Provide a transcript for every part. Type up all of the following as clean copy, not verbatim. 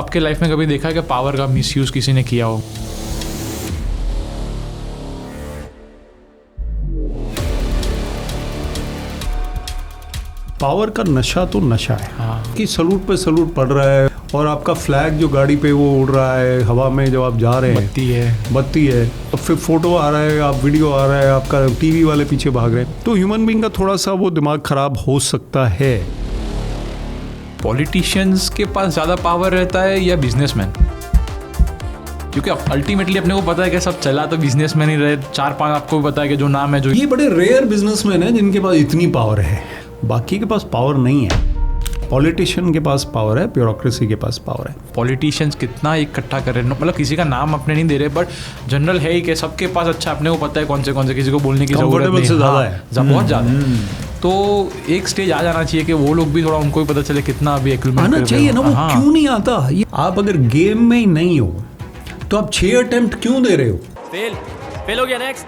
आपके लाइफ में कभी देखा है कि पावर का मिसयूज किसी ने किया हो? पावर का नशा तो नशा है। हाँ। कि सलूट पे सलूट पड़ रहा है और आपका फ्लैग जो गाड़ी पे वो उड़ रहा है हवा में, जब आप जा रहे हैं बत्ती है, तो फिर फोटो आ रहा है, आप वीडियो आ रहा है, आपका टीवी वाले पीछे भाग रहे हैं, तो ह्यूमन बीइंग का थोड़ा सा वो दिमाग खराब हो सकता है। पॉलिटिशियंस के पास ज़्यादा पावर रहता है या बिजनेसमैन? क्योंकि अल्टीमेटली अपने को पता है कि सब चला तो बिजनेसमैन ही रहे, 4-5 आपको पता है कि जो नाम है जो ये बड़े रेयर बिजनेसमैन हैं जिनके पास इतनी पावर है, बाकी के पास पावर नहीं है। पॉलिटिशियन के पास पावर है, ब्यूरोक्रेसी के पास पावर है। पॉलिटिशियंस कितना इकट्ठा कर रहे हैं, मतलब किसी का नाम अपने नहीं दे रहे, बट जनरल है ही कि सबके पास अच्छा अपने को पता है कौन से किसी को बोलने की जरूरत नहीं है, ज़्यादा है, बहुत ज़्यादा। तो एक स्टेज आ जाना चाहिए कि वो लोग भी थोड़ा, उनको भी पता चले कितना अभी एक्लमेंट आना चाहिए ना। वो क्यों नहीं आता? आप अगर गेम में ही नहीं हो तो आप 6 अटेम्प्ट क्यों दे रहे हो? फेल हो गया next.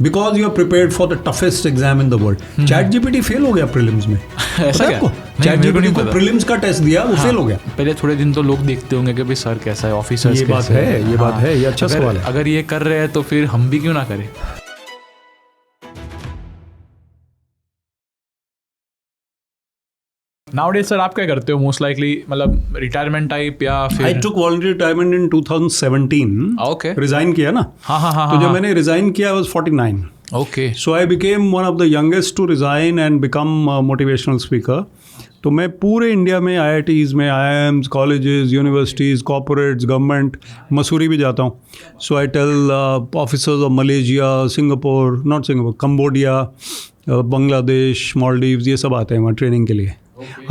Because you are prepared for the toughest exam in the world. ChatGPT fail हो गया प्रीलिम्स में। ऐसा क्या? ChatGPT को प्रीलिम्स का टेस्ट दिया, वो फेल हो गया। पहले थोड़े दिन तो लोग देखते होंगे कि भाई सर कैसा है, ऑफिसर्स ये बात है, ये बात है, ये अच्छा सवाल है। अगर ये कर रहे हैं तो फिर हम भी क्यों ना करें? Nowadays सर आप क्या करते हो मोस्ट लाइकली, मतलब रिटायरमेंट टाइप या फिर? I took voluntary retirement in 2017. Okay. Resign किया ना। हाँ। तो जब मैंने रिजाइन किया I was 49. Okay. So I became one of the youngest to resign and become a motivational speaker. तो मैं पूरे इंडिया में IITs में, IIMs, colleges, universities, corporates, government, Mussoorie भी जाता हूँ। So I tell officers of Malaysia, Singapore, Cambodia, Bangladesh, Maldives, ये सब आते हैं वहाँ ट्रेनिंग के लिए।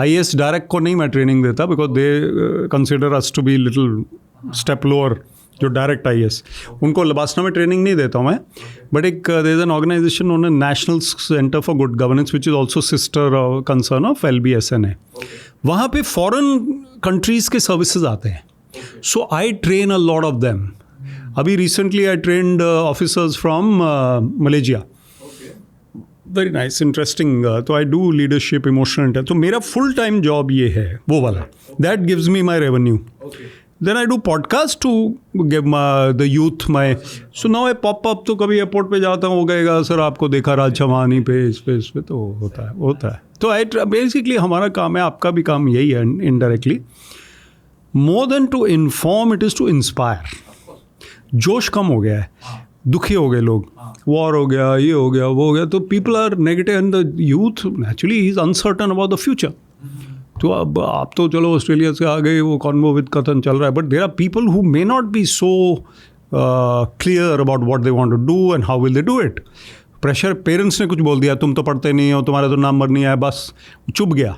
IAS डायरेक्ट को नहीं मैं ट्रेनिंग देता, because they consider us to be little step lower, जो डायरेक्ट IAS, उनको लबासना में ट्रेनिंग नहीं देता हूँ मैं। बट एक there is an organisation on national centre for good governance which is also sister concern of LBSNA। वहाँ पे फॉरेन कंट्रीज़ के सर्विसेज आते हैं, so I train a lot of them. अभी recently I trained officers from Malaysia, very nice, interesting. तो I do leadership, emotional. तो मेरा full time job ये है, वो वाला, that gives me my revenue. Then I do podcast to give the youth my. So now I pop up, तो कभी airport पे जाता हूँ, वो कहेगा सर आपको देखा राजछमानी पे, इस पे, तो होता है। तो आई बेसिकली हमारा काम है, आपका भी काम यही है indirectly, more than to inform, it is to inspire. जोश कम हो गया है, दुखी हो गए लोग, वॉर हो गया, ये हो गया, वो हो गया, तो people are negative and the youth naturally is uncertain about the future. तो अब आप तो चलो ऑस्ट्रेलिया से आ गए, वो कॉन्वो विद कथन चल रहा है, but there are people who may not be so clear about what they want to do and how will they do it. Pressure, parents ने कुछ बोल दिया, तुम तो पढ़ते नहीं हो, तुम्हारा तो नंबर नहीं आया, बस चुप गया,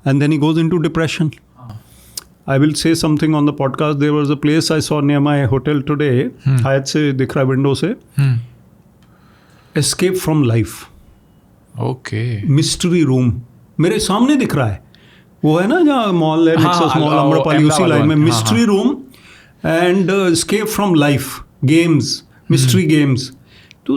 and then he goes into depression. I will say something on the podcast. There was a place I saw near my hotel today. शायद से दिख रहा है विंडो से। Escape from life. Okay. Mystery room. मेरे सामने दिख रहा है। वो है ना जहाँ मॉल है, नेक्सस मॉल, अम्रपाली, उसी लाइन में mystery room and escape from life. Games. Mystery games. तो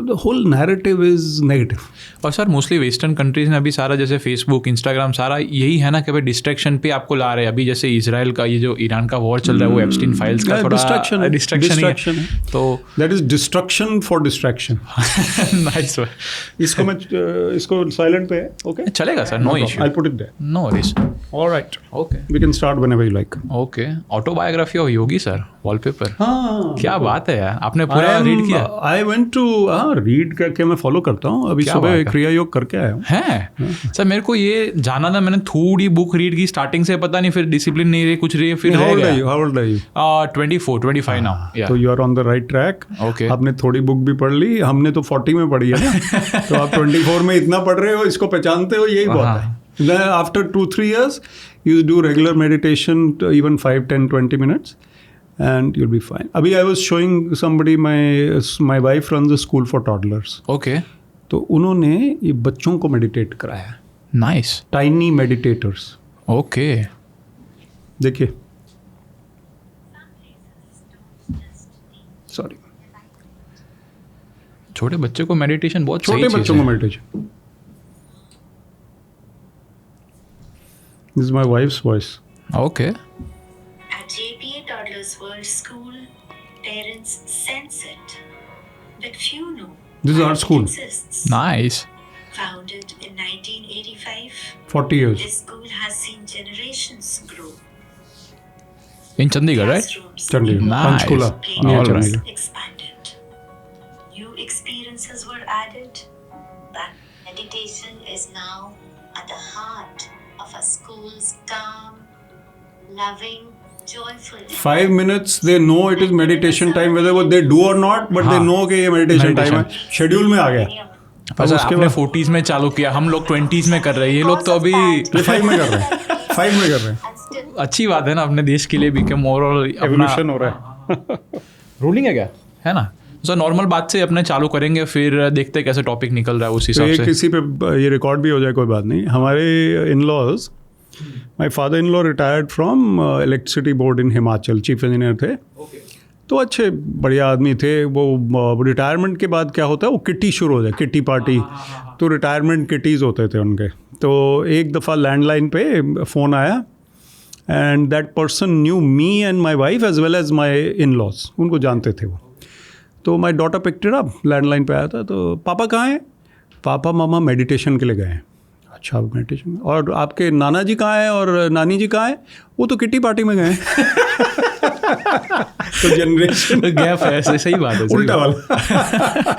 the whole narrative is negative. और सर मोस्टली वेस्टर्न कंट्रीज में अभी सारा जैसे फेसबुक, इंस्टाग्राम, सारा यही है ना कि भाई डिस्ट्रैक्शन पे आपको ला रहे हैं। अभी जैसे इजराइल का ये जो ईरान का वॉर चल रहा है, वो एप्स्टीन फाइल्स का थोड़ा डिस्ट्रैक्शन है। तो that is destruction for distraction. Nice. इसको मैं इसको साइलेंट पे है, ओके चलेगा sir, no issue, I put it there, no worries. Alright, okay, we can start whenever you like. Okay, autobiography of Yogi sir, wallpaper. हाँ, क्या बात है यार, आपने पूरा रीड किया? आई वेंट टू रीड करके मैं फॉलो करता हूँ। अभी सुबह क्रिया योग करके आया हूँ। हैं सर, मेरे को ये जाना था, मैंने थोड़ी बुक रीड की स्टार्टिंग से, पता नहीं फिर डिसिप्लिन नहीं रही, कुछ रही, फिर How old are you? 24-25 now. तो you are on the right track. Okay, आपने थोड़ी बुक भी पढ़ ली, हमने तो 40 में पढ़ी है ना। तो आप 24 में इतना पढ़ रहे हो, इसको पहचानते हो, यही बहुत है। After 2-3 years you do regular meditation, even 5-10-20 minutes, and you'll be fine. Abhi I was showing somebody, my wife runs a school for toddlers. Okay. तो उन्होंने ये बच्चों को मेडिटेट कराया। Nice, tiny meditators. ओके, देखिए, सॉरी, छोटे बच्चे को मेडिटेशन बहुत सही छोटे चीज़ बच्चों है। को meditation. This is my wives voice. Okay. At JPA Toddlers World School, parents sense it, but few know This is our it school. exists. Nice. Founded in 1985, 40 years. this school has seen generations grow. In Chandigarh, right? Classrooms Chandigarh. Nice. Panchkula. playgrounds Near All right. Chandigarh. expanded. New experiences were added, but meditation is now at the heart of a school's calm, loving, joyful. 5 minutes they know it is meditation time, whether they do or not, but they हाँ. know कि ये meditation time है, schedule में आ गया. अच्छा, उसके आपने बाद 40s में चालू किया, हम लोग 20s में कर रहे हैं, ये लोग तो अभी ये 5 में कर रहे हैं, 5 में कर रहे हैं. अच्छी बात है ना, अपने देश के लिए भी कि ओवरऑल Evolution हो रहा है. रूलिंग है क्या, है ना? सो नॉर्मल बात से अपने चालू करेंगे, फिर देखते हैं कैसे टॉपिक निकल रहा है उस तो हिसाब ये से. किसी पे ये रिकॉर्ड भी हो जाए कोई बात नहीं. हमारे in-laws, my father in law retired from electricity board in Himachal, chief engineer थे. तो अच्छे बढ़िया आदमी थे. वो रिटायरमेंट के बाद क्या होता है, वो किट्टी शुरू हो जाए, किट्टी पार्टी. तो रिटायरमेंट किट्टीज़ होते थे उनके. तो एक दफ़ा लैंडलाइन पे फ़ोन आया and that person knew me and my wife as well as my in-laws. उनको जानते थे वो. तो my daughter picked it up, landline पे आया था. तो पापा कहाँ हैं? पापा मामा मेडिटेशन के लिए गए हैं. अच्छा, मेडिटेशन. और आपके नाना जी कहाँ हैं और नानी जी कहाँ हैं? वो तो किट्टी पार्टी में गए हैं. तो जनरेशन गैप है, सही बात है, सही उल्टा बात वाला.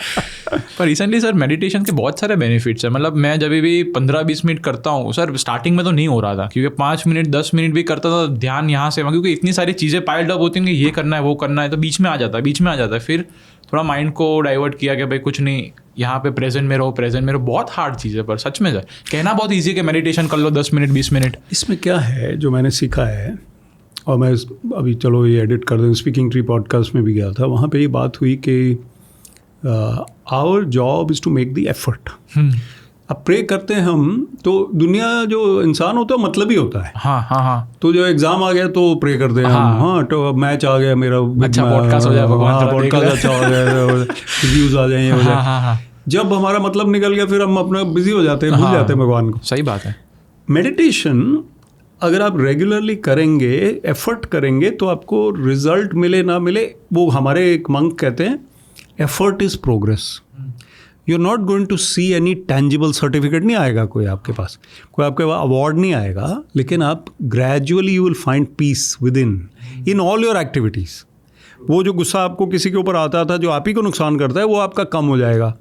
पर रिसेंटली सर मेडिटेशन के बहुत सारे बेनिफिट्स हैं. मतलब मैं जब भी 15-20 मिनट करता हूँ सर, स्टार्टिंग में तो नहीं हो रहा था, क्योंकि 5 मिनट 10 मिनट भी करता था, ध्यान यहाँ से वहाँ, क्योंकि इतनी सारी चीज़ें पाइल्ड अप होती हैं कि ये करना है वो करना है, तो बीच में आ जाता है. फिर थोड़ा माइंड को डाइवर्ट किया कि भाई कुछ नहीं, यहाँ पे प्रेजेंट में रहो. बहुत हार्ड चीज़ है, पर सच में सर कहना बहुत ईजी है कि मेडिटेशन कर लो 10 मिनट 20 मिनट. इसमें क्या है जो मैंने सीखा है, और मैं अभी चलो ये एडिट कर दूँ, स्पीकिंग ट्री पॉडकास्ट में भी गया था, वहाँ पे ये बात हुई कि our job is to make the effort. अब प्रे करते हैं हम, तो दुनिया जो इंसान होता है मतलब ही होता है. हाँ. तो जो एग्जाम आ गया तो प्रे करते हैं हम. हाँ, तो मैच आ गया मेरा, अच्छा पॉडकास्ट हो जाए, भगवान का देख ले. पॉडकास्ट अच्छा हो जाए, व्यूज आ जाए, ये हो जाए. हाँ. जब हमारा मतलब निकल गया, फिर हम अपना बिजी हो जाते हैं, भूल जाते हैं भगवान को. सही बात है. मेडिटेशन अगर आप रेगुलरली करेंगे, एफर्ट करेंगे, तो आपको रिजल्ट मिले ना मिले, वो हमारे एक मंक कहते हैं, effort is progress. You are not going to see any tangible certificate नहीं आएगा कोई आपके पास, कोई आपके पास अवार्ड नहीं आएगा, लेकिन आप gradually you will find peace with in all your activities. वो जो गुस्सा आपको किसी के ऊपर आता था जो आप ही को नुकसान करता है, वो आपका कम हो जाएगा.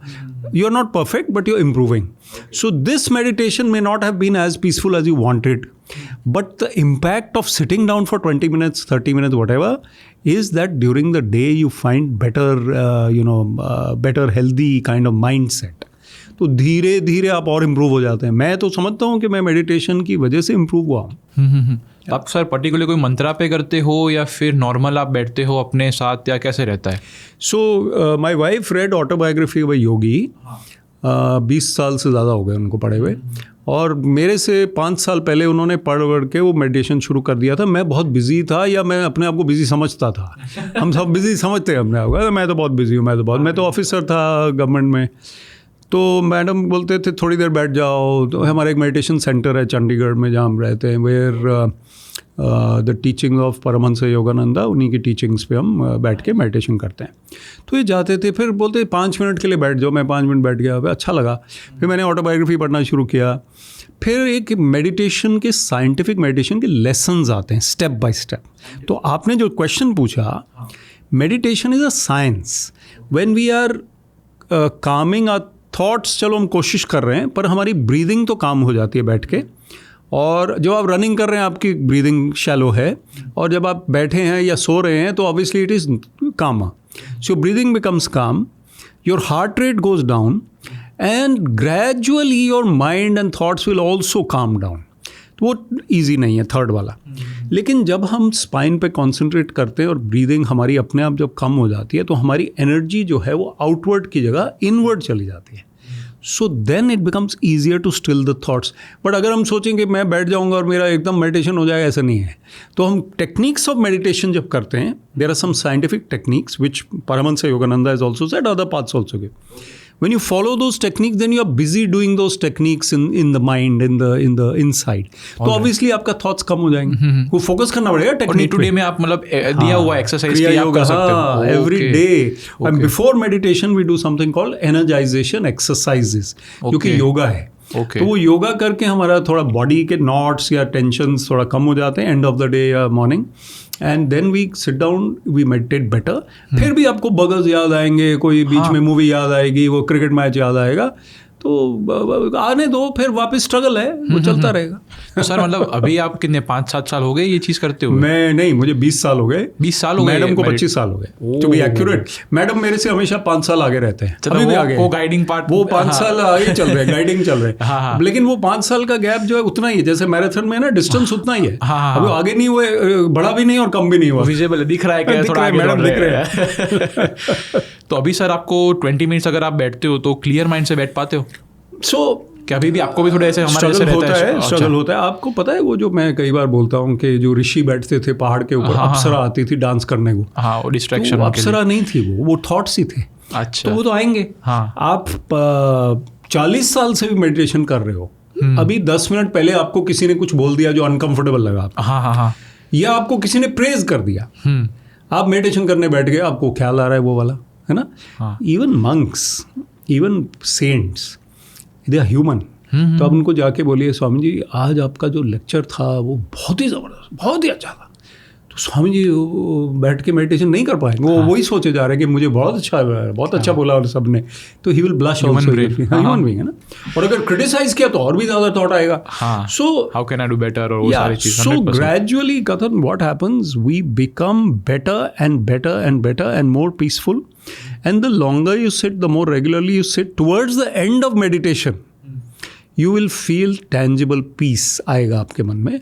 You are not perfect but you are improving. So this meditation may not have been as peaceful as you wanted, but the impact of sitting down for 20 minutes, 30 minutes, whatever, is that during the day you find better, better healthy kind of mindset. तो धीरे धीरे आप और improve हो जाते हैं. मैं तो समझता हूँ कि मैं मेडिटेशन की वजह से इम्प्रूव हुआ हूँ. आप सर पर्टिकुलर कोई मंत्रा पे करते हो या फिर नॉर्मल आप बैठते हो अपने साथ, या कैसे रहता है? So my wife read autobiography of yogi. 20 साल से ज़्यादा हो गए उनको पढ़े हुए, और मेरे से 5 साल पहले उन्होंने पढ़ के वो मेडिटेशन शुरू कर दिया था. मैं बहुत बिजी था, या मैं अपने आप को बिजी समझता था. हम सब बिजी समझते हैं अपने आप को, मैं तो बहुत बिजी हूँ, मैं तो ऑफिसर था गवर्नमेंट में. तो मैडम बोलते थे थोड़ी देर बैठ जाओ. तो हमारा एक मेडिटेशन सेंटर है चंडीगढ़ में जहाँ हम रहते हैं, where the teaching of Paramahansa Yogananda, उन्हीं की टीचिंग्स पे हम बैठ के मेडिटेशन करते हैं. तो ये जाते थे, फिर बोलते 5 मिनट के लिए बैठ जाओ. मैं 5 मिनट बैठ गया, अच्छा लगा. फिर मैंने ऑटोबायोग्राफी पढ़ना शुरू किया. फिर एक मेडिटेशन के, साइंटिफिक मेडिटेशन के लेसन्स आते हैं स्टेप बाय स्टेप. तो आपने जो क्वेश्चन पूछा, meditation is a science. When we are calming our thoughts, चलो हम कोशिश कर रहे हैं, पर हमारी ब्रीदिंग तो काम हो जाती है बैठ के. और जब आप रनिंग कर रहे हैं आपकी ब्रीदिंग शैलो है, और जब आप बैठे हैं या सो रहे हैं तो obviously it is calm. So breathing becomes calm, your heart rate goes down, and gradually your mind and thoughts will also calm down. तो वो ईजी नहीं है थर्ड वाला. लेकिन जब हम स्पाइन पे कॉन्सेंट्रेट करते हैं और ब्रीदिंग हमारी अपने आप जब कम हो जाती है, तो हमारी एनर्जी जो है वो आउटवर्ड की जगह इनवर्ड चली जाती है. So then it becomes easier to still the thoughts. But अगर हम सोचेंगे मैं बैठ जाऊंगा और मेरा एकदम मेडिटेशन हो जाएगा, ऐसा नहीं है. तो हम टेक्निक्स ऑफ मेडिटेशन जब करते हैं, there are some scientific techniques which Paramahansa Yogananda is also said, other paths also give. When you follow those techniques, then you are busy doing those techniques in the mind, in the inside. तो obviously आपका thoughts कम हो जाएंगे. वो focus करना पड़ेगा technique पे. Day में आप मतलब दिया हुआ एक्सरसाइज की आप कर सकते हो. Every day. And before meditation we do something called energization exercises. क्योंकि योगा है. तो वो योगा करके हमारा थोड़ा बॉडी के नॉट्स या टेंशन्स थोड़ा कम हो जाते हैं एंड ऑफ द डे या morning. And then we sit down, we meditate better. फिर भी आपको बगल्स याद आएंगे, कोई बीच में मूवी याद आएगी, वो क्रिकेट मैच याद आएगा, तो आने दो, फिर वापस स्ट्रगल है, वो चलता रहेगा. तो सर मतलब अभी आप कितने 5-7 साल हो गए ये चीज़ करते हुए? मैं नहीं, मुझे 20 साल हो गए. 20 साल हो गए. मैडम को 25 साल हो गए. टू बी एक्यूरेट, मैडम मेरे से हमेशा 5 साल आगे रहते हैं. अभी भी आगे. वो गाइडिंग पार्ट, वो 5 साल आगे चल रहे हैं, गाइडिंग चल रहे हैं. लेकिन वो 5 साल का गैप जो है उतना ही है. जैसे मैराथन में ना डिस्टेंस उतना ही है. अभी आगे नहीं हुए, बढ़ा भी नहीं और कम भी नहीं हुआ. विजिबल दिख रहा है कि थोड़ा आगे मैडम दिख रहे हैं. तो अभी सर आपको 20 मिनट्स अगर आप बैठते हो तो क्लियर माइंड से बैठ पाते हो? सो क्या अभी भी आपको भी थोड़ा ऐसे हमारे ऐसे होता है, स्ट्रगल होता है. आपको पता है वो जो मैं कई बार बोलता हूँ कि जो ऋषि बैठते थे पहाड़ के ऊपर, अप्सरा आती थी डांस करने को. हाँ, वो डिस्ट्रैक्शन. अप्सरा नहीं थी, वो थॉट्स ही थे. अच्छा. तो वो तो आएंगे. हाँ. आप 40 साल से भी मेडिटेशन कर रहे हो, अभी 10 मिनट पहले आपको किसी ने कुछ बोल दिया जो अनकंफर्टेबल लगा, हाँ, या आपको किसी ने प्रेज कर दिया, आप मेडिटेशन करने बैठ गए, आपको ख्याल आ रहा है वो वाला, है ना. Even monks, even saints, they are human. तो आप उनको जाके बोलिए, स्वामी जी आज आपका जो लेक्चर था वो बहुत ही ज़बरदस्त, बहुत ही अच्छा था. तो स्वामी जी बैठ के मेडिटेशन नहीं कर पाएंगे, वो वही सोचे जा रहे हैं कि मुझे बहुत अच्छा बोला और सब ने. तो he will blush also. Human being है ना. और अगर क्रिटिसाइज किया तो और भी ज़्यादा थॉट आएगा. So how can I do better, और वो सारी चीज़. सो ग्रेजुअली कथन what happens, we become better and better and better and more peaceful. And the longer you sit, the more regularly you sit, towards the end of meditation, you will feel tangible peace आएगा आपके मन में.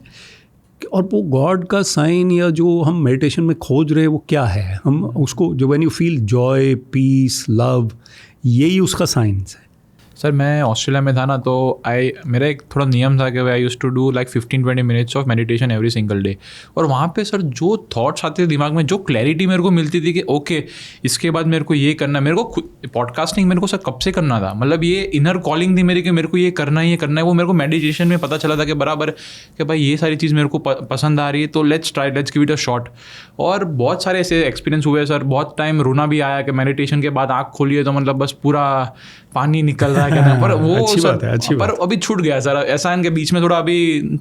और वो God का sign या जो हम मेडिटेशन में खोज रहे हैं वो क्या है, हम उसको जो when you feel joy, peace, love, यही उसका साइंस है. सर मैं ऑस्ट्रेलिया में था ना, तो मेरा एक थोड़ा नियम था कि I used to do like 15-20 minutes of meditation every single day. और वहाँ पे सर जो थॉट्स आते थे दिमाग में, जो क्लैरिटी मेरे को मिलती थी कि ओके इसके बाद मेरे को ये करना, मेरे को पॉडकास्टिंग मेरे को सर कब से करना था, मतलब ये इनर कॉलिंग थी मेरी कि मेरे को ये करना है, वो मेरे को मेडिटेशन में पता चला था कि बराबर कि भाई ये सारी चीज़ मेरे को पसंद आ रही है, तो let's give it a shot. और बहुत सारे ऐसे एक्सपीरियंस हुए सर. बहुत टाइम रोना भी आया कि मेडिटेशन के बाद आँख खोलिए तो मतलब बस पूरा पानी निकल रहा है. पर वो अच्छी बात है, अच्छी पर अभी छूट गया सर. ऐसा इनके बीच में थोड़ा अभी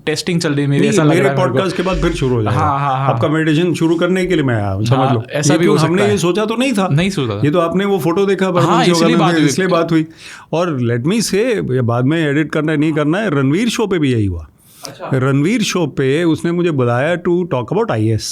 टेस्टिंग चल रही है मेरी, ऐसा लग रहा है. मेरे पॉडकास्ट के बाद फिर शुरू हो जाएगा. हाँ. आपका मेडिटेशन शुरू करने के लिए मैं आया, समझ लो. ऐसा भी हो सकता है. हमने ये सोचा तो नहीं था. ये तो आपने वो फोटो देखा, इसलिए बात हुई. और लेट मी से, बाद में एडिट करना है नहीं करना है, रणवीर शो पे भी यही हुआ. रणवीर शो पे उसने मुझे बुलाया टू टॉक अबाउट IAS.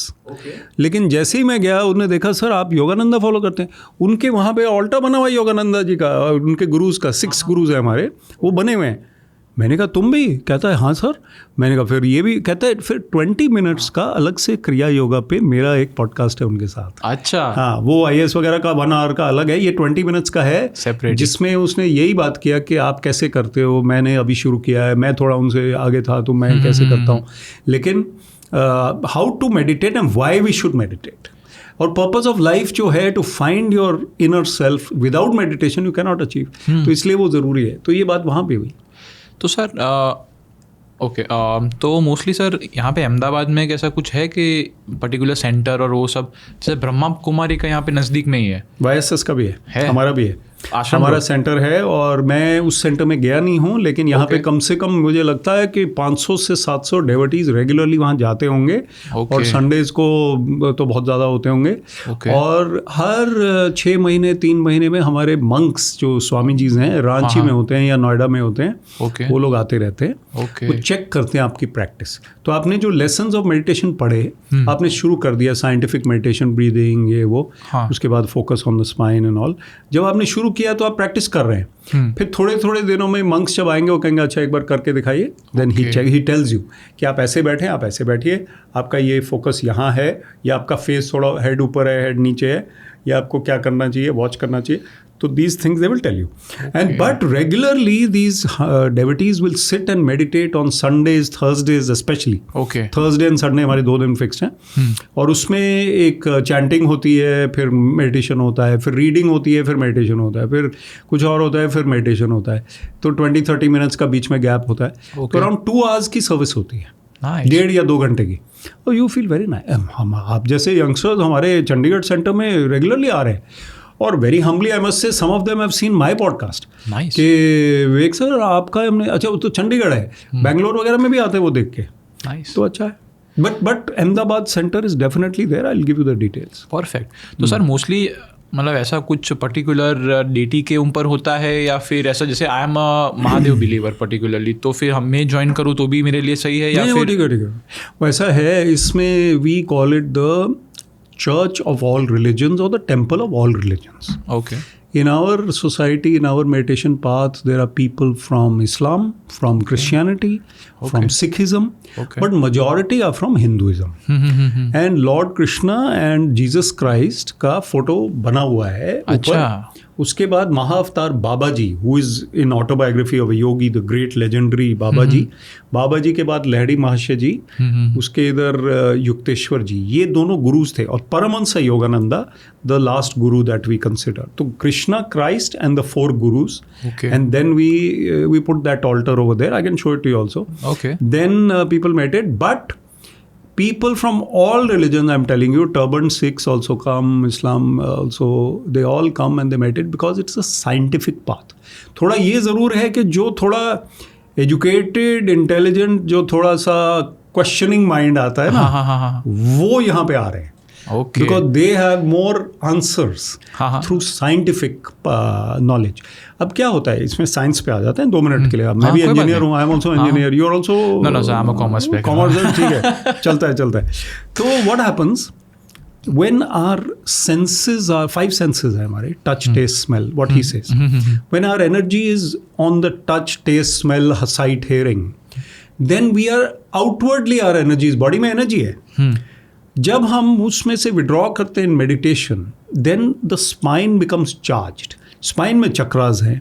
लेकिन जैसे ही मैं गया, उन्होंने देखा सर आप योगानंदा फॉलो करते हैं. उनके वहाँ पे ऑल्टर बना हुआ योगानंदा जी का, उनके गुरुज का, 6 गुरुज हैं हमारे, वो बने हुए हैं. मैंने कहा तुम भी? कहता है हाँ सर. मैंने कहा फिर ये भी. कहता है फिर 20 मिनट्स का अलग से क्रिया योगा पे मेरा एक पॉडकास्ट है उनके साथ. अच्छा. हाँ, वो IAS वगैरह का 1 आवर का अलग है, ये 20 मिनट्स का है सेपरेट, जिसमें उसने यही बात किया कि आप कैसे करते हो. मैंने अभी शुरू किया है, मैं थोड़ा उनसे आगे था तो मैं कैसे करता हूँ. लेकिन how to meditate and why we should meditate. और पर्पस ऑफ लाइफ जो है to find your inner self, without meditation you can not achieve. तो इसलिए वो ज़रूरी है. तो ये बात वहाँ पे हुई. तो सर ओके, तो मोस्टली सर यहाँ पे अहमदाबाद में ऐसा कुछ है कि पर्टिकुलर सेंटर और वो सब, जैसे ब्रह्मा कुमारी का यहाँ पे नज़दीक में ही है, YSS का भी है, हमारा भी है, आश्रम हमारा सेंटर है. और मैं उस सेंटर में गया नहीं हूँ, लेकिन यहाँ पे कम से कम मुझे लगता है कि 500 से 700 डेवोटीज रेगुलरली वहाँ जाते होंगे. और संडेज को तो बहुत ज़्यादा होते होंगे. और हर 6 महीने 3 महीने में हमारे मंक्स जो स्वामी जी हैं, रांची में होते हैं या नोएडा में होते हैं, वो लोग आते रहते हैं. वो चेक करते हैं आपकी प्रैक्टिस. तो आपने जो लेसन्स ऑफ मेडिटेशन पढ़े, आपने शुरू कर दिया साइंटिफिक मेडिटेशन, ब्रीदिंग, ये वो, उसके बाद focus on the spine and all. जब आपने शुरू किया तो आप प्रैक्टिस कर रहे हैं. फिर थोड़े थोड़े दिनों में मंक्स जब आएंगे वो कहेंगे अच्छा एक बार करके दिखाइए. देन ही टेल्स यू कि आप ऐसे बैठे, आप ऐसे बैठिए, आपका ये फोकस यहाँ है, या आपका फेस थोड़ा हेड ऊपर है, हेड नीचे है, या आपको क्या करना चाहिए, वॉच करना चाहिए. तो these things they will tell you. And but regularly these devotees will sit and meditate on Sundays, Thursdays especially. Okay. Thursday and Sunday हमारे 2 दिन फिक्स हैं. और उसमें एक चैंटिंग होती है, फिर मेडिटेशन होता है, फिर रीडिंग होती है, फिर मेडिटेशन होता है, फिर कुछ और होता है, फिर मेडिटेशन होता है. तो 20-30 मिनट्स का बीच में गैप होता है. तो अराउंड 2 hours की सर्विस होती है. Nice. 1.5 या 2 घंटे की. और यू फील वेरी नाइस. हम आप जैसे यंगस्टर्स हमारे चंडीगढ़ सेंटर में रेगुलरली आ रहे हैं. और very humbly I must say some of them have seen my podcast. Nice. कि विवेक सर आपका हमने, अच्छा वो तो चंडीगढ़ है, बेंगलोर वगैरह में भी आते हैं वो देख के. Nice. तो अच्छा है. But Ahmedabad centre is definitely there. I will give you the details. Perfect. तो सर मोस्टली मतलब ऐसा कुछ पर्टिकुलर डेटी के ऊपर होता है या फिर ऐसा जैसे I am Mahadev believer particularly, तो फिर हम मैं ज्वाइन करूँ तो भी मेरे लिए सही है या फिर? ठीक है. वैसा है. इसमें we call it the church of all religions or the temple of all religions. Okay. In our society, in our meditation path, there are people from Islam, from Christianity, from Sikhism, but majority are from Hinduism. And Lord Krishna and Jesus Christ का photo बना हुआ है ऊपर. उसके बाद Mahavatar Baba ji, who is in autobiography of a yogi, the great legendary Baba ji. Baba ji के बाद लहड़ी महाशय जी, उसके इधर युक्तेश्वर जी. ये दोनों गुरुज थे. और Paramhans Yogananda, the last Guru that we consider. तो Krishna, Christ and the 4 gurus. And then we put that altar over there. I can show it to you also. Okay. Then people meditate, but people from all religions, I'm telling you, turban Sikhs also come, Islam also, they all come and they meditate because it's a scientific path. थोड़ा ये ज़रूर है कि जो थोड़ा educated, intelligent, जो थोड़ा सा questioning mind आता है ना, वो यहाँ पे आ रहे हैं. Okay. Because they have more answers through scientific knowledge. अब क्या होता है, इसमें साइंस पे आ जाते हैं 2 मिनट के लिए. अब मैं भी इंजीनियर हूँ, I am also engineer, you are also. No, sir, I'm a commerce background. Commerce. ठीक है, चलता है. तो what happens when our senses are 5 senses है हमारे, touch, taste, smell, what he says. When our energy is on the touch, taste, smell, sight, hearing, then we are outwardly, our energy is, body में energy है. जब हम उसमें से withdraw करते हैं in meditation, then the spine becomes charged. Spine में चक्रास हैं.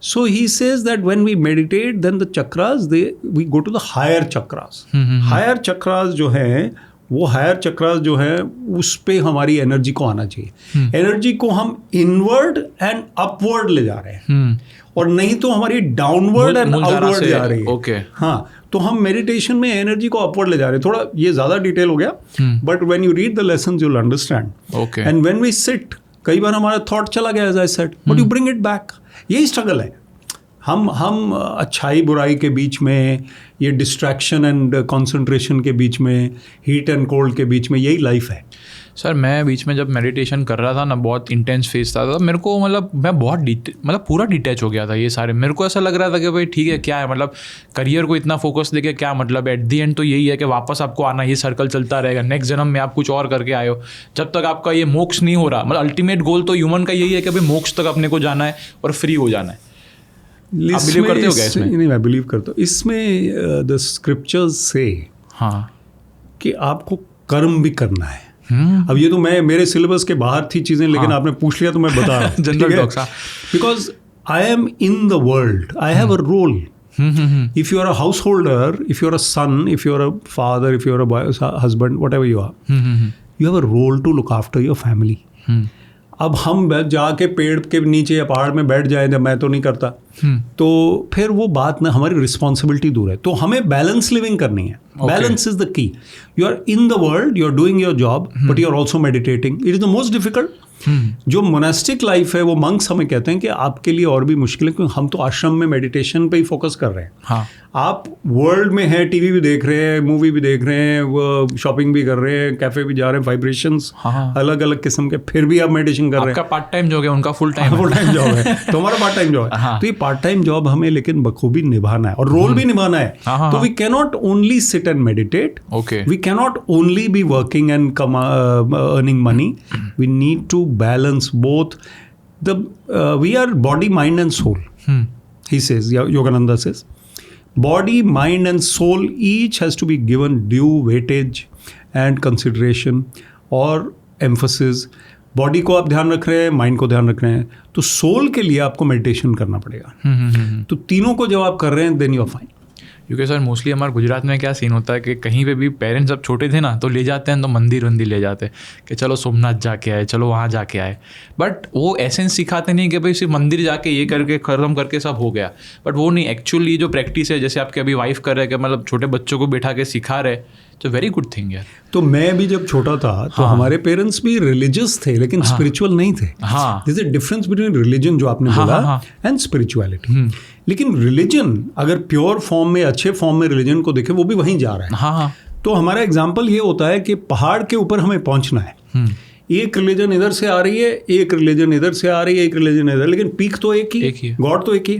So he says that when we meditate, then the chakras, we go to the higher chakras. Higher chakras जो हैं, वो हायर चक्रास जो है, उस पे हमारी एनर्जी को आना चाहिए. एनर्जी को हम इनवर्ड एंड अपवर्ड ले जा रहे हैं, और नहीं तो हमारी डाउनवर्ड एंड आउटवर्ड जा रही है. Okay. हाँ, तो हम मेडिटेशन में एनर्जी को अपवर्ड ले जा रहे हैं. थोड़ा ये ज़्यादा डिटेल हो गया, but when you read the lessons you will understand. And when we sit, कई बार हमारा थॉट चला गया, as I said, but you bring it back. यही स्ट्रगल है. हम अच्छाई बुराई के बीच में, ये डिस्ट्रैक्शन एंड कंसंट्रेशन के बीच में, हीट एंड कोल्ड के बीच में, यही लाइफ है. सर मैं बीच में जब मेडिटेशन कर रहा था ना, बहुत इंटेंस फेज था, मेरे को मतलब मैं बहुत मतलब पूरा डिटैच हो गया था ये सारे. मेरे को ऐसा लग रहा था कि भाई ठीक है, क्या है मतलब करियर को इतना फोकस देके क्या मतलब, एट दी एंड तो यही है कि वापस आपको आना, ये सर्कल चलता रहेगा. नेक्स्ट जन्म में आप कुछ और करके आए हो. जब तक आपका ये मोक्ष नहीं हो रहा, मतलब अल्टीमेट गोल तो ह्यूमन का यही है कि भाई मोक्ष तक अपने को जाना है और फ्री हो जाना है. आप बिलीव करते हो क्या इसमें? नहीं, मैं बिलीव करता हूँ इसमें. द स्क्रिप्चर्स से कि आपको कर्म भी करना है. अब ये तो मेरे सिलेबस के बाहर थी चीज़ें, लेकिन आपने पूछ लिया तो मैं बता रहा हूँ. General talks. Because I am in the world, I have a role. If you are a householder, if you are a son, if you are a father, if you are a husband, whatever you are, you have a role to look after your family. अब हम जाके पेड़ के नीचे या पहाड़ में बैठ जाए, जब मैं तो नहीं करता, तो फिर वो बात ना, हमारी रिस्पॉन्सिबिलिटी दूर है. तो हमें बैलेंस लिविंग करनी है. Balance is the key. You are in the world, you are doing your job, but you are also meditating. It is the most difficult. जो मोनास्टिक लाइफ है, वो मंक्स हमें कहते हैं कि आपके लिए और भी मुश्किल है, क्योंकि हम तो आश्रम में मेडिटेशन पे ही फोकस कर रहे हैं. आप वर्ल्ड में हैं, टीवी भी देख रहे हैं, मूवी भी देख रहे हैं, वो शॉपिंग भी कर रहे हैं, कैफे भी जा रहे हैं, वाइब्रेशंस अलग अलग किस्म के, फिर भी आप मेडिटेशन कर रहे हैं. आपका पार्ट टाइम जॉब है, उनका फुल टाइम जॉब है. तो हमारा पार्ट टाइम जॉब है. तो ये पार्ट टाइम जॉब हमें लेकिन बखूबी निभाना है, और रोल भी निभाना है. तो we can not only sit and meditate. We can not only be working and earning money. We need to balance both. We are body, mind and soul. He says, Yogananda says, body, mind and soul each has to be given due weightage and consideration or emphasis. Body को आप ध्यान रख रहे हैं, mind को ध्यान रख रहे हैं, तो सोल के लिए आपको मेडिटेशन करना पड़ेगा। तो तीनों को जब आप कर रहे हैं देन यू आर फाइन। क्योंकि सर मोस्टली हमारे गुजरात में क्या सीन होता है कि कहीं पे भी पेरेंट्स जब छोटे थे ना तो ले जाते हैं तो मंदिर ले जाते हैं कि चलो सोमनाथ जाके आए, चलो वहाँ जाके आए, बट वो एसेंस सिखाते नहीं कि भाई सिर्फ मंदिर जाके ये करके खत्म करके सब हो गया। बट वो नहीं, एक्चुअली ये जो प्रैक्टिस है जैसे आपके अभी वाइफ कर रहे हैं कि मतलब छोटे बच्चों को बैठा के सिखा रहे, तो वेरी गुड थिंग यार। तो मैं भी जब छोटा था तो हमारे पेरेंट्स भी रिलीजियस थे लेकिन स्पिरिचुअल नहीं थे। This is difference between religion जो आपने बोला एंड स्पिरिचुअलिटी। लेकिन रिलीजन अगर प्योर फॉर्म में, अच्छे फॉर्म में रिलीजन को देखें, वो भी वहीं जा रहा है। तो हमारा एग्जाम्पल ये होता है कि पहाड़ के ऊपर हमें पहुंचना है, एक रिलीजन इधर से आ रही है, एक रिलीजन इधर से आ रही है, एक रिलीजन इधर, लेकिन पीक तो एक ही, गॉड तो एक ही।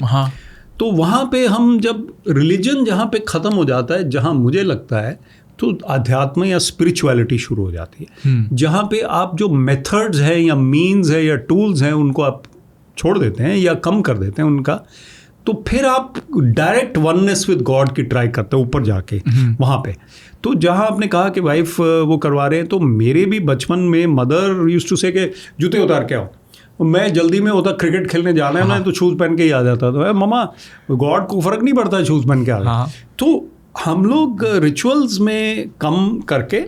तो वहाँ पे हम जब रिलीजन जहाँ पे ख़त्म हो जाता है, जहाँ मुझे लगता है तो अध्यात्म या स्पिरिचुअलिटी शुरू हो जाती है, जहाँ पे आप जो मेथड्स हैं या मीन्स है या टूल्स हैं उनको आप छोड़ देते हैं या कम कर देते हैं उनका, तो फिर आप डायरेक्ट वननेस विद गॉड की ट्राई करते हैं ऊपर जाके वहाँ पे। तो जहाँ आपने कहा कि वाइफ वो करवा रहे हैं, तो मेरे भी बचपन में मदर यूज्ड टू से के जूते उतार के आओ, मैं जल्दी में होता क्रिकेट खेलने जाना है, मैं तो शूज़ पहन के ही आ जाता था। मम्मा गॉड को फ़र्क नहीं पड़ता शूज़ पहन के आ गए। तो हम लोग रिचुअल्स में कम करके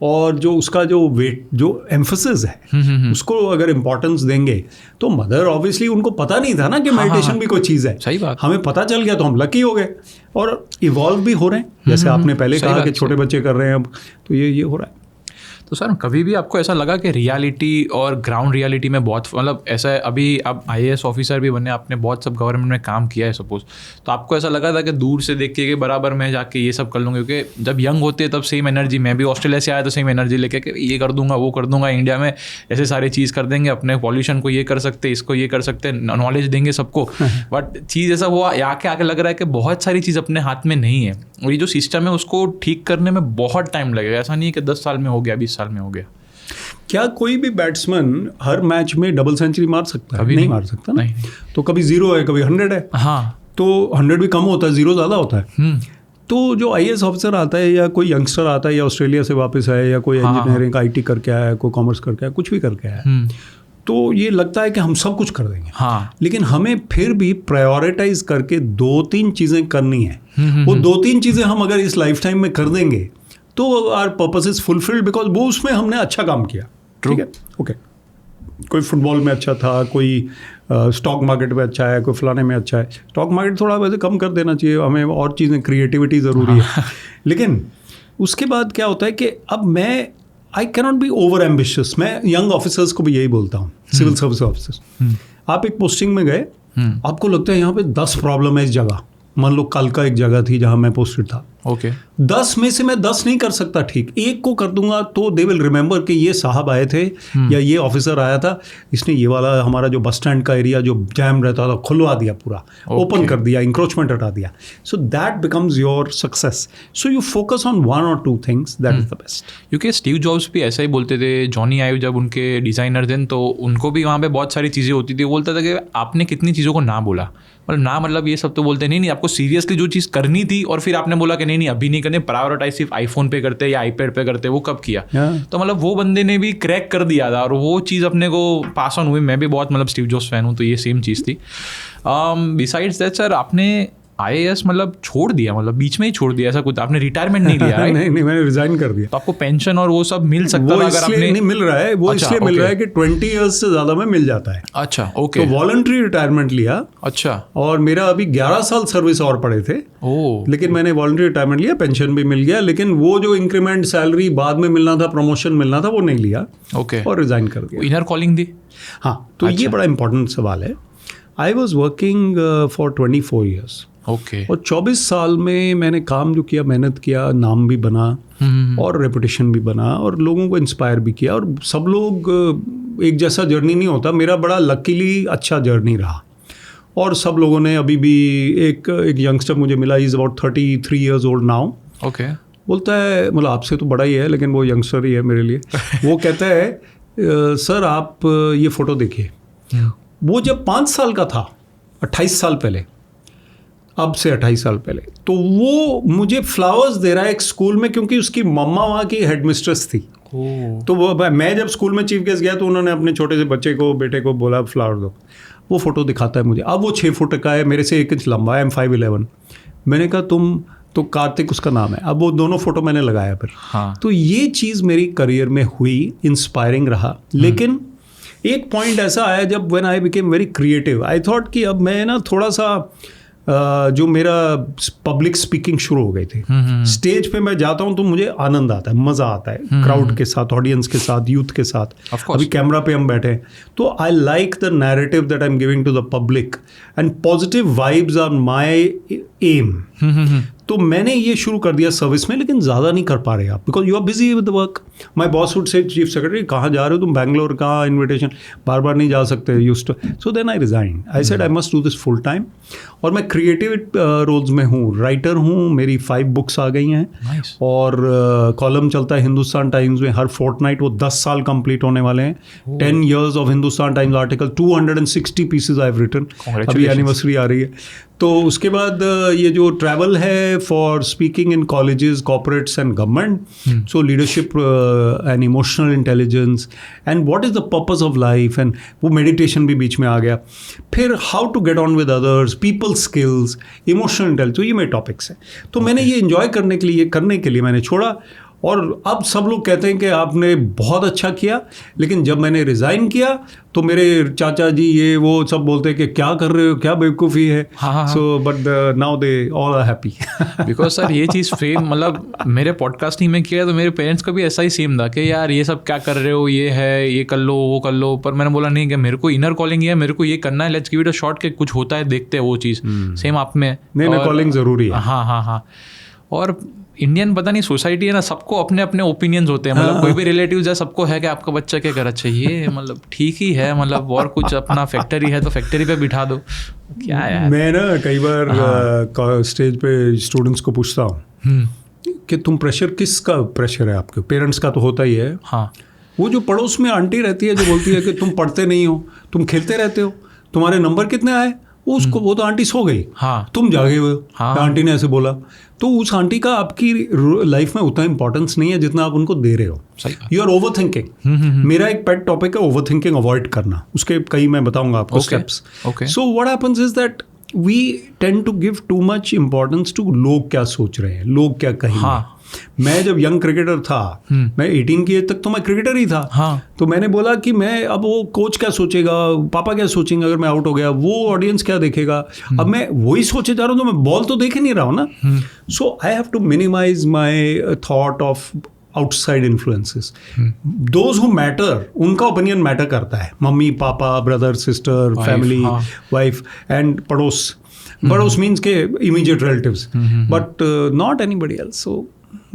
और जो उसका जो वेट, जो एम्फोसिस है उसको अगर इम्पोर्टेंस देंगे, तो मदर ऑब्वियसली उनको पता नहीं था ना कि मेडिटेशन भी कोई चीज़ है। सही बात। हमें पता चल गया तो हम लकी हो गए और इवॉल्व भी हो रहे हैं, जैसे आपने पहले कहा कि छोटे बच्चे कर रहे हैं अब, तो ये हो रहा है। तो सर कभी भी आपको ऐसा लगा कि रियलिटी और ग्राउंड रियलिटी में बहुत मतलब ऐसा है, अभी आप IAS ऑफिसर भी बने, आपने बहुत सब गवर्नमेंट में काम किया है सपोज, तो आपको ऐसा लगा था कि दूर से देख के बराबर मैं जाके ये सब कर लूँगा? क्योंकि जब यंग होते हैं तब सेम एनर्जी, मैं भी ऑस्ट्रेलिया से आया तो सेम एनर्जी लेके कि ये कर दूंगा वो कर दूंगा, इंडिया में ऐसे सारी चीज़ कर देंगे, अपने पॉल्यूशन को ये कर सकते, इसको ये कर सकते, नॉलेज देंगे सबको। बट चीज़ ऐसा हुआ आके लग रहा है कि बहुत सारी चीज़ अपने हाथ में नहीं है, और ये जो सिस्टम है उसको ठीक करने में बहुत टाइम लगेगा। ऐसा नहीं है कि 10 साल में हो गया, 20 साल में हो गया। क्या कोई भी बैट्समैन हर मैच में डबल सेंचुरी मार सकता है? नहीं मार सकता ना। तो कभी 0 है, कभी 100 है। तो 100 भी कम होता है, 0 ज़्यादा होता है। तो जो IAS ऑफिसर आता है या कोई यंगस्टर आता है या ऑस्ट्रेलिया से वापस आया या कोई इंजीनियरिंग IT करके आया, कोई कॉमर्स करके आया, कुछ भी करके आया, तो ये लगता है कि हम सब कुछ कर देंगे। लेकिन हमें फिर भी प्रायोरिटाइज करके 2-3 चीज़ें करनी है। वो 2-3 चीज़ें हम अगर इस लाइफ टाइम में कर देंगे तो our purpose is fulfilled, because वो उसमें हमने अच्छा काम किया। ठीक है, ओके। कोई फुटबॉल में अच्छा था, कोई स्टॉक मार्केट में अच्छा है, कोई फलाने में अच्छा है। स्टॉक मार्केट थोड़ा वैसे कम कर देना चाहिए, हमें और चीज़ें, क्रिएटिविटी ज़रूरी है। लेकिन उसके बाद क्या होता है कि अब मैं I cannot be over ambitious. मैं यंग ऑफिसर्स को भी यही बोलता हूँ, सिविल सर्विस ऑफिसर्स। आप एक पोस्टिंग में गए, आपको लगता है यहाँ पे 10 प्रॉब्लम है इस जगह। मान लो कल का एक जगह थी जहाँ मैं पोस्टेड था, ओके 10 में से मैं 10 नहीं कर सकता ठीक, एक को कर दूंगा तो दे विल रिमेंबर कि ये साहब आए थे या ये ऑफिसर आया था, इसने ये वाला हमारा जो बस स्टैंड का एरिया जो जैम रहता था खुलवा दिया, पूरा ओपन कर दिया, इंक्रोचमेंट हटा दिया। So that becomes your success. So you focus on 1 or 2 things, that is the best. क्योंकि स्टीव जॉब्स भी ऐसा ही बोलते थे, जॉनी आइव जब उनके डिज़ाइनर थे तो उनको भी वहाँ पे बहुत सारी चीज़ें होती थी। वो बोलता था कि आपने कितनी चीज़ों को ना बोला, मतलब ना मतलब ये सब तो बोलते नहीं आपको सीरियसली जो चीज़ करनी थी और फिर आपने बोला कि नहीं अभी नहीं करने, प्रायोरिटाइज सिर्फ आईफोन पे करते या आईपैड पे करते, वो कब किया? तो मतलब वो बंदे ने भी क्रैक कर दिया था और वो चीज़ अपने को पास ऑन हुई। मैं भी बहुत मतलब स्टीव जॉब्स फैन हूँ, तो ये सेम चीज़ थी। बिसाइड्स दैट सर आपने IAS मतलब छोड़ दिया, मतलब बीच में ही छोड़ दिया, ऐसा कुछ आपने रिटायरमेंट नहीं लिया? नहीं, मैंने रिजाइन कर दिया। तो आपको पेंशन और वो सब मिल सकता था अगर आपने? नहीं मिल रहा है वो, इसलिए मिल रहा है कि 20 ईयर्स से ज़्यादा में मिल जाता है। अच्छा, ओके। तो वॉलंटरी रिटायरमेंट लिया। अच्छा। और मेरा अभी 11 साल सर्विस और पड़े थे, लेकिन मैंने वॉलंटरी रिटायरमेंट लिया, पेंशन भी मिल गया, लेकिन वो जो इंक्रीमेंट सैलरी बाद में मिलना था, प्रमोशन मिलना था, वो नहीं लिया। ओके। और रिजाइन कर दिया। इनर कॉलिंग दी? हाँ, तो ये बड़ा इंपॉर्टेंट सवाल है। I was working for 24 years. Okay. और 24 साल में मैंने काम जो किया, मेहनत किया, नाम भी बना और रेपुटेशन भी बना और लोगों को इंस्पायर भी किया। और सब लोग एक जैसा जर्नी नहीं होता, मेरा बड़ा लकीली अच्छा जर्नी रहा। और सब लोगों ने अभी भी एक यंगस्टर मुझे मिला, is about 33 years old now. Okay. बोलता है, मतलब आपसे तो बड़ा ही है लेकिन वो यंगस्टर ही है मेरे लिए। वो कहता है सर आप ये फ़ोटो देखिए। वो जब 5 साल का था, 28 साल पहले, अब से 28 साल पहले, तो वो मुझे फ्लावर्स दे रहा है एक स्कूल में, क्योंकि उसकी मम्मा वहाँ की हेडमिस्ट्रेस थी। तो वो मैं जब स्कूल में चीफ गेस्ट गया तो उन्होंने अपने छोटे से बच्चे को, बेटे को बोला फ्लावर दो, वो फ़ोटो दिखाता है मुझे। अब वो 6 फुट का है, मेरे से 1 इंच लंबा है, I'm 5'11". मैंने कहा तुम तो कार्तिक उसका नाम है। अब वो दोनों फोटो मैंने लगाया फिर। हाँ। तो ये चीज़ मेरी करियर में हुई, इंस्पायरिंग रहा। लेकिन एक पॉइंट ऐसा आया जब when I became very creative, I thought कि अब मैं ना थोड़ा सा जो मेरा पब्लिक स्पीकिंग शुरू हो गई थी। स्टेज पे मैं जाता हूँ तो मुझे आनंद आता है, मज़ा आता है, क्राउड के साथ, ऑडियंस के साथ, यूथ के साथ। अभी कैमरा पे हम बैठे हैं तो I like the narrative that I am giving to the public and positive vibes are my aim. तो मैंने ये शुरू कर दिया सर्विस में, लेकिन ज़्यादा नहीं कर पा रहे आप, because you are busy with the work. My boss would say, chief secretary कहाँ जा रहे हो तुम, बैंगलोर, कहाँ इन्विटेशन, बार बार नहीं जा सकते, used to. So then I resign, I said I must do this full time. और मैं क्रिएटिव रोल्स में हूँ, राइटर हूँ, मेरी 5 बुक्स आ गई हैं। Nice. और कॉलम चलता है हिंदुस्तान टाइम्स में हर फोर्टनाइट, वो 10 साल कंप्लीट होने वाले हैं। 10 years of Hindustan Times article, 260 pieces I have written. अभी एनिवर्सरी आ रही है। तो उसके बाद ये जो ट्रैवल है for speaking in colleges, corporates and government, so leadership and emotional intelligence and what is the purpose of life, and वो मेडिटेशन भी बीच में आ गया। फिर how to get on with others, people skills, emotional intelligence, तो ये मेरे टॉपिक्स हैं। तो मैंने ये इन्जॉय करने के लिए मैंने छोड़ा। और अब सब लोग कहते हैं कि आपने बहुत अच्छा किया, लेकिन जब मैंने रिज़ाइन किया तो मेरे चाचा जी ये वो सब बोलते हैं कि क्या कर रहे हो, क्या बेवकूफ़ी है। So but now they all are happy. Because sir ये चीज़ फ्रेम, मतलब मेरे पॉडकास्टिंग में किया तो मेरे पेरेंट्स का भी ऐसा ही सेम था कि यार ये सब क्या कर रहे हो, ये है, ये कर लो, वो कर लो। पर मैंने बोला नहीं कि मेरे को इनर कॉलिंग है, मेरे को ये करना है, let's give it a shot के कुछ होता है, देखते हैं वो चीज़। सेम आप में नहीं, कॉलिंग ज़रूरी है। हाँ। और इंडियन पता नहीं सोसाइटी है ना, सबको अपने अपने ओपिनियंस होते हैं। मतलब कोई भी रिलेटिव्स है, सबको है कि आपका बच्चा क्या करना चाहिए, मतलब ठीक ही है, मतलब और कुछ अपना फैक्ट्री है तो फैक्ट्री पे बिठा दो। क्या है, मैं ना कई बार स्टेज पे स्टूडेंट्स को पूछता हूँ कि तुम प्रेशर, किसका प्रेशर है आपके? पेरेंट्स का तो होता ही है। हाँ। वो जो पड़ोस में आंटी रहती है जो बोलती है कि तुम पढ़ते नहीं हो, तुम खेलते रहते हो, तुम्हारे नंबर कितने आए, उसको वो तो आंटी सो गई, हाँ, तुम जागे हुए हो, हाँ, आंटी ने ऐसे बोला। तो उस आंटी का आपकी लाइफ में उतना इंपॉर्टेंस नहीं है जितना आप उनको दे रहे हो। You are over thinking. मेरा एक पेट टॉपिक है ओवर थिंकिंग अवॉइड करना, उसके कई मैं बताऊंगा आपको steps. So what happens is that we tend to give too much importance to लोग क्या सोच रहे हैं, लोग क्या कहेंगे। हाँ. मैं जब यंग क्रिकेटर था, मैं 18 की एज तक तो मैं क्रिकेटर ही था। हाँ. तो मैंने बोला कि मैं अब वो कोच क्या सोचेगा, पापा क्या सोचेंगे अगर मैं आउट हो गया, वो ऑडियंस क्या देखेगा। अब मैं वही सोचे जा रहा हूँ, तो मैं बॉल तो देख ही नहीं रहा हूँ ना। So I have to minimise my thought of outside influences. Those who matter, उनका ओपिनियन मैटर करता है, mummy papa, brother sister, family, wife and पड़ोस। पड़ोस मीन्स के immediate relatives, but not anybody else. So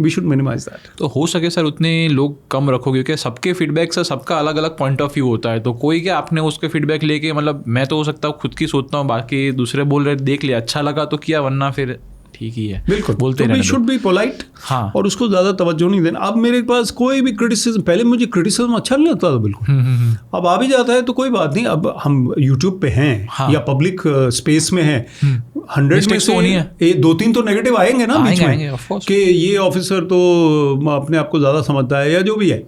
we should minimise that. तो हो सके sir उतने लोग कम रखो, क्योंकि सबके फीडबैक से सबका अलग अलग पॉइंट ऑफ व्यू होता है। तो कोई क्या आपने उसके फीडबैक लेके, मतलब मैं तो हो सकता हूँ खुद की सोचता हूँ, बाकी दूसरे बोल रहे देख लिया, अच्छा लगा तो किया, वरना फिर ठीक ही है। बिल्कुल बोलते वी शुड बी पोलाइट। हाँ। और उसको ज़्यादा तवज्जो नहीं देना। अब मेरे पास कोई भी क्रिटिसिज्म, पहले मुझे क्रिटिसिज्म अच्छा नहीं लगता था बिल्कुल। अब आ भी जाता है तो कोई बात नहीं। अब हम यूट्यूब पे हैं, हाँ, या पब्लिक स्पेस में हैं, 100 में से 2-3 तो नेगेटिव आएंगे ना बीच में कि ये ऑफिसर तो अपने आप को ज़्यादा समझता है या जो भी है,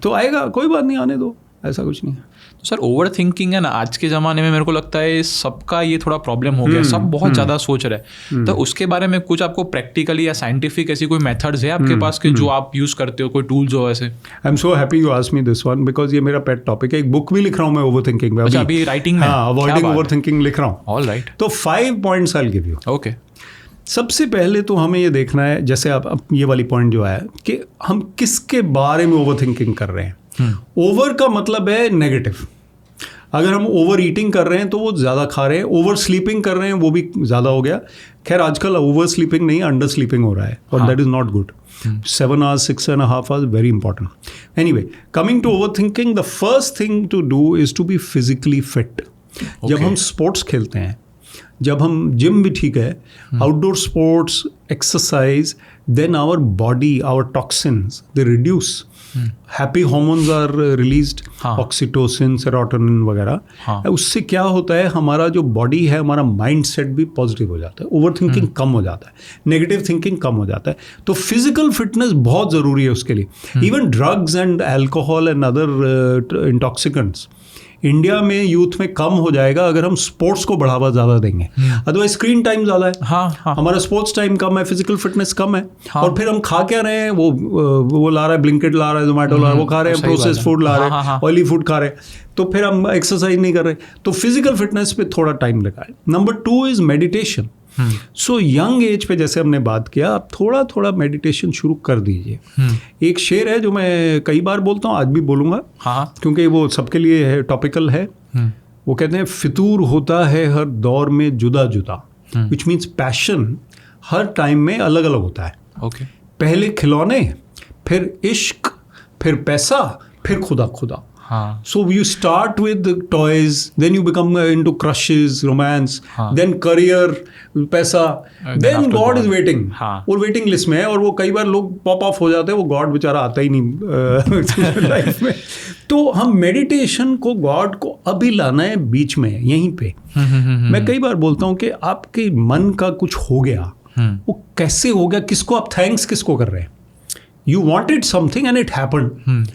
तो आएगा, कोई बात नहीं, आने दो, ऐसा कुछ नहीं है। तो सर ओवर थिंकिंग है ना, आज के ज़माने में मेरे को लगता है सबका ये थोड़ा प्रॉब्लम हो गया। सब बहुत ज़्यादा सोच रहे हैं। तो उसके बारे में कुछ आपको प्रैक्टिकली या साइंटिफिक ऐसी कोई मेथड्स है आपके पास कि जो आप यूज़ करते हो, कोई टूल्स हो ऐसे? I am so happy you asked me this one, because ये मेरा पेट टॉपिक है। एक बुक भी लिख रहा हूँ मैं ओवर थिंकिंग में। अच्छा, अभी राइटिंग में? हाँ, अवॉइडिंग ओवर थिंकिंग लिख रहा हूँ। All right. तो 5 points I will give you. Okay. सबसे पहले तो हमें ये देखना है, जैसे आप ये वाली पॉइंट जो है कि हम किसके बारे में ओवर थिंकिंग कर रहे हैं। ओवर का मतलब है नेगेटिव। अगर हम ओवर ईटिंग कर रहे हैं तो वो ज़्यादा खा रहे हैं, ओवर स्लीपिंग कर रहे हैं वो भी ज़्यादा हो गया। खैर आजकल ओवर स्लीपिंग नहीं, अंडर स्लीपिंग हो रहा है, और that is not good. 7 hours, 6.5 hours, very important. Anyway, coming to overthinking, the first thing to do is to be physically fit. जब हम स्पोर्ट्स खेलते हैं, जब हम जिम भी ठीक है, outdoor sports, exercise, then our body, our toxins they reduce, happy hormones are released, oxytocin, serotonin वगैरह। उससे क्या होता है, हमारा जो बॉडी है, हमारा माइंड सेट भी पॉजिटिव हो जाता है, ओवर थिंकिंग कम हो जाता है, नेगेटिव थिंकिंग कम हो जाता है। तो फिजिकल फिटनेस बहुत ज़रूरी है उसके लिए। Even drugs and alcohol and other intoxicants India में यूथ में कम हो जाएगा अगर हम स्पोर्ट्स को बढ़ावा ज़्यादा देंगे। अदरवाइज स्क्रीन टाइम ज़्यादा है, हमारा स्पोर्ट्स टाइम कम है, फिजिकल फिटनेस कम है, और फिर हम खा क्या रहे हैं, वो ला रहा है, ब्लिंकिट ला रहा है, जोमेटो ला रहा है, वो खा रहे हैं, प्रोसेस फूड ला रहे हैं, ऑयली फूड खा रहे हैं, तो फिर हम एक्सरसाइज नहीं कर रहे। तो फिजिकल फिटनेस पे थोड़ा टाइम लगा है। Number 2 is meditation. So young age पे जैसे हमने बात किया, आप थोड़ा थोड़ा मेडिटेशन शुरू कर दीजिए। एक शेर है जो मैं कई बार बोलता हूँ, आज भी बोलूँगा, क्योंकि वो सबके लिए है, टॉपिकल है। वो कहते हैं, फितूर होता है हर दौर में जुदा जुदा, which means passion her time में अलग अलग होता है। पहले खिलौने, फिर इश्क, फिर पैसा, फिर खुदा खुदा। So you start with toys, then you become into crushes, romance, then career, पैसा, then God is waiting. वो वेटिंग लिस्ट में है, और वो कई बार लोग पॉप ऑफ हो जाते हैं, वो गॉड बेचारा आता ही नहीं लाइफ में। तो हम मेडिटेशन को, गॉड को अभी लाना है बीच में, यहीं पे। मैं कई बार बोलता हूँ कि आपके मन का कुछ हो गया, वो कैसे हो गया, किसको आप थैंक्स किसको कर रहे हैं? You wanted something and it happened.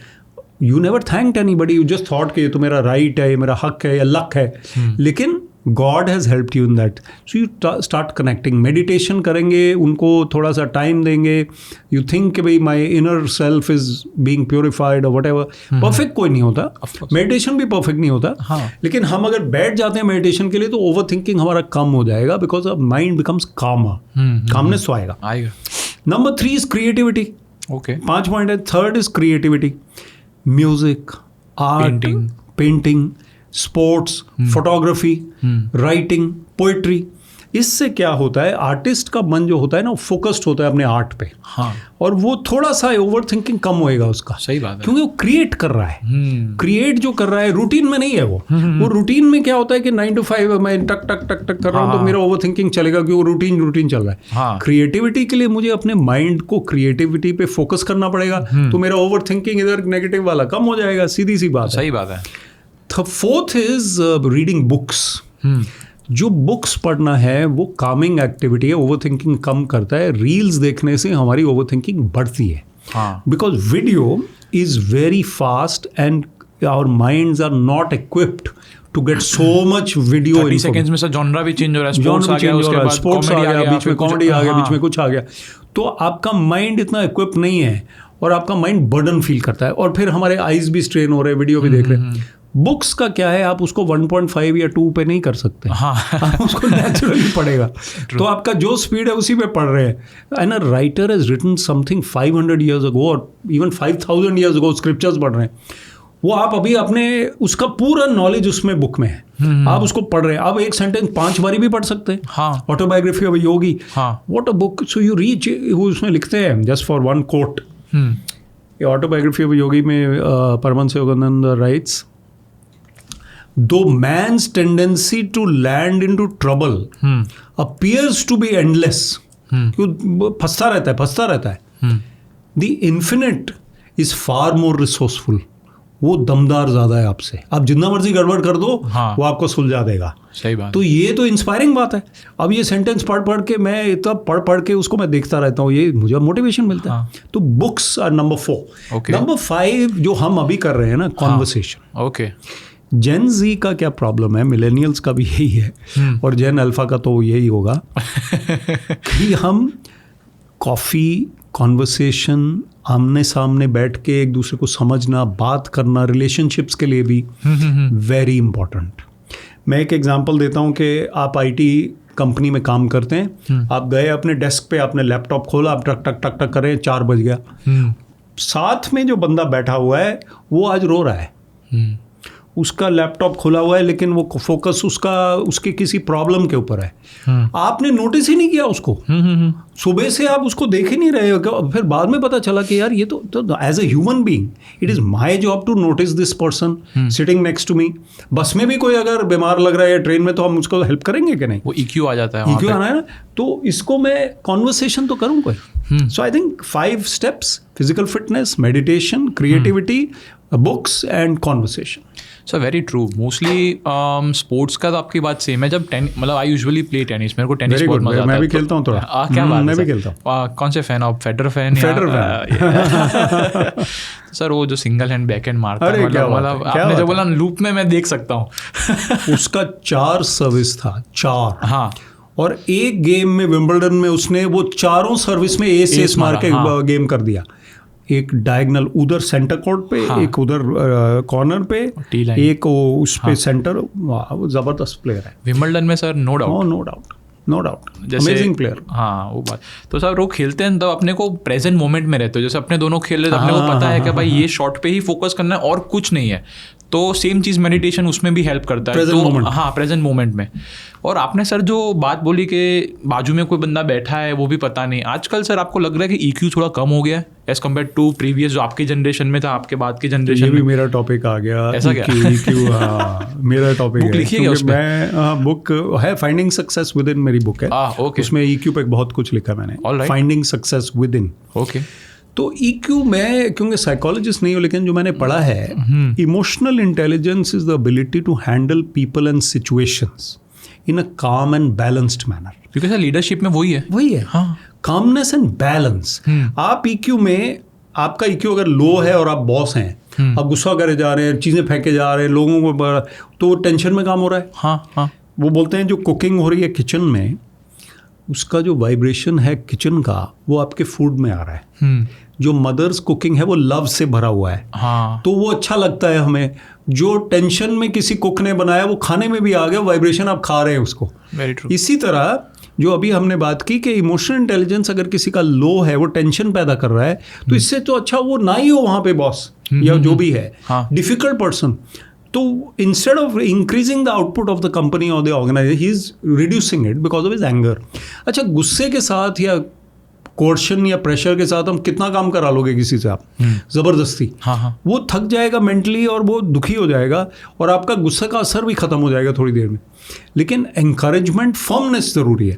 You never thanked anybody, you just thought कि ये तो मेरा राइट है, ये मेरा हक है, या लक है, लेकिन God has helped you in that. So you start connecting. Meditation करेंगे, उनको थोड़ा सा टाइम देंगे, you think कि भाई my inner self is being purified or whatever. Perfect कोई नहीं होता, meditation भी perfect नहीं होता, लेकिन हम अगर बैठ जाते हैं meditation के लिए तो ओवर थिंकिंग हमारा कम हो जाएगा, because our mind becomes calmer. Calmness तो आएगा। Number 3 is creativity. 5 पॉइंट है। Third is creativity, music, art, painting, sports, photography, writing, poetry. इससे क्या होता है, आर्टिस्ट का मन जो होता है ना, वो फोकस्ड होता है अपने आर्ट पे, और वो थोड़ा सा ओवर थिंकिंग कम होएगा उसका। सही बात है, क्योंकि वो क्रिएट कर रहा है। क्रिएट जो कर रहा है रूटीन में नहीं है, वो रूटीन में क्या होता है कि 9 to 5 मैं टक टक टक टक कर रहा हूँ, तो मेरा ओवर थिंकिंग चलेगा, क्योंकि वो रूटीन चल रहा है। क्रिएटिविटी के लिए मुझे अपने माइंड को क्रिएटिविटी पे फोकस करना पड़ेगा, तो मेरा ओवर थिंकिंग इधर नेगेटिव वाला कम हो जाएगा। सीधी सी बात है। सही बात है। Fourth is reading books. जो बुक्स पढ़ना है वो कामिंग एक्टिविटी है, ओवर थिंकिंग कम करता है। रील्स देखने से हमारी ओवर थिंकिंग बढ़ती है, because video is very fast and our minds are not equipped to get so much video. 30 seconds में जॉनरा भी चेंज हो रहा है, स्पोर्ट्स आ गया, बीच में कॉमेडी आ गया, बीच में कुछ आ गया, तो आपका माइंड इतना इक्विप नहीं है और आपका माइंड बर्डन फील करता है, और फिर हमारे आईज भी स्ट्रेन हो रहे हैं, वीडियो भी देख रहे हैं। बुक्स का क्या है, आप उसको 1.5 या 2 पे नहीं कर सकते, आप उसको नेचुरली पढ़ेगा, तो आपका जो स्पीड है उसी पे पढ़ रहे हैं। And a writer has written something 500 years ago और इवन 5000 years ago, स्क्रिप्चर्स पढ़ रहे हैं, वो आप अभी अपने उसका पूरा नॉलेज उसमें बुक में है, आप उसको पढ़ रहे हैं। आप एक सेंटेंस 5 बारी भी पढ़ सकते हैं। Autobiography of yogi, what a book. So you reach, उसमें लिखते हैं just for one quote, autobiography of yogi में Paramahansa Yogananda writes, Though man's tendency to land into trouble appears to be endless, क्यों फंसता रहता है, the infinite is far more resourceful. वो दमदार ज़्यादा है आपसे, आप जितना मर्जी गड़बड़ कर दो, वो आपको सुलझा देगा। सही बात। तो ये तो इंस्पायरिंग बात है। अब ये सेंटेंस पढ़ के मैं इतना पढ़ के उसको मैं देखता रहता हूँ, ये मुझे मोटिवेशन मिलता है। तो बुक्स आर नंबर 4। नंबर 5 जो हम अभी कर रहे हैं ना, कॉन्वर्सेशन। ओके। जेन जी का क्या प्रॉब्लम है, मिलेनियल्स का भी यही है, और जेन अल्फा का तो यही होगा कि हम कॉफ़ी, कॉन्वर्सेशन, आमने सामने बैठ के एक दूसरे को समझना, बात करना, रिलेशनशिप्स के लिए भी वेरी इंपॉर्टेंट। मैं एक एग्जांपल देता हूँ कि आप आईटी कंपनी में काम करते हैं, आप गए अपने डेस्क पे, आपने लैपटॉप खोला, आप टक टक टक टक कर रहे हैं, 4 बज गया, साथ में जो बंदा बैठा हुआ है वो आज रो रहा है, उसका लैपटॉप खुला हुआ है, लेकिन वो फोकस उसकी किसी प्रॉब्लम के ऊपर है, आपने नोटिस ही नहीं किया उसको, सुबह से आप उसको देख ही नहीं रहे हो, फिर बाद में पता चला कि यार ये तो as a human being it is my job to notice this person sitting next to me. Bus में भी कोई अगर बीमार लग रहा है ट्रेन में, तो हम उसको हेल्प करेंगे कि नहीं? वो EQ आ जाता है, EQ आना है ना, तो इसको मैं कॉन्वर्सेशन तो करूँ कोई। So I think 5 steps: physical fitness, meditation, creativity, books and conversation. So very true. Mostly sports का तो आपकी बात सेम है। जब मतलब आई यूजुअली प्ले टेनिस, मेरे को टेनिस बहुत मजा आता है। मैं भी खेलता हूँ थोड़ा। क्या बात है, मैं भी खेलता हूँ। कौन से फैन आप? Federer fan? सर वो जो सिंगल हैंड बैक हैंड मारता है, मतलब आपने जो बोला लूप में मैं देख सकता हूँ। उसका 4 सर्विस था, 4। हाँ, और एक गेम में विंबलडन में उसने वो चारों सर्विस में एस मार के गेम कर दिया। एक डायगनल उधर सेंटर कोर्ट पे, एक उधर कॉर्नर पे, एक उस पे सेंटर। वो जबरदस्त प्लेयर है विंबलडन में sir, no doubt. Amazing player. हाँ, वो बात तो सर, वो खेलते हैं तब अपने को प्रेजेंट मोमेंट में रहते हो। जैसे अपने दोनों खेल रहे थे, अपने को पता है कि भाई ये शॉट पे ही फोकस करना है और कुछ नहीं है। तो सेम चीज़ मेडिटेशन उसमें भी हेल्प करता है। तो हाँ, प्रेजेंट मोमेंट में। और आपने सर जो बात बोली कि बाजू में कोई बंदा बैठा है वो भी पता नहीं, आजकल सर आपको लग रहा है कि EQ थोड़ा कम हो गया है एज कम्पेयर टू प्रीवियस जो आपकी जनरेशन में था, आपके बाद की जनरेशन में? ये भी मेरा टॉपिक आ गया। ऐसा क्या? EQ, हाँ, मेरा टॉपिक है। बुक लिखिएगा उसमें? मैं बुक है फाइंडिंग सक्सेस विद इन, मेरी बुक है। ओके। उसमें EQ पे बहुत कुछ लिखा मैंने, finding success with in. Okay. तो EQ मैं क्योंकि साइकोलॉजिस्ट नहीं हूँ, लेकिन जो मैंने पढ़ा है, emotional intelligence is the ability to handle people and situations in a calm and balanced manner. क्योंकि सर लीडरशिप में वही है। हाँ, कामनेस एंड बैलेंस। आप EQ में, आपका EQ अगर लो है और आप बॉस हैं, आप गुस्सा करे जा रहे हैं, चीज़ें फेंके जा रहे हैं लोगों को, तो टेंशन में काम हो रहा है। हाँ। वो बोलते हैं जो कुकिंग हो रही है किचन में, उसका जो वाइब्रेशन है किचन का, वो आपके फूड में आ रहा है। जो मदर्स कुकिंग है वो लव से भरा हुआ है। हाँ। तो वो अच्छा लगता है हमें। जो टेंशन में किसी कुक ने बनाया वो खाने में भी आ गया, वाइब्रेशन आप खा रहे हैं उसको। Very true. इसी तरह जो अभी हमने बात की कि इमोशनल इंटेलिजेंस अगर किसी का लो है, वो टेंशन पैदा कर रहा है, तो इससे तो अच्छा वो ना ही हो वहाँ पे बॉस या जो भी है, डिफिकल्ट पर्सन। तो instead of increasing the output of the company और the organisation, he is reducing it because of his anger. अच्छा, गुस्से के साथ या कोर्शन या प्रेशर के साथ हम कितना काम करा लोगे किसी से आप, ज़बरदस्ती। हाँ। वो थक जाएगा मेंटली और वो दुखी हो जाएगा, और आपका गुस्से का असर भी खत्म हो जाएगा थोड़ी देर में। लेकिन एनकरेजमेंट, फर्मनेस जरूरी है।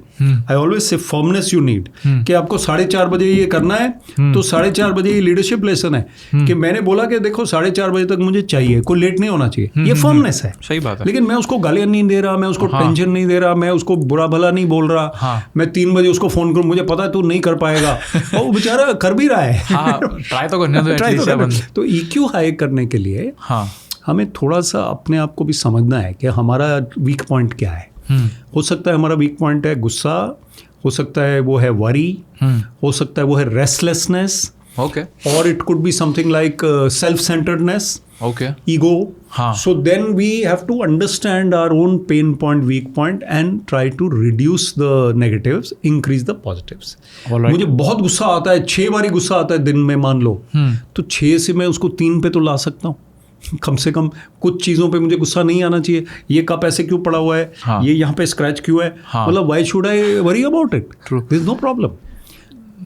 I always say firmness you need, कि आपको 4:30 बजे ये करना है, तो 4:30 बजे ये लीडरशिप लेसन है कि मैंने बोला कि देखो 4:30 बजे तक मुझे चाहिए, कोई लेट नहीं होना चाहिए। ये फर्मनेस है। सही बात है। लेकिन मैं उसको गालियां नहीं दे रहा, मैं उसको टेंशन नहीं दे रहा, मैं उसको बुरा भला नहीं बोल रहा। मैं 3 बजे उसको फोन करूँ, मुझे पता है तू नहीं कर पाएगा, और वो बेचारा कर भी रहा है। ट्राई तो करना। तो EQ हाई करने के लिए हमें थोड़ा सा अपने आप को भी समझना है कि हमारा वीक पॉइंट क्या है। हो सकता है हमारा वीक पॉइंट है गुस्सा, हो सकता है वो है वरी, हो सकता है वो है रेस्टलेसनेस, ओके, और it could be something like self centredness, okay, ego. So then we have to understand our own pain point, weak point, and try to reduce the negatives, increase the positives. मुझे बहुत गुस्सा आता है, 6 बारी गुस्सा आता है दिन में मान लो, तो 6 से मैं उसको 3 पे तो ला सकता हूँ। कम से कम कुछ चीज़ों पे मुझे गुस्सा नहीं आना चाहिए। ये कप ऐसे क्यों पड़ा हुआ है, ये यहाँ पे स्क्रैच क्यों है, मतलब why should I worry about it? There is no problem.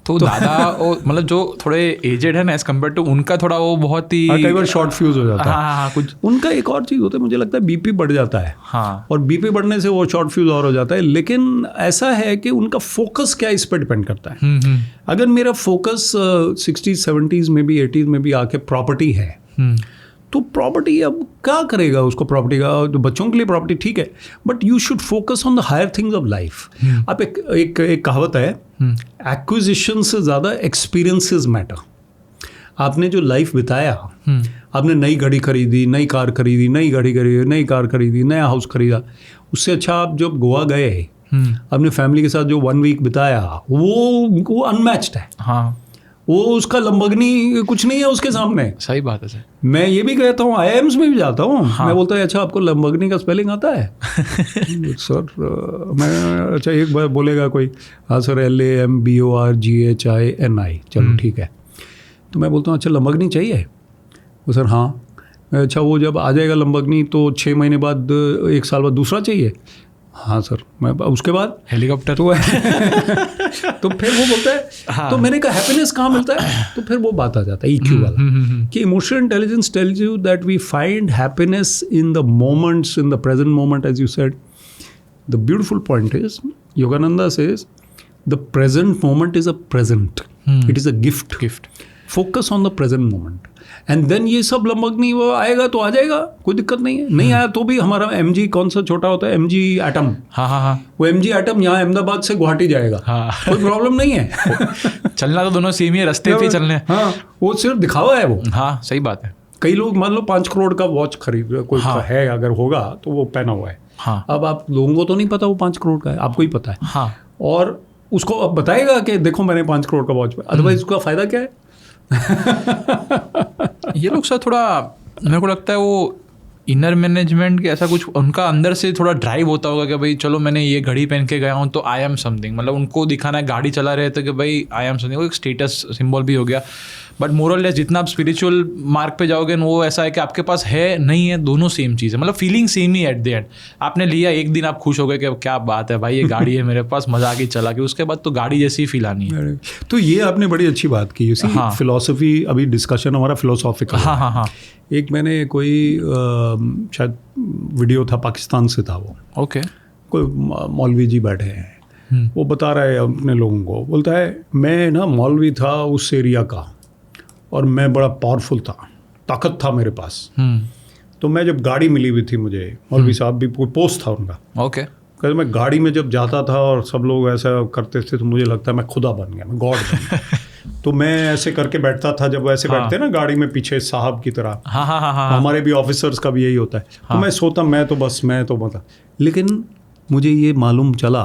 तो दादा मतलब जो थोड़े एजेड है ना एज कम्पेयर टू उनका, थोड़ा वो बहुत ही कई बार शॉर्ट फ्यूज हो जाता है। हाँ, कुछ उनका एक और चीज़ होता है, मुझे लगता है बीपी बढ़ जाता है। और बीपी बढ़ने से वो शॉर्ट फ्यूज और हो जाता है। लेकिन ऐसा है कि उनका फोकस क्या, इस पर डिपेंड करता है। अगर मेरा फोकस 60s 70s में भी 80s में भी आके प्रॉपर्टी है, तो प्रॉपर्टी अब क्या करेगा उसको, प्रॉपर्टी का तो बच्चों के लिए प्रॉपर्टी ठीक है, but you should focus on the higher things of life. आप एक कहावत है, एक्विजिशन से ज़्यादा एक्सपीरियंसेस मैटर। आपने जो लाइफ बिताया, आपने नई घड़ी खरीदी, नई कार खरीदी, नई घड़ी खरीदी, नई कार खरीदी, नया हाउस खरीदा, उससे अच्छा आप जब गोवा गए अपने फैमिली के साथ जो 1 वीक बिताया, वो अनमैच्ड है। वो उसका लंबगनी कुछ नहीं है उसके सामने। सही बात है सर। मैं ये भी कहता हूँ, IIMs में भी जाता हूँ, मैं बोलता है अच्छा आपको लंबगनी का स्पेलिंग आता है? सर मैं अच्छा एक बार बोलेगा कोई, हाँ सर LAMBORGHINI, चलो ठीक है। तो मैं बोलता हूँ अच्छा लंबगनी चाहिए? वो सर हाँ। अच्छा वो जब आ जाएगा लंबगनी तो 6 महीने बाद 1 साल बाद दूसरा चाहिए? हाँ सर, मैं उसके बाद हेलीकॉप्टर तो तो फिर वो बोलता है हाँ। तो मैंने कहा हैप्पीनेस कहाँ मिलता है, तो फिर वो बात आ जाता है EQ वाला कि emotional intelligence tells you that we find happiness in the moments, in the present moment, as you said. The beautiful point is, Yogananda says the present moment is a present, it is a gift. Focus on the present moment and then ये सब लंबकनी वो आएगा तो आ जाएगा, कोई दिक्कत नहीं है. नहीं आया तो भी हमारा MG कौन सा छोटा होता है, MG एटम. हाँ. वो MG एटम यहाँ अहमदाबाद से गुवाहाटी जाएगा. हाँ. कोई प्रॉब्लम नहीं है. चलना तो दोनों सेम ही है, रास्ते पे चलने. हाँ, वो सिर्फ दिखावा है वो. हाँ सही बात है. कई लोग मान लो 5 करोड़ का वॉच खरीद रहे, कोई है अगर होगा तो वो पहना हुआ है. हाँ. अब आप लोगों को तो नहीं पता वो 5 करोड़ का है, आपको ही पता है. हाँ. और उसको अब बताएगा कि देखो मैंने 5 करोड़ का वॉच, अदरवाइज उसका फायदा क्या है. ये लोग सर थोड़ा मेरे को लगता है वो इनर मैनेजमेंट के ऐसा कुछ उनका अंदर से थोड़ा ड्राइव होता होगा कि भाई चलो मैंने ये घड़ी पहन के गया हूँ तो आई एम समथिंग, मतलब उनको दिखाना है. गाड़ी चला रहे थे कि भाई आई एम समथिंग, वो एक स्टेटस सिंबल भी हो गया. बट मोरलेस जितना आप स्पिरिचुअल मार्ग पे जाओगे वो ऐसा है कि आपके पास है नहीं है, दोनों सेम चीज़ है. मतलब feeling same he at the end. आपने लिया एक दिन आप खुश हो गए कि क्या बात है भाई ये गाड़ी है मेरे पास, मजा आ गई चला के, उसके बाद तो गाड़ी जैसी फील आनी है. तो ये आपने बड़ी अच्छी बात की. यू सी फिलोसफी, अभी डिस्कशन हमारा फिलोसॉफिकल. हाँ. एक मैंने कोई शायद वीडियो था, पाकिस्तान से था वो. ओके. कोई मौलवी जी बैठे हैं, वो बता रहा है अपने लोगों को, बोलता है मैं ना मौलवी था उस एरिया का और मैं बड़ा पावरफुल था, ताकत था मेरे पास. तो मैं जब गाड़ी मिली हुई थी मुझे, मौलवी साहब भी कोई पोस्ट था उनका. ओके. कहते मैं गाड़ी में जब जाता था और सब लोग ऐसा करते थे तो मुझे लगता है मैं खुदा बन गया, मैं गॉड बन गया. तो मैं ऐसे करके बैठता था, जब ऐसे बैठते ना गाड़ी में पीछे साहब की तरह. हाँ. हमारे भी ऑफिसर्स का भी यही होता है. तो मैं सोता, मैं तो मतलब, लेकिन मुझे ये मालूम चला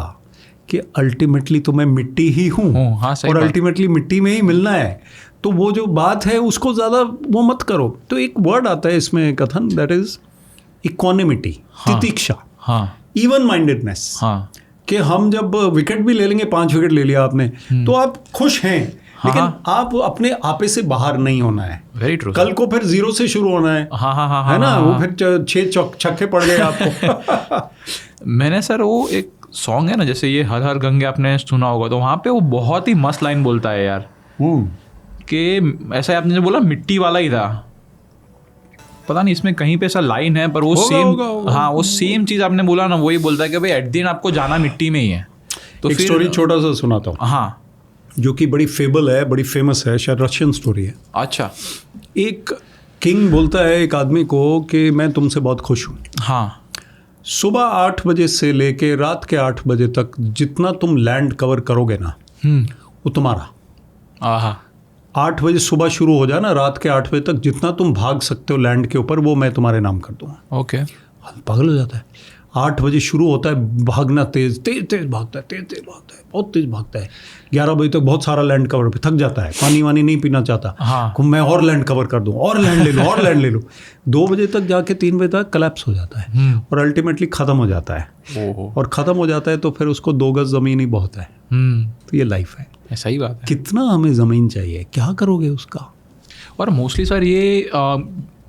कि अल्टीमेटली तो मैं मिट्टी ही हूँ. हाँ, और अल्टीमेटली मिट्टी में ही मिलना है. तो वो जो बात है उसको ज़्यादा वो मत करो. तो एक वर्ड आता है इसमें कथन, दैट इज इक्वानिमिटी, तितिक्षा, इवन माइंडेडनेस. कि हम जब विकेट भी ले लेंगे, 5 विकेट ले लिया आपने, तो आप खुश हैं, लेकिन आप अपने आपे से बाहर नहीं होना है. Very true. कल को फिर 0 से शुरू होना है. हाँ. है ना. वो फिर 6 छक्के पड़ गए आपको. मैंने सर वो एक सॉन्ग है ना, जैसे ये हर हर गंगे आपने सुना होगा, तो वहाँ पे वो बहुत ही मस्त लाइन बोलता है यार, कि ऐसा आपने जो बोला मिट्टी वाला ही था, पता नहीं इसमें कहीं पे ऐसा लाइन है, पर वो सेम. हाँ, वो सेम चीज़ आपने बोला ना, वही बोलता है कि भाई एट द एंड आपको जाना मिट्टी में ही है. तो एक स्टोरी छोटा सा सुनाता हूँ. हाँ. जो कि बड़ी फेबल है, बड़ी फेमस है, शायद रशियन स्टोरी है. अच्छा. एक किंग बोलता है एक आदमी को कि मैं तुमसे बहुत खुश हूँ. हाँ. सुबह 8 बजे से लेके रात के 8 बजे तक जितना तुम लैंड कवर करोगे ना, वो तुम्हारा. 8 बजे सुबह शुरू हो जाए ना, रात के 8 बजे तक जितना तुम भाग सकते हो लैंड के ऊपर, वो मैं तुम्हारे नाम कर दूंगा. ओके. पागल हो जाता है. 8 बजे शुरू होता है भागना, तेज भागता है, बहुत तेज भागता है. 11 बजे तक बहुत सारा लैंड कवर पे थक जाता है, पानी वानी नहीं पीना चाहता. हाँ. मैं और लैंड कवर कर दूं, और लैंड ले लो. 2 बजे तक जाके 3 बजे तक कलेप्स हो जाता है और अल्टीमेटली ख़त्म हो जाता है. और ख़त्म हो जाता है तो फिर उसको 2 गज ज़मीन ही बहुत है. तो ये लाइफ है. सही बात है. कितना हमें ज़मीन चाहिए, क्या करोगे उसका. और मोस्टली सर ये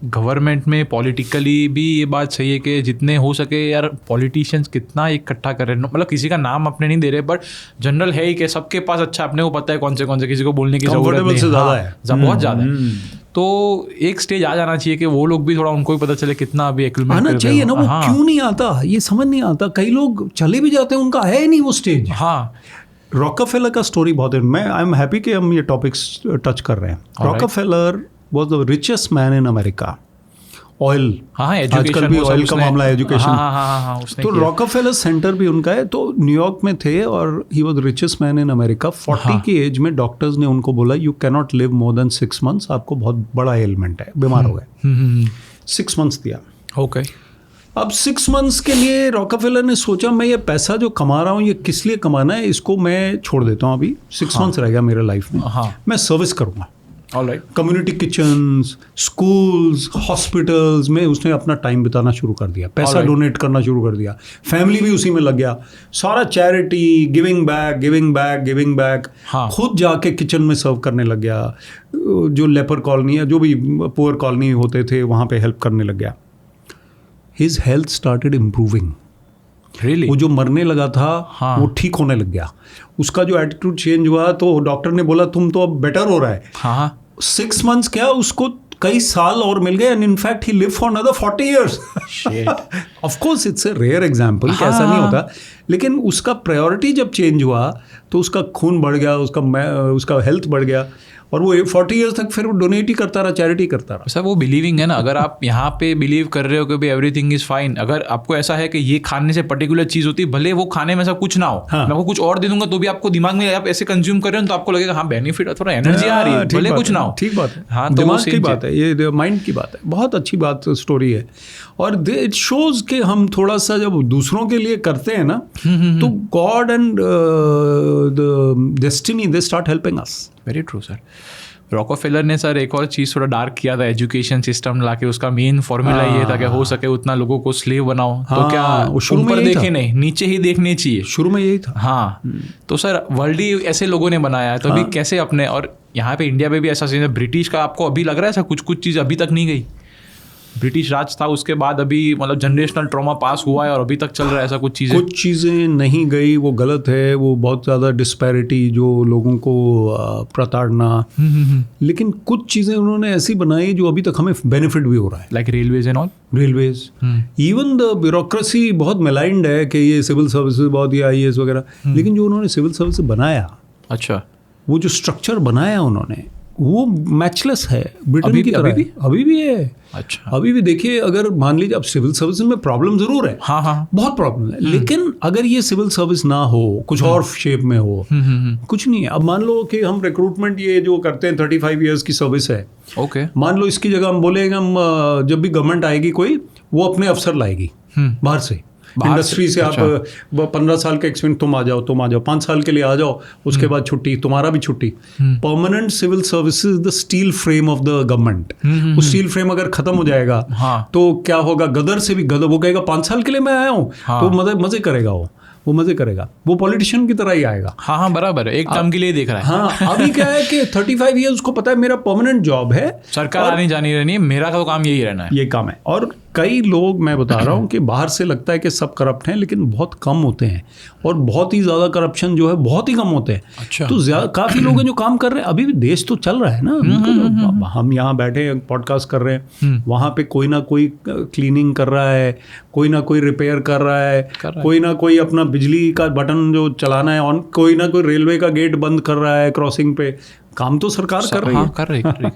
गवर्नमेंट में पॉलिटिकली भी ये बात सही है कि जितने हो सके यार पॉलिटिशियंस कितना इकट्ठा करें, मतलब किसी का नाम अपने नहीं दे रहे, बट जनरल है ही कि सबके पास अच्छा अपने को पता है कौन से किसी को बोलने की जरूरत नहीं है. ज़्यादा है, बहुत ज़्यादा है. तो एक स्टेज आ जाना चाहिए कि वो लोग भी थोड़ा, उनको भी पता चले कितना अभी एक्लमेंट आना चाहिए ना. वो क्यों नहीं आता ये समझ नहीं आता. कई लोग चले भी जाते हैं, उनका है नहीं वो स्टेज. हाँ. रॉकफेलर का स्टोरी बहुत है. मैं आई एम हैप्पी कि हम ये टॉपिक्स टच कर रहे हैं. Rockefeller was the richest man in America. Oil, आजकल भी ऑयल का मामला है, एजुकेशन. तो रॉकफेलर सेंटर भी उनका है. तो न्यूयॉर्क में थे और he was richest man in America. 40 की एज में डॉक्टर्स ने उनको बोला you can not live more than 6 months, आपको बहुत बड़ा एलिमेंट है, बीमार हो गए. 6 months दिया. ओके. अब 6 months के लिए रॉकफेलर ने सोचा मैं ये पैसा जो कमा रहा हूँ ये किस लिए कमाना है, इसको मैं छोड़ देता हूँ. अभी 6 months रह गया मेरे लाइफ में. मैं सर्विस करूँगा. Alright. Community kitchens, schools, hospitals में उसने अपना टाइम बिताना शुरू कर दिया. पैसा डोनेट करना शुरू कर दिया. फैमिली भी उसी में लग गया. सारा चैरिटी, गिविंग बैक. खुद जाके किचन में सर्व करने लग गया. जो लेपर कॉलोनी है, जो भी पुअर कॉलोनी होते थे, वहाँ पे हेल्प करने लग गया. His health started improving. Really? वो जो मरने लगा था हाँ. वो ठीक होने लग गया, उसका जो एटीट्यूड चेंज हुआ तो डॉक्टर ने बोला तुम तो अब बेटर हो रहा है। हाँ 6 months क्या, उसको कई साल और मिल गए, and in fact he live for another 40 years। Of course it's a rare example, ऐसा नहीं होता, लेकिन उसका प्रायोरिटी जब चेंज हुआ तो उसका खून बढ़ गया, उसका हेल्थ बढ़ गया, और वो 40 years तक फिर वो डोनेट ही करता रहा, चैरिटी करता रहा। सर वो बिलीविंग है ना, अगर आप यहाँ पे बिलीव कर रहे हो कि भाई एवरीथिंग इज फाइन, अगर आपको ऐसा है कि ये खाने से पर्टिकुलर चीज होती है, भले वो खाने में ऐसा कुछ ना हो, हाँ. मैं आपको कुछ और दे दूंगा तो भी आपको दिमाग में आप ऐसे कंज्यूम कर रहे हो तो आपको लगेगा हाँ बेनिफिट, थोड़ा एनर्जी आ रही है, भले कुछ ना हो। ठीक बात है, हाँ, तो दिमाग की बात है, ये माइंड की बात है, बहुत अच्छी बात स्टोरी है, और इट शोज कि हम थोड़ा सा जब दूसरों के लिए करते हैं ना तो God and the destiny they start helping us. Very true sir. Rockefeller ने सर एक और चीज़ थोड़ा डार्क किया था, एजुकेशन सिस्टम लाके, उसका मेन फॉर्मूला ये था कि हो सके उतना लोगों को स्लेव बनाओ। तो क्या ऊपर देखे नहीं, नीचे ही देखने चाहिए, शुरू में यही था। हाँ तो सर वर्ल्ड ही ऐसे लोगों ने बनाया है, तो अभी कैसे अपने, और यहाँ पे इंडिया में भी ऐसा सीन है, ब्रिटिश का आपको अभी लग रहा है ऐसा कुछ चीज़ अभी तक नहीं गई, ब्रिटिश राज था उसके बाद अभी मतलब जनरेशनल ट्रॉमा पास हुआ है और अभी तक चल रहा है, ऐसा कुछ चीज़ें नहीं गई, वो गलत है, वो बहुत ज़्यादा डिस्पैरिटी, जो लोगों को प्रताड़ना, लेकिन कुछ चीज़ें उन्होंने ऐसी बनाई जो अभी तक हमें बेनिफिट भी हो रहा है, like railways and all, railways, even the bureaucracy बहुत मेलाइंड है कि ये सिविल सर्विसेज बहुत, ये IAS वगैरह, लेकिन जो उन्होंने सिविल सर्विस बनाया, अच्छा वो जो स्ट्रक्चर बनाया उन्होंने वो मैचलेस है, ब्रिटेन की तरह अभी भी है। अच्छा अभी भी देखिए, अगर मान लीजिए अब सिविल सर्विस में प्रॉब्लम जरूर है, हाँ बहुत प्रॉब्लम है, लेकिन अगर ये सिविल सर्विस ना हो, कुछ और शेप में हो, कुछ नहीं है। अब मान लो कि हम रिक्रूटमेंट ये जो करते हैं 35 years की सर्विस है, ओके, मान लो इसकी जगह हम बोलेंगे हम जब भी गवर्नमेंट आएगी कोई, वो अपने अफसर लाएगी बाहर से, इंडस्ट्री से। आप 15 साल का एक्सपीरियंस, तुम आ जाओ 5 साल के लिए आ जाओ, उसके बाद छुट्टी, तुम्हारा भी छुट्टी। Permanent civil services the steel frame of the government. वो स्टील फ्रेम अगर खत्म हो जाएगा तो क्या होगा, गदर से भी गदर, वो कहेगा 5 साल के लिए मैं आया हूँ, तो मजे करेगा, वो मजे करेगा, वो पॉलिटिशियन की तरह ही आएगा। हाँ बराबर है, एक टर्म के लिए देख रहा है। हाँ अभी क्या है कि 35 years उसको पता है मेरा परमानेंट जॉब है, सरकार आनी जानी रहनी है, मेरा तो काम यही रहना है, ये काम है। और कई लोग, मैं बता रहा हूँ कि बाहर से लगता है कि सब करप्ट हैं, लेकिन बहुत कम होते हैं, और बहुत ही ज़्यादा करप्शन जो है बहुत ही कम होते हैं। अच्छा। तो काफ़ी लोग हैं जो काम कर रहे हैं, अभी भी देश तो चल रहा है ना, हम यहाँ बैठे पॉडकास्ट कर रहे हैं, वहाँ पे कोई ना कोई क्लीनिंग कर रहा है, कोई ना कोई रिपेयर कर रहा है, कोई ना कोई अपना बिजली का बटन जो चलाना है ऑन, कोई ना कोई रेलवे का गेट बंद कर रहा है क्रॉसिंग पे, काम तो सरकार कर रही है। कर रही है।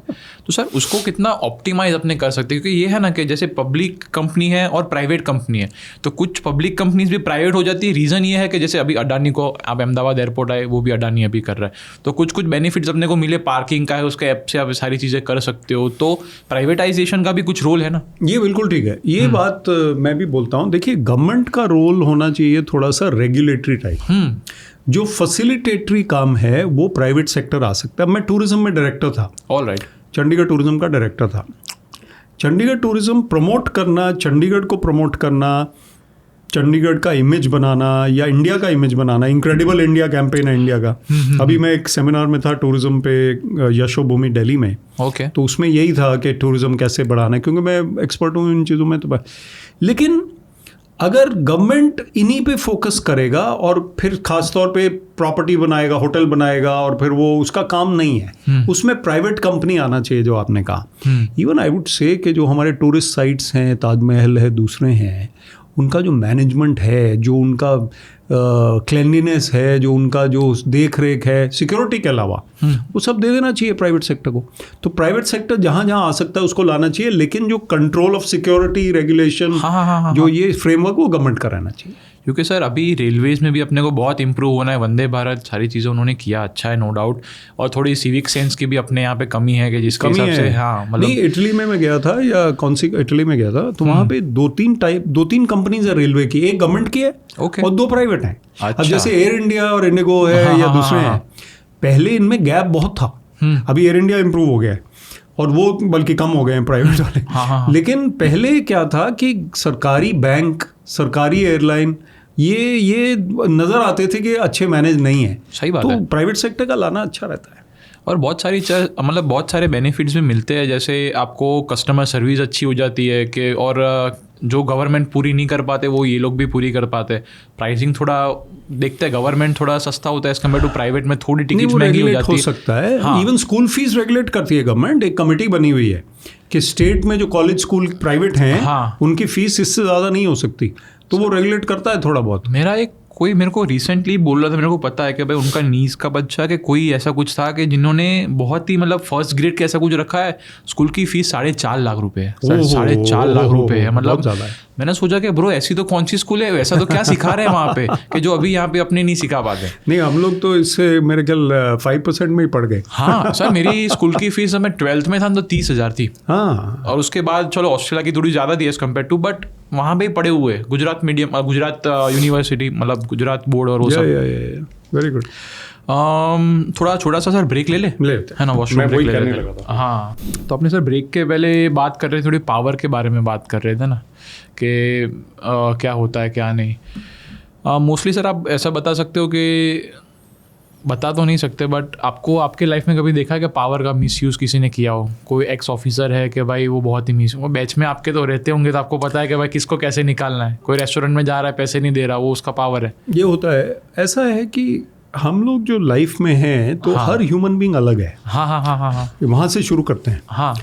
तो सर उसको कितना ऑप्टिमाइज अपने कर सकते हैं, क्योंकि ये है ना कि जैसे पब्लिक कंपनी है और प्राइवेट कंपनी है, तो कुछ पब्लिक कंपनीज भी प्राइवेट हो जाती है। रीज़न ये है कि जैसे अभी अडानी को, आप अहमदाबाद एयरपोर्ट आए, वो भी अडानी अभी कर रहा है, तो कुछ बेनिफिट्स अपने को मिले, पार्किंग का है, उसके ऐप से आप सारी चीज़ें कर सकते हो, तो प्राइवेटाइजेशन का भी कुछ रोल है ना। ये बिल्कुल ठीक है, ये बात मैं भी बोलता हूँ। देखिए, गवर्नमेंट का रोल होना चाहिए थोड़ा सा रेगुलेटरी टाइप, जो फैसिलिटेटरी काम है वो प्राइवेट सेक्टर आ सकता है। मैं टूरिज्म में डायरेक्टर था, ऑल राइट, चंडीगढ़ टूरिज्म का डायरेक्टर था। चंडीगढ़ टूरिज्म प्रमोट करना, चंडीगढ़ को प्रमोट करना, चंडीगढ़ का इमेज बनाना या इंडिया का इमेज बनाना, इंक्रेडिबल इंडिया कैंपेन है इंडिया का। अभी मैं एक सेमिनार में था टूरिज्म पे, यशोभूमि दिल्ली में, ओके, तो उसमें यही था कि टूरिज्म कैसे बढ़ाना है, क्योंकि मैं एक्सपर्ट हूँ इन चीज़ों में। तो लेकिन अगर गवर्नमेंट इन्हीं पे फोकस करेगा और फिर खास तौर पे प्रॉपर्टी बनाएगा, होटल बनाएगा, और फिर वो उसका काम नहीं है, उसमें प्राइवेट कंपनी आना चाहिए, जो आपने कहा। इवन आई वुड से कि जो हमारे टूरिस्ट साइट्स हैं, ताजमहल है, दूसरे हैं, उनका जो मैनेजमेंट है, जो उनका क्लेanलीनेस है, जो उनका जो देख रेख है, सिक्योरिटी के अलावा, वो सब दे देना चाहिए प्राइवेट सेक्टर को। तो प्राइवेट सेक्टर जहाँ जहाँ आ सकता है उसको लाना चाहिए, लेकिन जो कंट्रोल ऑफ सिक्योरिटी, रेगुलेशन, जो ये फ्रेमवर्क, वो गवर्नमेंट का रहना चाहिए। क्योंकि सर अभी रेलवेज में भी अपने को बहुत इंप्रूव होना है, वंदे भारत सारी चीज़ें उन्होंने किया, अच्छा है, नो डाउट, और थोड़ी सिविक सेंस की भी अपने यहाँ पे कमी है कि जिसके हिसाब से, हाँ मतलब नहीं, इटली में मैं गया था, या कौन सी इटली में गया था, तो वहाँ पे 2-3 कंपनीज है रेलवे की, एक गवर्नमेंट की है और 2 प्राइवेट हैं। अब जैसे एयर इंडिया और इंडिगो है, या दूसरे हैं, पहले इनमें गैप बहुत था, अभी एयर इंडिया इंप्रूव हो गया है, और वो बल्कि कम हो गए हैं प्राइवेट वाले। लेकिन पहले क्या था कि सरकारी बैंक, सरकारी एयरलाइन, ये नज़र आते थे कि अच्छे मैनेज नहीं है। सही बात है, तो प्राइवेट सेक्टर का लाना अच्छा रहता है। और बहुत सारी बहुत सारे बेनिफिट्स भी मिलते हैं, जैसे आपको कस्टमर सर्विस अच्छी हो जाती है कि, और जो गवर्नमेंट पूरी नहीं कर पाते वो ये लोग भी पूरी कर पाते। प्राइसिंग थोड़ा देखते हैं, गवर्नमेंट थोड़ा सस्ता होता है एज कम्पेयर टू प्राइवेट में, थोड़ी टिकट महंगी हो जाती है। हो सकता है। इवन स्कूल फीस रेगुलेट करती है गवर्नमेंट, एक कमेटी बनी हुई है कि स्टेट में जो कॉलेज स्कूल प्राइवेट हैं उनकी फीस इससे ज़्यादा नहीं हो सकती, तो वो रेगुलेट करता है थोड़ा बहुत। मेरा एक कोई मेरे को रिसेंटली बोल रहा था, मेरे को पता है कि भाई उनका नीस का बच्चा के कोई ऐसा कुछ था कि जिन्होंने बहुत ही मतलब फर्स्ट ग्रेड के ऐसा कुछ रखा है, स्कूल की फीस 4.5 लाख रुपए है। 4.5 लाख रुपए है, मतलब ज़्यादा है। मैंने सोचा कि ब्रो ऐसी तो कौन सी स्कूल है, वैसा तो क्या सिखा रहे हैं वहाँ पे कि जो अभी यहाँ पे अपने नहीं सिखा पाते। नहीं, हम लोग तो इससे मेरे ख्याल 5% में ही पड़ गए। हाँ सर, मेरी स्कूल की फीस मैं 12th में था तो 30,000 थी। हाँ, और उसके बाद चलो ऑस्ट्रेलिया की थोड़ी ज़्यादा थी एज कम्पेयर टू, बट वहाँ पे पढ़े हुए गुजरात मीडियम, गुजरात यूनिवर्सिटी, मतलब गुजरात बोर्ड और वो सब। Very good. थोड़ा छोटा सा सर ब्रेक ले है ना, वॉशरूम ब्रेक ले लेते। हाँ, तो अपने सर ब्रेक के पहले बात कर रहे थे, थोड़ी पावर के बारे में बात कर रहे थे ना कि क्या होता है क्या नहीं। मोस्टली सर आप ऐसा बता सकते हो कि, बता तो नहीं सकते, बट आपको आपके लाइफ में कभी देखा है कि पावर का मिसयूज़ किसी ने किया हो? कोई एक्स ऑफिसर है कि भाई वो बहुत ही वो बैच में आपके तो रहते होंगे, तो आपको पता है कि भाई किसको कैसे निकालना है। कोई रेस्टोरेंट में जा रहा है, पैसे नहीं दे रहा, वो उसका पावर है। ये होता है, ऐसा है कि हम लोग जो लाइफ में हैं तो हर ह्यूमन बीइंग अलग है। हाँ, वहाँ से शुरू करते हैं। हाँ,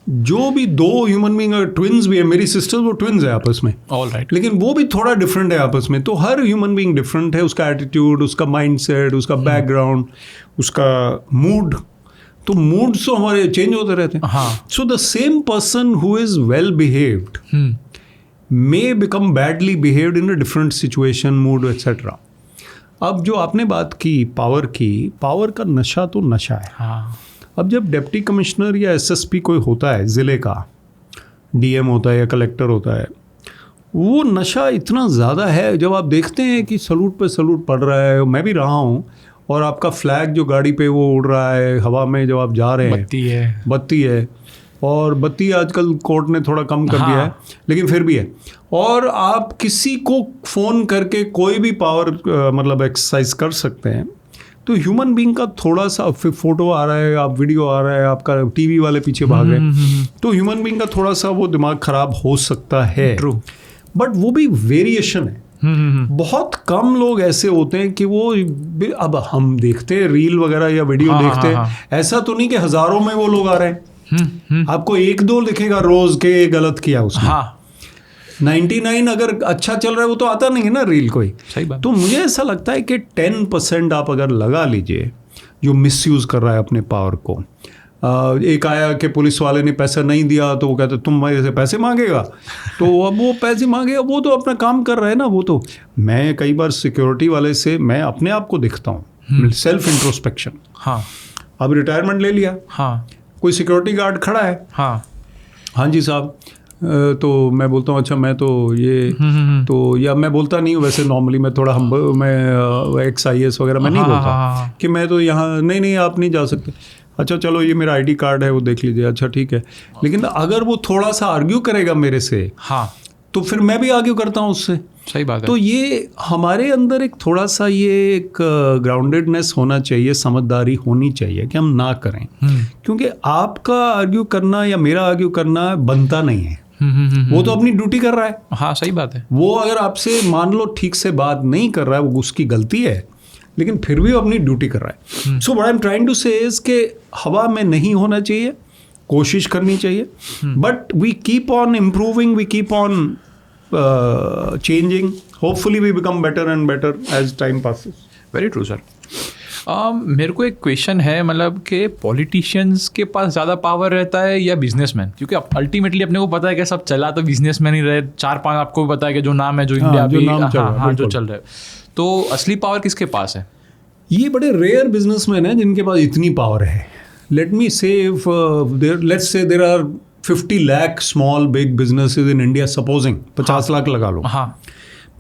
जो भी दो ह्यूमन बीइंग, ट्विन्स भी है, मेरी सिस्टर वो ट्विन्स है आपस में, ऑल राइट, लेकिन वो भी थोड़ा डिफरेंट है आपस में। तो हर ह्यूमन बीइंग डिफरेंट है, उसका एटीट्यूड, उसका माइंडसेट, उसका बैकग्राउंड, उसका मूड। तो मूड्स तो हमारे चेंज होते रहते हैं। So the same person who is well behaved may become badly behaved in a different situation, mood etcetera. अब जो आपने बात की पावर की, पावर का नशा तो नशा है। हाँ। अब जब डिप्टी कमिश्नर या एसएसपी कोई होता है, ज़िले का डीएम होता है या कलेक्टर होता है, वो नशा इतना ज़्यादा है। जब आप देखते हैं कि सलूट पे सलूट पड़ रहा है, मैं भी रहा हूँ, और आपका फ्लैग जो गाड़ी पे वो उड़ रहा है हवा में, जब आप जा रहे हैं, बत्ती है, और बत्ती आजकल कोर्ट ने थोड़ा कम कर दिया है, लेकिन फिर भी है। और आप किसी को फ़ोन करके कोई भी पावर मतलब एक्सरसाइज कर सकते हैं। तो ह्यूमन बीइंग का थोड़ा सा फोटो आ रहा है, आप वीडियो आ रहा है, आपका टीवी वाले पीछे भाग रहे हैं, तो ह्यूमन बीइंग का थोड़ा सा वो दिमाग खराब हो सकता है। ट्रू, बट वो भी वेरिएशन है। बहुत कम लोग ऐसे होते हैं कि वो, अब हम देखते हैं रील वगैरह या वीडियो देखते हैं, ऐसा तो नहीं कि हजारों में वो लोग आ रहे हैं। आपको 1-2 दिखेगा रोज के गलत किया उसने। 99 अगर अच्छा चल रहा है वो तो आता नहीं है ना रील कोई। सही बात। तो मुझे ऐसा लगता है कि 10% आप अगर लगा लीजिए जो मिसयूज़ कर रहा है अपने पावर को। एक आया कि पुलिस वाले ने पैसा नहीं दिया, तो वो कहते तुम मेरे से पैसे मांगेगा, तो अब वो पैसे मांगेगा, वो तो अपना काम कर रहा है ना। वो तो मैं कई बार सिक्योरिटी वाले से मैं अपने आप को दिखता हूँ, सेल्फ इंट्रोस्पेक्शन। हाँ, अब रिटायरमेंट ले लिया, हाँ, कोई सिक्योरिटी गार्ड खड़ा है, हाँ जी साहब, तो मैं बोलता हूँ अच्छा मैं तो ये तो, या मैं बोलता नहीं हूँ वैसे, नॉर्मली मैं थोड़ा मैं XIS वगैरह मैं नहीं बोलता कि मैं तो यहाँ नहीं आप नहीं जा सकते। अच्छा चलो ये मेरा ID कार्ड है, वो देख लीजिए, अच्छा ठीक है। लेकिन अगर वो थोड़ा सा आर्ग्यू करेगा मेरे से, हाँ, तो फिर मैं भी आर्ग्यू करता हूँ उससे। सही बात है। तो ये हमारे अंदर एक थोड़ा सा ये एक ग्राउंडेडनेस होना चाहिए, समझदारी होनी चाहिए कि हम ना करें, क्योंकि आपका आर्ग्यू करना या मेरा आर्ग्यू करना बनता नहीं है। वो तो अपनी ड्यूटी कर रहा है। हाँ, सही बात है। वो अगर आपसे मान लो ठीक से बात नहीं कर रहा है, वो उसकी गलती है, लेकिन फिर भी वो अपनी ड्यूटी कर रहा है। So what I am trying to say is के हवा में नहीं होना चाहिए, कोशिश करनी चाहिए, but we keep on improving, we keep on changing. Hopefully we become better and better as time passes. Very true sir. मेरे को एक क्वेश्चन है, मतलब कि पॉलिटिशियंस के पास ज़्यादा पावर रहता है या बिजनेसमैन? क्योंकि अल्टीमेटली अपने को पता है कि सब चला तो बिजनेसमैन ही रहे, 4-5 आपको भी पता है कि जो नाम है, जो इंडिया अभी जो चल रहा है, तो असली पावर किसके पास है? ये बड़े रेयर बिजनेसमैन हैं जिनके पास इतनी पावर है। लेट मी से, let's say there are 50 lakh small big businesses in India, supposing 50 lakh लगा लो। हाँ,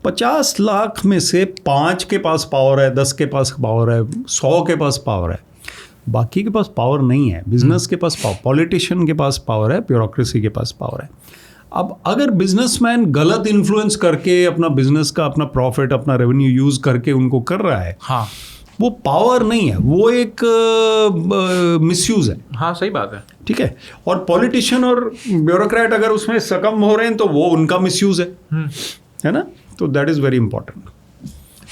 50 लाख में से 5 के पास पावर है, 10 के पास पावर है, 100 के पास पावर है, बाकी के पास पावर नहीं है। बिजनेस के पास पावर, पॉलिटिशियन के पास पावर है, ब्यूरोक्रेसी के पास पावर है। अब अगर बिजनेसमैन गलत इन्फ्लुएंस करके अपना बिजनेस का, अपना प्रॉफिट, अपना रेवेन्यू यूज करके उनको कर रहा है, हाँ, वो पावर नहीं है, वो एक मिसयूज है। हाँ सही बात है। ठीक है, और पॉलिटिशियन और ब्यूरोक्रेट अगर उसमें सकम हो रहे हैं तो वो उनका मिसयूज है ना, तो दैट इज वेरी इंपॉर्टेंट।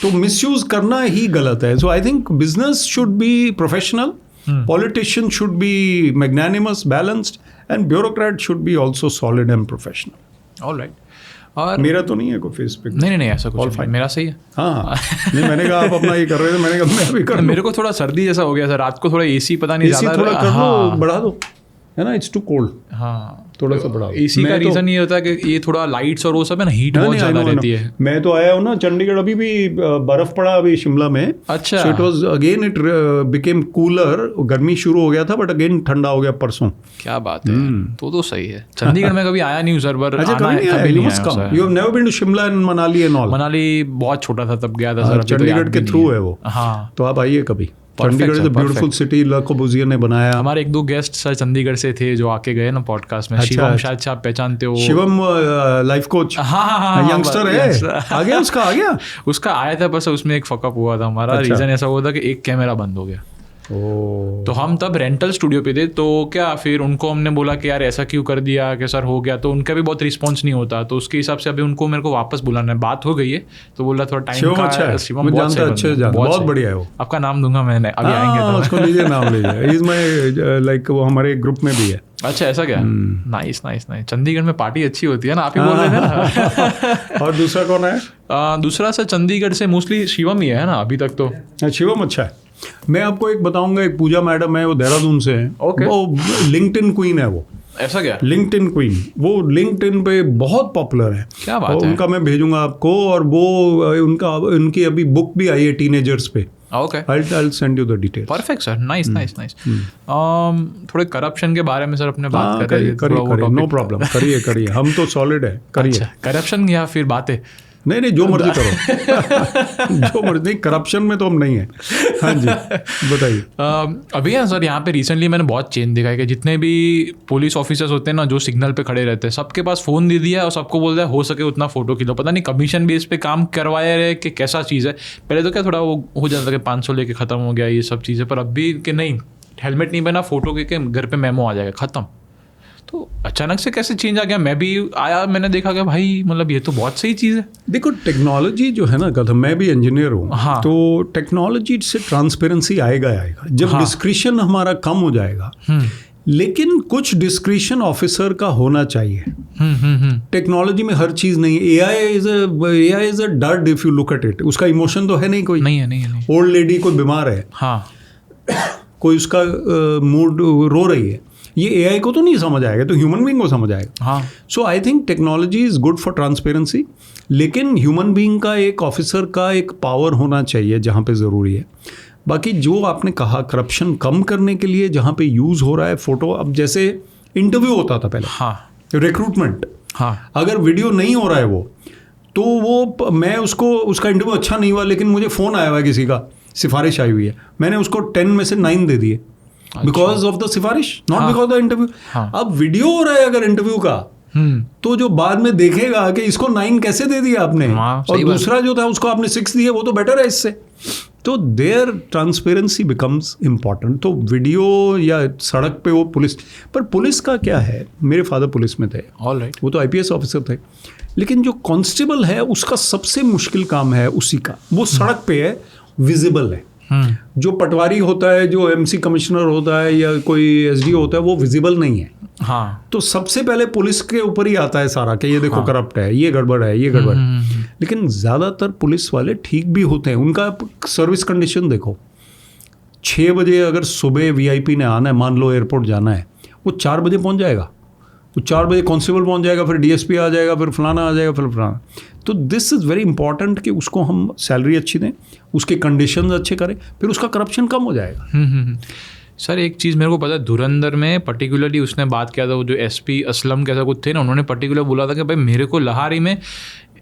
तो मिसयूज करना ही गलत है। So I think business should be professional, politician should be magnanimous, balanced, and bureaucrat should be also solid and professional. Alright. और मेरा तो नहीं है कोई फेस पे। नहीं ऐसा कुछ नहीं, मेरा सही है। हाँ नहीं, मैंने कहा आप अपना ये कर रहे थे, मैंने कहा मैं भी कर लूं। मेरे को थोड़ा सर्दी जैसा हो गया सर, रात को थोड़ा एसी पता नहीं एसी ज़्यादा थोड़ा कर लो, हाँ बढ़ा दो, है ना, इट्स टू कोल्ड, हाँ थोड़ा सा बढ़ाओ। एसी का रीज़न ये होता है कि ये थोड़ा लाइट्स और वो सब है ना, हीट बहुत ज़्यादा रहती है। मैं तो आया हूँ ना चंडीगढ़, अभी भी बर्फ पड़ा अभी शिमला में। अच्छा। So it was again, it became cooler, गर्मी शुरू हो गया था बट अगेन ठंडा हो गया परसों। क्या बात है, तो सही है। चंडीगढ़ में कभी आया नहीं हूँ सर, पर अच्छा, कभी नहीं आया? You have never been to Shimla and Manali and all? Manali बहुत छोटा था तब गया था सर। चंडीगढ़ के थ्रू है वो। हाँ तो आप आइए कभी। Chandigarh is a beautiful city, ले कॉर्बुजियर ने बनाया। हमारे एक दो गेस्ट सर चंडीगढ़ से थे जो आके गए ना पॉडकास्ट में। शिवम शायद से आप पहचानते हो। शिवम लाइफ कोच, हाँ यंगस्टर है, आ गया उसका आया था, बस उसमें एक फकअप हुआ था हमारा। रीजन ऐसा हुआ था कि एक कैमरा बंद हो गया। तो हम तब रेंटल स्टूडियो पे थे, तो क्या फिर उनको हमने बोला कि यार ऐसा क्यों कर दिया कि सर हो गया, तो उनका भी बहुत रिस्पॉन्स नहीं होता, तो उसके हिसाब से अभी उनको मेरे को वापस बुलाना है। बात हो गई है तो बोला थोड़ा टाइम का। अच्छा है, शिवम बहुत बढ़िया है वो। आपका नाम दूंगा मैंने, अभी आएंगे तो उसको लीजिए, नाम लीजिए। इज माय लाइक, वो हमारे ग्रुप में भी है। अच्छा ऐसा क्या? नाइस। चंडीगढ़ में पार्टी अच्छी होती है ना, आप ही बोल रहे थे ना। और दूसरा कौन है? दूसरा सर चंडीगढ़ से मोस्टली शिवम ही है ना अभी तक तो। शिवम अच्छा है। मैं आपको एक बताऊंगा, एक पूजा मैडम है, वो देहरादून से है। Okay. वो लिंक्डइन क्वीन है वो। ऐसा क्या? लिंक्डइन क्वीन, वो लिंक्डइन पे बहुत पॉपुलर है। क्या बात है? उनका मैं भेजूंगा आपको, और वो उनकी अभी बुक भी आई है टीनेजर्स पे। Okay, I'll send you the details. Perfect sir, nice. थोड़े करप्शन के बारे में सर अपने बात कर रहे थे। करिए, नो प्रॉब्लम, करिए, हम तो सॉलिड है, करिए। करप्शन या फिर बातें? नहीं, जो मर्जी करो। जो मर्जी, नहीं, करप्शन में तो हम नहीं है। हाँ जी, बताइए। अभी है सर, यहाँ पे रिसेंटली मैंने बहुत चेंज देखा है कि जितने भी पुलिस ऑफिसर्स होते हैं ना, जो सिग्नल पे खड़े रहते हैं, सबके पास फ़ोन दे दिया है और सबको बोल रहा है हो सके उतना फ़ोटो खींचो। पता नहीं कमीशन बेस पे काम करवाया रहे कि कैसा चीज़ है। पहले तो क्या थोड़ा वो हो जाता था कि 500 लेके ख़त्म हो गया ये सब चीज़ें, पर अभी कि नहीं, हेलमेट नहीं पहना, फ़ोटो के घर पे मेमो आ जाएगा, ख़त्म। तो अचानक से कैसे चेंज आ गया? मैं भी आया, मैंने देखा कि भाई मतलब ये तो बहुत सही चीज़ है। देखो, टेक्नोलॉजी जो है ना, कदम, मैं भी इंजीनियर हूँ। हाँ। तो टेक्नोलॉजी से ट्रांसपेरेंसी आएगा जब डिस्क्रिशन हमारा कम हो जाएगा। लेकिन कुछ डिस्क्रिशन ऑफिसर का होना चाहिए। टेक्नोलॉजी में हर चीज़ नहीं है। AI is a dirt if you look at it. उसका इमोशन तो है नहीं कोई। नहीं है। ओल्ड लेडी कोई बीमार है, हाँ, कोई उसका मूड रो रही है, ये एआई को तो नहीं समझ आएगा, तो ह्यूमन बीइंग को समझ आएगा। हाँ। So I think technology is good for transparency, लेकिन ह्यूमन बीइंग का, एक ऑफिसर का एक पावर होना चाहिए जहाँ पे ज़रूरी है। बाकी जो आपने कहा, करप्शन कम करने के लिए जहाँ पे यूज़ हो रहा है फ़ोटो, अब जैसे इंटरव्यू होता था पहले, हाँ, रिक्रूटमेंट, हाँ, अगर वीडियो नहीं हो रहा है वो, तो वो मैं उसका इंटरव्यू अच्छा नहीं हुआ, लेकिन मुझे फ़ोन आया हुआ है किसी का, सिफारिश आई हुई है, मैंने उसको 10 में से 9 दे दिए बिकॉज ऑफ द सिफारिश, नॉट बिकॉज द इंटरव्यू। अब वीडियो हो रहा है अगर इंटरव्यू का, तो जो बाद में देखेगा कि इसको 9 कैसे दे दिया आपने, और दूसरा जो था उसको आपने 6 दिए, वो तो बेटर है इससे। तो देयर ट्रांसपेरेंसी बिकम्स इम्पॉर्टेंट। तो वीडियो या सड़क पे वो पुलिस का क्या है, मेरे फादर पुलिस में थे, ऑलराइट, वो तो आईपीएस ऑफिसर थे, लेकिन जो कांस्टेबल है उसका सबसे मुश्किल काम है उसी का, वो सड़क पे है, विजिबल है। जो पटवारी होता है, जो एमसी कमिश्नर होता है या कोई एसडीओ होता है, वो विजिबल नहीं है। हाँ। तो सबसे पहले पुलिस के ऊपर ही आता है सारा कि ये देखो करप्ट है, ये गड़बड़ है, ये गड़बड़ है। लेकिन ज़्यादातर पुलिस वाले ठीक भी होते हैं। उनका सर्विस कंडीशन देखो, 6 बजे अगर सुबह वीआईपी ने आना है, मान लो एयरपोर्ट जाना है, वो 4 बजे पहुंच जाएगा, तो 4 बजे कांस्टेबल पहुंच जाएगा, फिर डीएसपी आ जाएगा, फिर फलाना आ जाएगा, फिर फलाना। तो दिस इज़ वेरी इंपॉर्टेंट कि उसको हम सैलरी अच्छी दें, उसके कंडीशंस अच्छे करें, फिर उसका करप्शन कम हो जाएगा। सर एक चीज़ मेरे को पता है, धुरंधर में पर्टिकुलरली उसने बात किया था, वो जो एसपी असलम कैसा कुछ थे ना, उन्होंने पर्टिकुलर बोला था कि भाई मेरे को लहारी में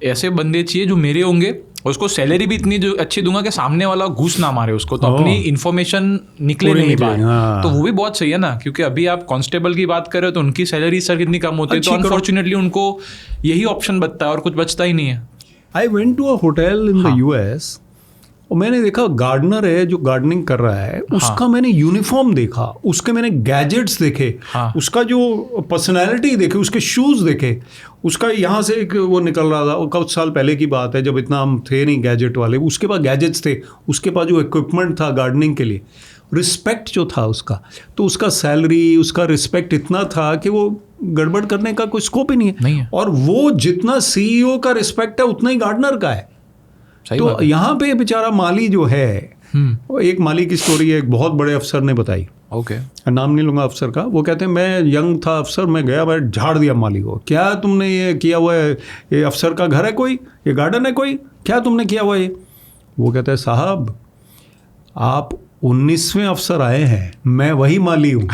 ऐसे बंदे चाहिए जो मेरे होंगे, और उसको सैलरी भी इतनी जो अच्छी दूंगा कि सामने वाला घूस ना मारे उसको, तो अपनी इन्फॉर्मेशन निकले नहीं बाहर। हाँ। तो वो भी बहुत सही है ना, क्योंकि अभी आप कांस्टेबल की बात कर रहे हो तो उनकी सैलरी सर कितनी कम होती है, तो अनफॉर्चुनेटली उनको यही ऑप्शन बचता है और कुछ बचता ही नहीं है। I went to a hotel in the US, और मैंने देखा गार्डनर है जो गार्डनिंग कर रहा है, उसका मैंने यूनिफॉर्म देखा, उसके मैंने गैजेट्स देखे, उसका जो पर्सनैलिटी देखे, उसके शूज़ देखे, उसका यहाँ से एक वो निकल रहा था, कुछ साल पहले की बात है जब इतना हम थे नहीं गैजेट वाले, उसके पास गैजेट्स थे, उसके पास जो इक्विपमेंट था गार्डनिंग के लिए, रिस्पेक्ट जो था उसका, तो उसका सैलरी, उसका रिस्पेक्ट इतना था कि वो गड़बड़ करने का कोई स्कोप ही नहीं है। और वो जितना सीईओ का रिस्पेक्ट है उतना ही गार्डनर का है। तो यहाँ पे बेचारा माली जो है, एक माली की स्टोरी है, एक बहुत बड़े अफसर ने बताई, नाम नहीं लूंगा अफसर का। वो कहते हैं मैं यंग था अफसर, मैं गया, मैं झाड़ दिया माली को, क्या तुमने ये किया हुआ है, ये अफसर का घर है कोई, ये गार्डन है कोई, क्या तुमने किया हुआ ये? वो कहता है साहब आप 19वें अफसर आए हैं, मैं वही माली हूँ।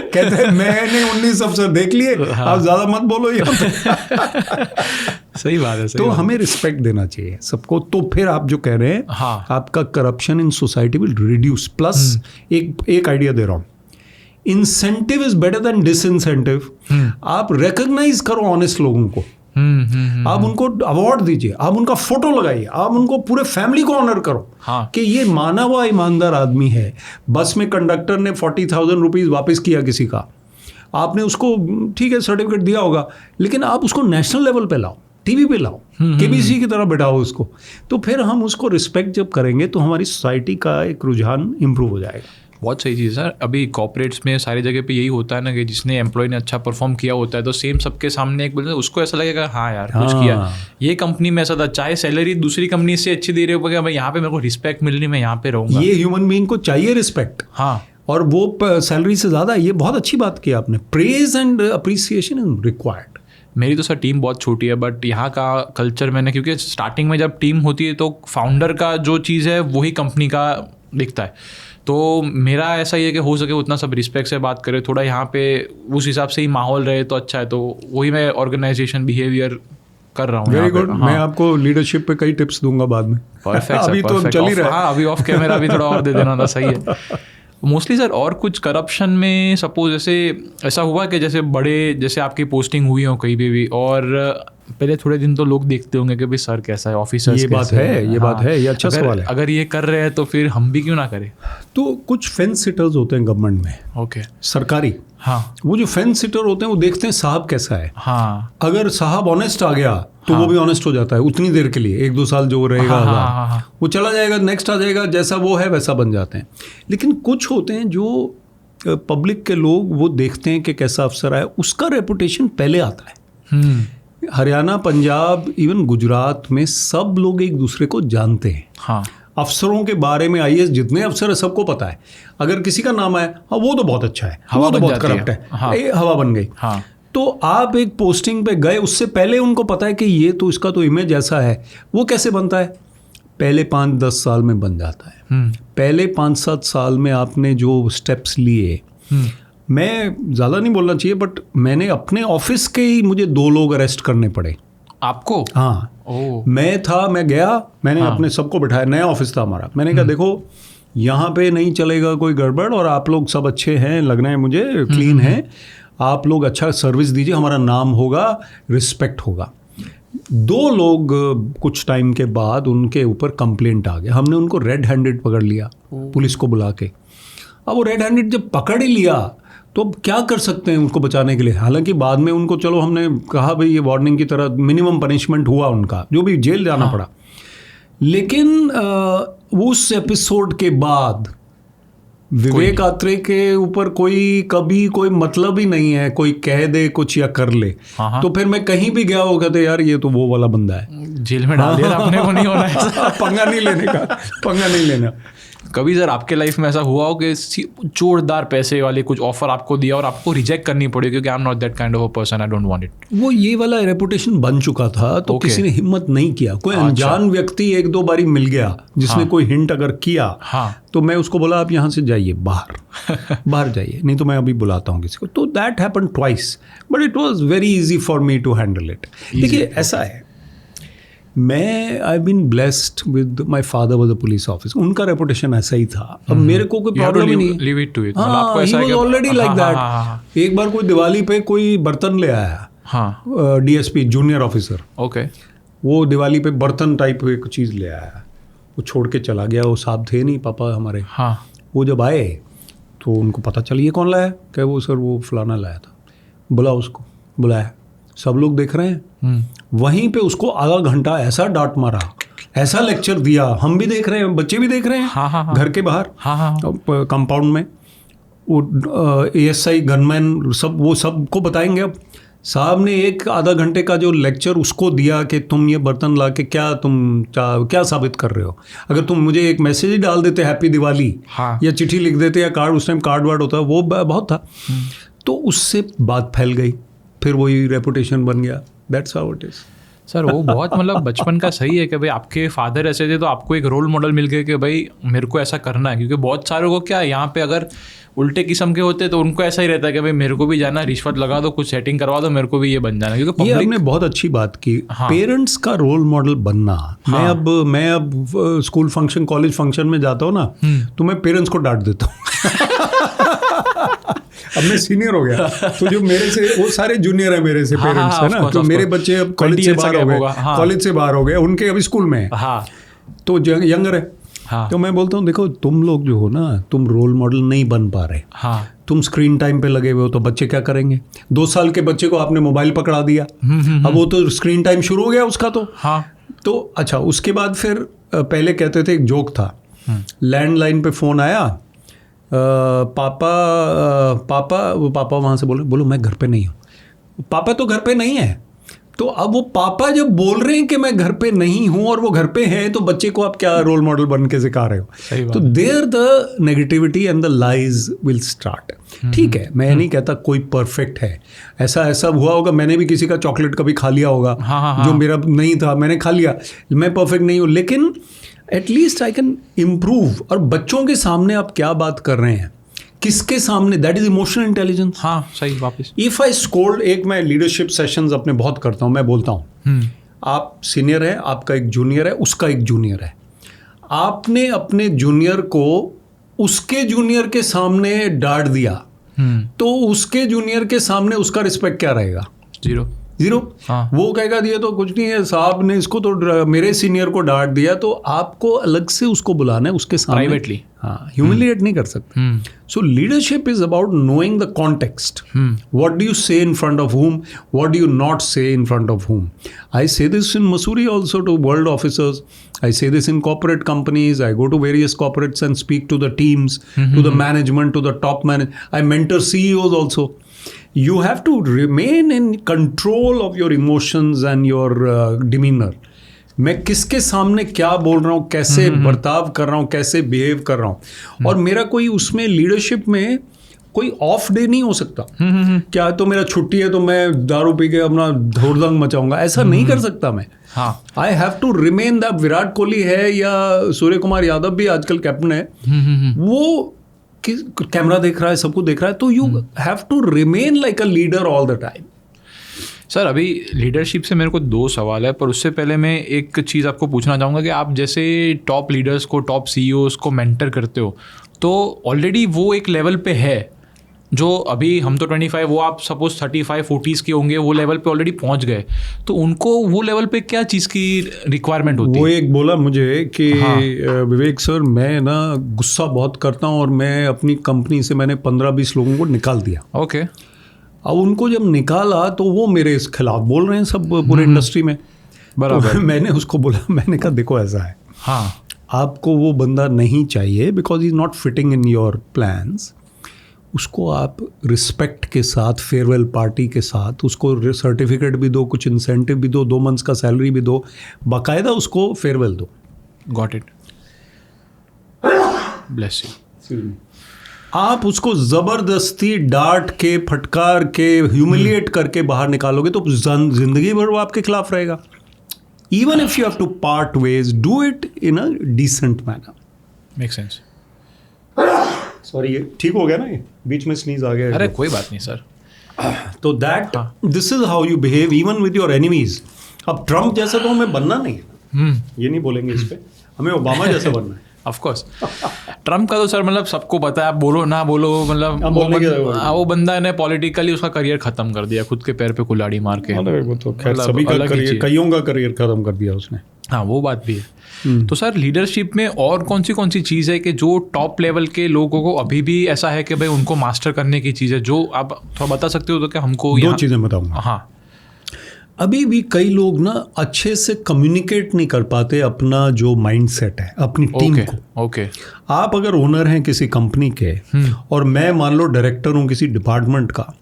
कहते हैं मैंने 19 अफसर देख लिए, आप ज्यादा मत बोलो ये। सही बात है। तो हमें रिस्पेक्ट देना चाहिए सबको। तो फिर आप जो कह रहे हैं, आपका corruption in society will reduce. Plus एक आइडिया दे रहा हूँ, incentive is better than disincentive. आप रिकॉग्नाइज करो ऑनेस्ट लोगों को, आप उनको अवार्ड दीजिए, आप उनका फोटो लगाइए, आप उनको पूरे फैमिली को ऑनर करो कि ये माना हुआ ईमानदार आदमी है। बस में कंडक्टर ने 40,000 रुपीज़ वापस किया किसी का, आपने उसको ठीक है सर्टिफिकेट दिया होगा, लेकिन आप उसको नेशनल लेवल पे लाओ, टीवी पे लाओ, केबीसी की तरह बैठाओ उसको, तो फिर हम उसको रिस्पेक्ट जब करेंगे तो हमारी सोसाइटी का एक रुझान इंप्रूव हो जाएगा। बहुत सही चीज़ सर। अभी कॉर्पोरेट्स में सारी जगह पे यही होता है ना कि जिसने एम्प्लॉय ने अच्छा परफॉर्म किया होता है तो सेम सबके सामने एक बोलते उसको ऐसा लगेगा हाँ यार कुछ किया। ये कंपनी में ऐसा था, चाहे सैलरी दूसरी कंपनी से अच्छी दे रही हो, भाई यहाँ पे मेरे को रिस्पेक्ट मिल रही, मैं यहाँ पे रहूँगा। ये ह्यूमन बीइंग को चाहिए रिस्पेक्ट, और वो सैलरी से ज़्यादा। ये बहुत अच्छी बात की आपने, praise and appreciation is required. मेरी तो सर टीम बहुत छोटी है, बट यहाँ का कल्चर मैंने, क्योंकि स्टार्टिंग में जब टीम होती है तो फाउंडर का जो चीज़ है वही कंपनी का दिखता है, तो मेरा ऐसा ही है कि हो सके उतना सब रिस्पेक्ट से बात करें, थोड़ा यहाँ पे उस हिसाब से ही माहौल रहे तो अच्छा है। तो वही मैं ऑर्गेनाइजेशन बिहेवियर कर रहा हूँ। Very good. मैं आपको लीडरशिप पे कई टिप्स दूंगा बाद में। परफेक्ट अभी तो चल ही रहा है। अभी ऑफ कैमरा भी थोड़ा और दे देना था, सही है। मोस्टली सर और कुछ करप्शन में सपोज ऐसा हुआ कि जैसे आपकी पोस्टिंग हुई हो कहीं भी और पहले थोड़े दिन तो लोग देखते होंगे कि भाई सर कैसा है, ऑफिसर ये बात है, ये बात है, ये अच्छा सवाल है। अगर ये कर रहे हैं तो फिर हम भी क्यों ना करें? तो कुछ फेंस सिटर्स होते हैं गवर्नमेंट में, सरकारी, वो जो फेंस सिटर होते हैं वो देखते हैं साहब कैसा है। अगर साहब ऑनेस्ट आ गया तो वो भी ऑनेस्ट हो जाता है उतनी देर के लिए, 1-2 साल जो रहेगा वो चला जाएगा, नेक्स्ट आ जाएगा, जैसा वो है वैसा बन जाते हैं। लेकिन कुछ होते हैं जो पब्लिक के लोग वो देखते हैं कि कैसा अफसर आया, उसका रेपुटेशन पहले आता है। हरियाणा, पंजाब, इवन गुजरात में सब लोग एक दूसरे को जानते हैं। अफसरों के बारे में आईएएस जितने अफसर है सबको पता है। अगर किसी का नाम आया, हाँ वो तो बहुत अच्छा है, वो तो बहुत करप्ट है, हवा बन गई। तो आप एक पोस्टिंग पे गए, उससे पहले उनको पता है कि ये तो इसका तो इमेज ऐसा है। वो कैसे बनता है? पहले 5-10 साल में बन जाता है। पहले 5-7 साल में आपने जो स्टेप्स लिए, मैं ज़्यादा नहीं बोलना चाहिए, बट मैंने अपने ऑफिस के ही मुझे 2 लोग अरेस्ट करने पड़े। आपको? हाँ। मैं गया, मैंने अपने सबको बिठाया, नया ऑफिस था हमारा, मैंने कहा देखो यहाँ पे नहीं चलेगा कोई गड़बड़, और आप लोग सब अच्छे हैं, लग रहे हैं मुझे, क्लीन हैं, आप लोग अच्छा सर्विस दीजिए, हमारा नाम होगा, रिस्पेक्ट होगा। 2 लोग कुछ टाइम के बाद उनके ऊपर कंप्लेंट आ गया, हमने उनको रेड हैंडेड पकड़ लिया पुलिस को बुला के। अब वो रेड हैंडेड जब पकड़ ही लिया तो क्या कर सकते हैं उनको बचाने के लिए? हालांकि बाद में उनको चलो हमने कहा भाई ये वार्निंग की तरह मिनिमम पनिशमेंट हुआ उनका, जो भी जेल जाना पड़ा। लेकिन उस एपिसोड के बाद विवेक आत्रे के ऊपर कभी कोई मतलब ही नहीं है, कोई कह दे कुछ या कर ले, तो फिर मैं कहीं भी गया हो कहते यार ये तो वो वाला बंदा है, जेल में डाल दिया, अपने को नहीं होना है। पंगा नहीं लेना। कभी सर आपके लाइफ में ऐसा हुआ हो कि जोरदार पैसे वाले कुछ ऑफर आपको दिया और आपको रिजेक्ट करनी पड़ी क्योंकि I am not that kind of a person, I don't want it? वो ये वाला रेपुटेशन बन चुका था तो किसी ने हिम्मत नहीं किया। कोई अनजान व्यक्ति 1-2 बारी मिल गया जिसने कोई हिंट अगर किया, तो मैं उसको बोला आप यहाँ से जाइए बाहर जाइए, नहीं तो मैं अभी बुलाता हूँ किसी को। तो that happened twice, but it was very easy for me to handle it. देखिए ऐसा है, मैं I been blessed with my father was a police officer, उनका रेपुटेशन ऐसा ही था। अब मेरे को कोई प्रॉब्लम ही नहीं, leave it to it, he was already like that. एक बार कोई दिवाली पे कोई बर्तन ले आया, डीएसपी जूनियर ऑफिसर, ओके, वो दिवाली पे बर्तन टाइप एक चीज़ ले आया, वो छोड़ के चला गया। वो साहब थे नहीं पापा हमारे। हाँ। वो जब आए तो उनको पता चल ये कौन लाया, क्या वो सर वो फलाना लाया था। बुला उसको, बुलाया, सब लोग देख रहे हैं। वहीं पे उसको आधा घंटा ऐसा डांट मारा, ऐसा लेक्चर दिया, हम भी देख रहे हैं, बच्चे भी देख रहे हैं। हाँ। घर के बाहर कंपाउंड में वो ASI गनमैन सब वो सबको बताएंगे। अब साहब ने एक आधा घंटे का जो लेक्चर उसको दिया कि तुम ये बर्तन ला के क्या साबित कर रहे हो। अगर तुम मुझे एक मैसेज ही डाल देते हैप्पी दिवाली, हाँ। या चिट्ठी लिख देते, या कार्ड, उस टाइम कार्ड वार्ड होता, वो बहुत था। तो उससे बात फैल गई, फिर वही रेपुटेशन बन गया। That's how it is. Sir वो बहुत मतलब बचपन का सही है कि भाई आपके फादर ऐसे थे तो आपको एक रोल मॉडल मिल गया कि भाई मेरे को ऐसा करना है। क्योंकि बहुत सारे को क्या यहाँ पे अगर उल्टे किस्म के होते तो उनको ऐसा ही रहता है कि भाई मेरे को भी जाना, रिश्वत लगा दो, कुछ सेटिंग करवा दो, मेरे को भी ये बन जाना। क्योंकि ये आपने बहुत अच्छी बात की। हाँ। पेरेंट्स का रोल मॉडल बनना। हाँ। मैं अब स्कूल फंक्शन, कॉलेज फंक्शन में जाता हूँ ना, तो मैं पेरेंट्स को डांट देता हूँ। अब मैं सीनियर हो गया, तो जो मेरे से वो सारे जूनियर है मेरे से, पेरेंट्स है ना, तो मेरे बच्चे अब कॉलेज से बाहर हो गए, उनके अभी स्कूल में है, तो यंगर है। हाँ। तो मैं बोलता हूँ देखो तुम लोग जो हो ना, तुम रोल मॉडल नहीं बन पा रहे। हाँ। तुम स्क्रीन टाइम पे लगे हुए हो, तो बच्चे क्या करेंगे? 2 साल के बच्चे को आपने मोबाइल पकड़ा दिया, अब वो तो स्क्रीन टाइम शुरू हो गया उसका। तो हाँ। तो अच्छा, उसके बाद फिर पहले कहते थे, एक जोक था, लैंडलाइन पे फोन आया, पापा वहाँ से बोलो मैं घर पे नहीं हूँ। पापा तो घर पे नहीं है। तो अब वो पापा जब बोल रहे हैं कि मैं घर पे नहीं हूं और वो घर पे हैं, तो बच्चे को आप क्या रोल मॉडल बन के सिखा रहे हो? तो there the negativity and the lies will start. ठीक है, मैं नहीं कहता कोई परफेक्ट है, ऐसा हुआ होगा, मैंने भी किसी का चॉकलेट कभी खा लिया होगा। हाँ। जो मेरा नहीं था मैंने खा लिया, मैं परफेक्ट नहीं हूँ, लेकिन एटलीस्ट आई कैन इम्प्रूव। और बच्चों के सामने आप क्या बात कर रहे हैं, किसके सामने, दैट इज इमोशनल इंटेलिजेंस। हाँ सही। वापस इफ आई स्कोल्ड, एक मैं लीडरशिप सेशंस अपने बहुत करता हूँ, मैं बोलता हूँ आप सीनियर है, आपका एक जूनियर है, उसका एक जूनियर है, आपने अपने जूनियर को उसके जूनियर के सामने डांट दिया, तो उसके जूनियर के सामने उसका रिस्पेक्ट क्या रहेगा? जीरो। हाँ। वो कहेगा ये तो कुछ नहीं है, साहब ने इसको तो मेरे सीनियर को डांट दिया। तो आपको अलग से उसको बुलाना है उसके सामने, प्राइवेटली। हाँ, ह्यूमिलिएट नहीं कर सकते। So leadership is about knowing the context, what do you say in front of whom, what do you not say in front of whom. I say this in Mussoorie also to world officers. I say this in corporate companies. I go to various corporates and speak to the teams, to the management, to the top management. I mentor CEOs also. You have to remain in control of your emotions and your demeanor. मैं किसके सामने क्या बोल रहा हूँ, कैसे बर्ताव कर रहा हूँ, कैसे बिहेव कर रहा हूँ। और मेरा कोई उसमें लीडरशिप में कोई ऑफ डे नहीं हो सकता। क्या तो मेरा छुट्टी है तो मैं दारू पी के अपना धोरदंग मचाऊंगा, ऐसा नहीं कर सकता मैं। I have to remain that. Virat Kohli है या सूर्य कुमार यादव भी आजकल कैप्टन है, वो कैमरा देख रहा है, सबको देख रहा है, तो you have to remain like a leader all the time. Sir अभी लीडरशिप से मेरे को 2 सवाल है, पर उससे पहले मैं एक चीज़ आपको पूछना चाहूँगा कि आप जैसे टॉप लीडर्स को, टॉप CEOs को मेंटर करते हो, तो ऑलरेडी वो एक लेवल पे है जो अभी हम तो 25, वो आप सपोज 35-40s के होंगे, वो लेवल पे ऑलरेडी पहुंच गए, तो उनको वो लेवल पे क्या चीज़ की रिक्वायरमेंट होती है? वो एक बोला मुझे कि विवेक सर, मैं ना गुस्सा बहुत करता हूँ और मैं अपनी कंपनी से मैंने 15-20 लोगों को निकाल दिया। ओके। अब उनको जब निकाला तो वो मेरे खिलाफ बोल रहे हैं सब पूरे इंडस्ट्री में। बराबर। तो मैंने उसको बोला, मैंने कहा देखो ऐसा है, हाँ आपको वो बंदा नहीं चाहिए because is not fitting in your plans. उसको आप रिस्पेक्ट के साथ, फेयरवेल पार्टी के साथ उसको सर्टिफिकेट भी दो, कुछ इंसेंटिव भी दो, 2 मंथ्स का सैलरी भी दो, बाकायदा उसको फेयरवेल दो। Got it, bless you. आप उसको ज़बरदस्ती डांट के, फटकार के, ह्यूमिलिएट करके बाहर निकालोगे तो जिंदगी भर वो आपके खिलाफ रहेगा। Even if you have to part ways, do it in a decent manner. Make sense. Sorry, ये ठीक हो गया ना? ये बीच में स्नीज आ गया। अरे कोई बात नहीं सर। तो that this is how you behave even with your enemies. अब ट्रम्प जैसा तो हमें बनना नहीं है, ये नहीं बोलेंगे इस पे, हमें ओबामा जैसा बनना है। ऑफ कोर्स ट्रम्प का तो सर मतलब सबको पता है, आप बोलो ना बोलो, मतलब वो बंदा ने पॉलिटिकली उसका करियर खत्म कर दिया, खुद के पैर पे कुल्हाड़ी मार के। वो तो खैर सभी का करियर, कईयों का करियर खत्म कर दिया उसने। हाँ वो बात भी है। तो सर लीडरशिप में और कौन सी चीज़ है कि जो टॉप लेवल के लोगों को अभी भी ऐसा है कि भाई उनको मास्टर करने की चीज़ है, जो आप थोड़ा बता सकते हो तो क्या हमको? 2 चीज़ें बताऊंगा। हाँ, अभी भी कई लोग ना अच्छे से कम्युनिकेट नहीं कर पाते अपना जो माइंडसेट है अपनी टीम को। ओके। आप अगर ओनर हैं किसी कंपनी के और मैं मान लो डायरेक्टर हूँ किसी डिपार्टमेंट का,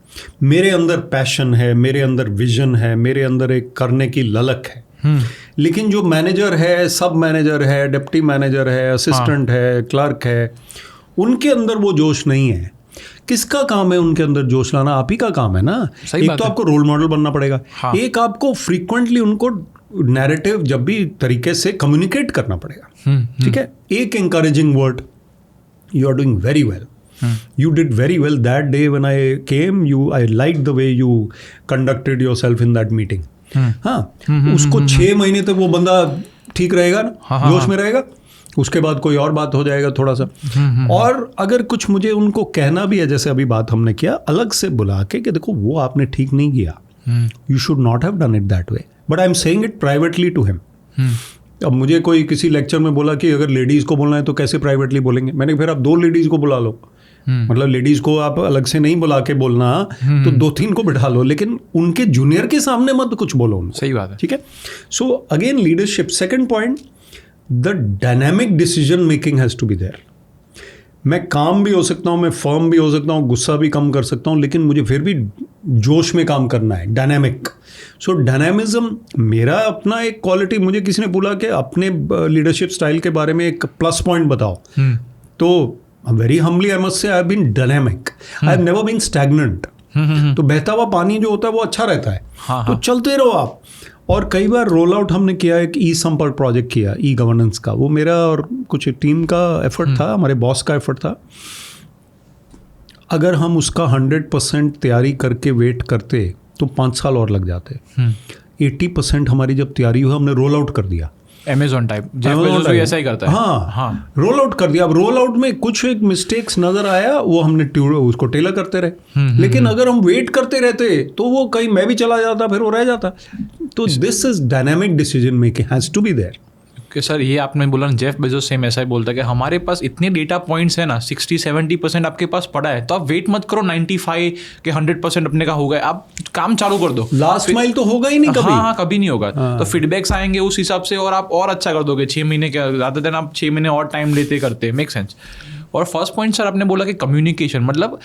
मेरे अंदर पैशन है, मेरे अंदर विजन है, मेरे अंदर एक करने की ललक है, लेकिन जो मैनेजर है, सब मैनेजर है, डिप्टी मैनेजर है, असिस्टेंट है, क्लर्क है, उनके अंदर वो जोश नहीं है। किसका काम है उनके अंदर जोश लाना? आप ही का काम है ना। एक तो आपको रोल मॉडल बनना पड़ेगा, एक आपको फ्रीक्वेंटली उनको नैरेटिव जब भी तरीके से कम्युनिकेट करना पड़ेगा। ठीक है, एक encouraging word, you are doing very well, you did very well that day when I came, I liked the way you conducted yourself in that meeting. हाँ, उसको 6 महीने तक वो बंदा ठीक रहेगा ना, जोश में रहेगा, उसके बाद कोई और बात हो जाएगा थोड़ा सा। और अगर कुछ मुझे उनको कहना भी है, जैसे अभी बात हमने किया, अलग से बुला के कि देखो वो आपने ठीक नहीं किया, you should not have done it that way, but I am saying it privately to him. अब मुझे कोई किसी लेक्चर में बोला कि अगर लेडीज़ को बोलना है तो कैसे प्राइवेटली बोलेंगे? मैंने फिर आप 2 लेडीज़ को बुला लो, मतलब लेडीज़ को आप अलग से नहीं बुला के बोलना, तो 2-3 को बिठा लो, लेकिन उनके जूनियर के सामने मत कुछ बोलो उनको। सही बात है। ठीक है। So again leadership, second point, the dynamic decision making has to be there. मैं काम भी हो सकता हूँ, मैं फर्म भी हो सकता हूँ, गुस्सा भी कम कर सकता हूँ, लेकिन मुझे फिर भी जोश में काम करना है, डायनामिक। सो डायनामिज्म मेरा अपना एक क्वालिटी। मुझे किसी ने बोला कि अपने लीडरशिप स्टाइल के बारे में एक प्लस पॉइंट बताओ, तो very humbly I must say I have been dynamic, I have never been stagnant. तो बहता हुआ पानी जो होता है वो अच्छा रहता है, तो चलते रहो आप। और कई बार रोल आउट हमने किया, एक ई संपर्क प्रोजेक्ट किया, ई गवर्नेंस का, वो मेरा और कुछ टीम का एफर्ट था, हमारे बॉस का एफर्ट था। अगर हम उसका 100% तैयारी करके वेट करते तो 5 साल और लग जाते। 80% हमारी जब तैयारी हुई, हमने रोल आउट कर दिया। Amazon टाइप, जेफ बेजोस भी ऐसा ही करता है। हाँ, रोल आउट कर दिया। अब रोल आउट में कुछ एक मिस्टेक्स नजर आया, वो हमने उसको टेलर करते रहे, लेकिन अगर हम वेट करते रहते तो वो कहीं मैं भी चला जाता, फिर वो रह जाता। तो this is dynamic decision making has to be there. कि सर ये आपने बोला, जेफ बेजोस सेम ऐसा ही बोलता है कि हमारे पास इतने डेटा पॉइंट्स है ना, 60-70% आपके पास पड़ा है, तो आप वेट मत करो 95 के 100% अपने का हो गया, आप काम चालू कर दो। लास्ट माइल तो होगा ही नहीं कभी। हाँ, कभी नहीं होगा। तो फीडबैक्स आएंगे उस हिसाब से, और आप और अच्छा कर दोगे। 6 महीने के ज़्यादा दिन आप 6 महीने और टाइम लेते करते, मेक सेंस। और फर्स्ट पॉइंट सर आपने बोला कि कम्युनिकेशन, मतलब